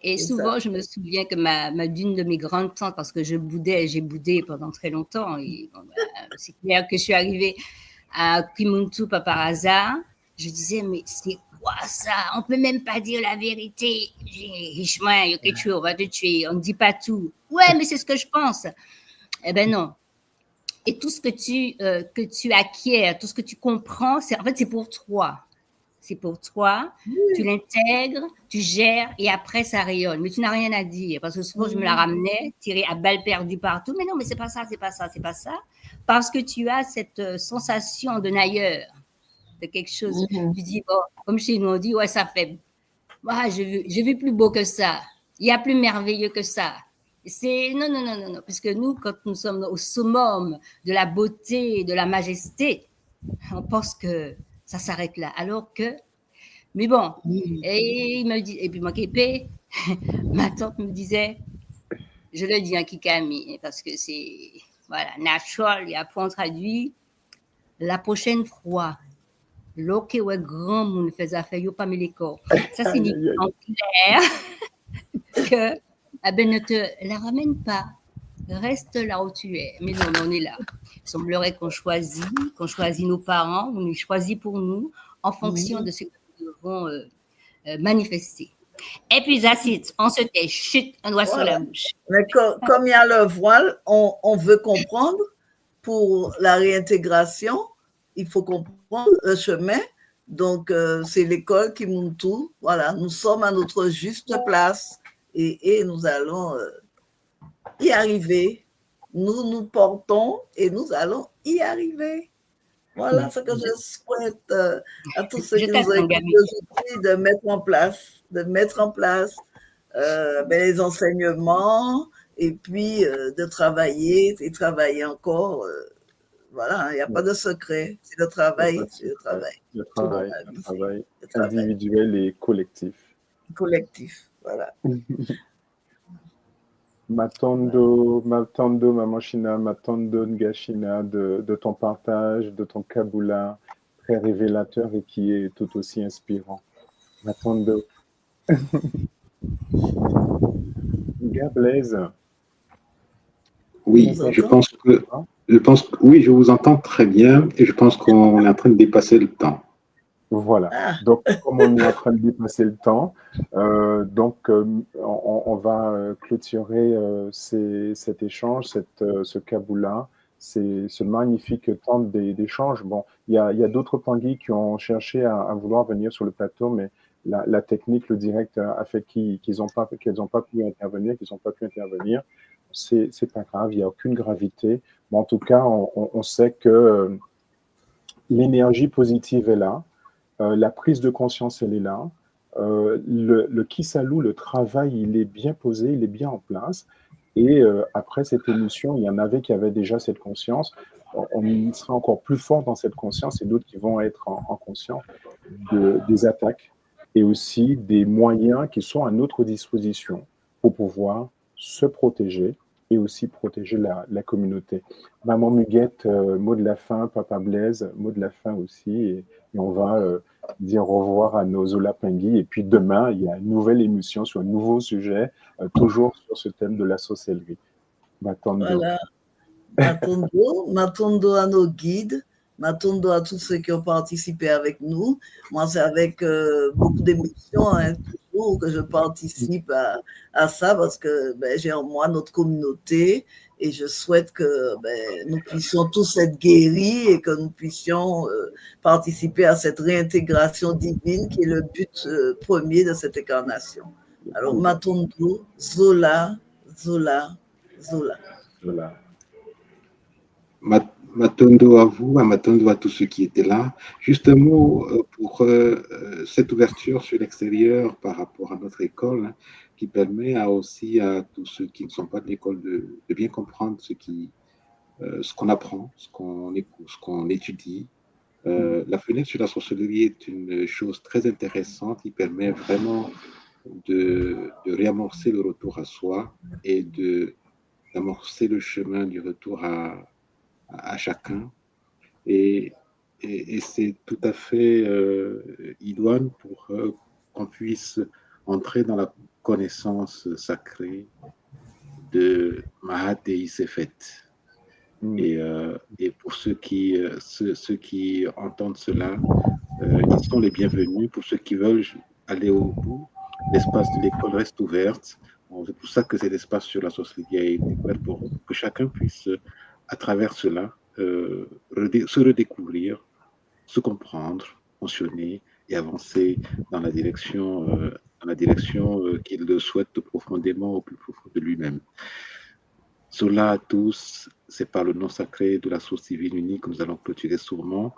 Et souvent, je me souviens que d'une de mes grandes tantes, parce que j'ai boudé pendant très longtemps, et bon, c'est clair que je suis arrivée à Kimuntu pas par hasard, je disais, mais c'est quoi ça? On peut même pas dire la vérité. Richement, il y a quelque chose, on va te tuer, on ne dit pas tout. Ouais, mais c'est ce que je pense. Eh ben non. Et tout ce que tu acquiers, tout ce que tu comprends, en fait, c'est pour toi. C'est pour toi, tu l'intègres, tu gères et après ça rayonne. Mais tu n'as rien à dire parce que souvent je me la ramenais, tirée à balles perdues partout. Mais non, mais c'est pas ça, c'est pas ça, c'est pas ça. Parce que tu as cette sensation de nailleur, de quelque chose. Tu dis, bon, comme chez nous, on dit, ouais, ça fait. Ah, j'ai vu plus beau que ça. Il y a plus merveilleux que ça. C'est non, non, non, non, non. Puisque nous, quand nous sommes au summum de la beauté, de la majesté, on pense que ça s'arrête là. Alors que, mais bon, et il me dit, et puis moi, Képé, ma tante me disait, je le dis à Kikami, parce que c'est, voilà, natural, et après on traduit, la prochaine fois, l'ok ouais grand monde fait affaire, yo pas mis les corps. Ça signifie en clair que, ah ben, ne te la ramène pas. Reste là où tu es. Mais non, on est là. Il semblerait qu'on choisit nos parents, on les choisit pour nous en fonction de ce que nous devons manifester. Et puis, Zacit, on se tait, chut, un doigt sur la bouche. Mais comme il y a le voile, on veut comprendre pour la réintégration, il faut comprendre le chemin. Donc, c'est l'école qui montre tout. Voilà, nous sommes à notre juste place et nous allons y arriver. Nous portons et nous allons y arriver. Voilà ce que je souhaite à tous ceux qui nous ont écoutés aujourd'hui de mettre en place les enseignements et puis de travailler et travailler encore. Voilà, il n'y a pas de secret. C'est le travail. C'est le travail. Le travail individuel et collectif. Collectif, voilà. Matondo, Maman China, Matondo Ngashina, de ton partage, de ton Kabula, très révélateur et qui est tout aussi inspirant. Matondo. Blaise. Oui, je pense que oui, je vous entends très bien et je pense qu'on est en train de dépasser le temps. Voilà. Donc, comme on est en train de dépasser le temps, on va clôturer cet échange, ce Kabula, ce magnifique temps d'échange. Bon, il y a d'autres Tanguy qui ont cherché à vouloir venir sur le plateau, mais la technique, le direct a fait qu'ils n'ont pas pu intervenir, C'est pas grave, il n'y a aucune gravité. Mais en tout cas, on sait que l'énergie positive est là. La prise de conscience, elle est là. Le Kisalou, le travail, il est bien posé, il est bien en place. Et après cette émission, il y en avait qui avaient déjà cette conscience. On sera encore plus fort dans cette conscience et d'autres qui vont être en conscience des attaques et aussi des moyens qui sont à notre disposition pour pouvoir se protéger et aussi protéger la communauté. Maman Muguette, mot de la fin, Papa Blaise, mot de la fin aussi, et on va dire au revoir à nos Zola Pengui. Et puis demain, il y a une nouvelle émission sur un nouveau sujet, toujours sur ce thème de la sorcellerie. Matondo. Voilà. Matondo à nos guides, Matondo à tous ceux qui ont participé avec nous. Moi, c'est avec beaucoup d'émotion toujours que je participe à ça parce que j'ai en moi notre communauté et je souhaite que nous puissions tous être guéris et que nous puissions participer à cette réintégration divine qui est le but premier de cette incarnation. Alors, Matondo, Zola. Voilà. Matondo à vous, Matondo à tous ceux qui étaient là. Juste un mot pour cette ouverture sur l'extérieur par rapport à notre école, qui permet aussi à tous ceux qui ne sont pas de l'école de bien comprendre ce qu'on apprend, ce qu'on étudie. La fenêtre sur la sorcellerie est une chose très intéressante qui permet vraiment de réamorcer le retour à soi et d'amorcer le chemin du retour à chacun. Et c'est tout à fait idoine pour qu'on puisse entrer dans la connaissance sacrée de Mahat et Isefet. Et pour ceux qui entendent cela, ils sont les bienvenus. Pour ceux qui veulent aller au bout, l'espace de l'école reste ouverte. C'est pour ça que cet espace sur la sorcellerie est ouvert pour que chacun puisse, à travers cela, se redécouvrir, se comprendre, fonctionner et avancer dans la direction, qu'il souhaite profondément au plus profond de lui-même. Cela à tous, c'est par le nom sacré de la source divine unique que nous allons clôturer sûrement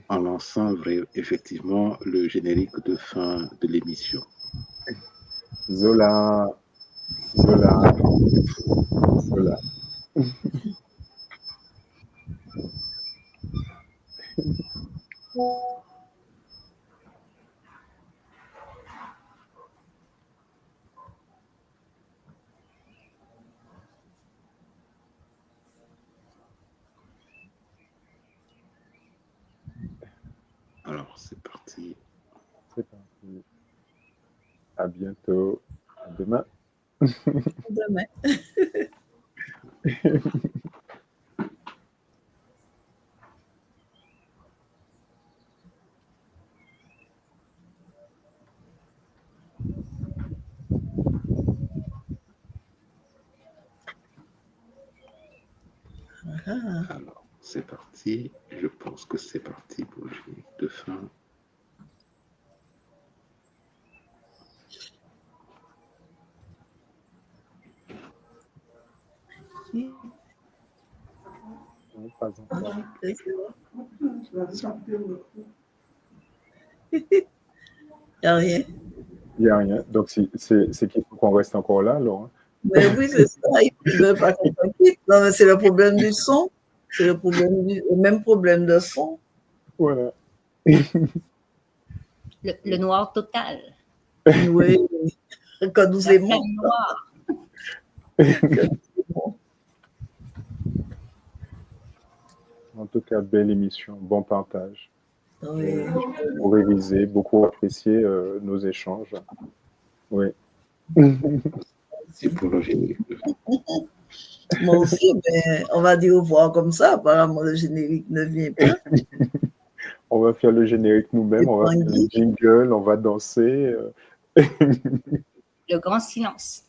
en lançant effectivement le générique de fin de l'émission. Zola, Zola, Zola. Alors, c'est parti. C'est parti. À bientôt. À demain. Demain. Alors, c'est parti. Je pense que c'est parti pour le générique de fin. Non, pas encore. Il n'y a rien. Il n'y a rien. Donc, c'est qu'il faut qu'on reste encore là, alors. Hein? Mais oui, c'est ça. Il ne veut pas qu'on quitte. Non, mais c'est le problème du son. C'est le même problème de son. Voilà. Le noir total. Oui. Quand nous La aimons. flamme noire. En tout cas, belle émission, bon partage. Oui. Beaucoup révisé, beaucoup apprécié nos échanges. Oui. C'est pour le générique. Moi aussi, mais on va dire au revoir comme ça. Apparemment, le générique ne vient pas. On va faire le générique nous-mêmes, on va faire le jingle, on va danser. Le grand silence.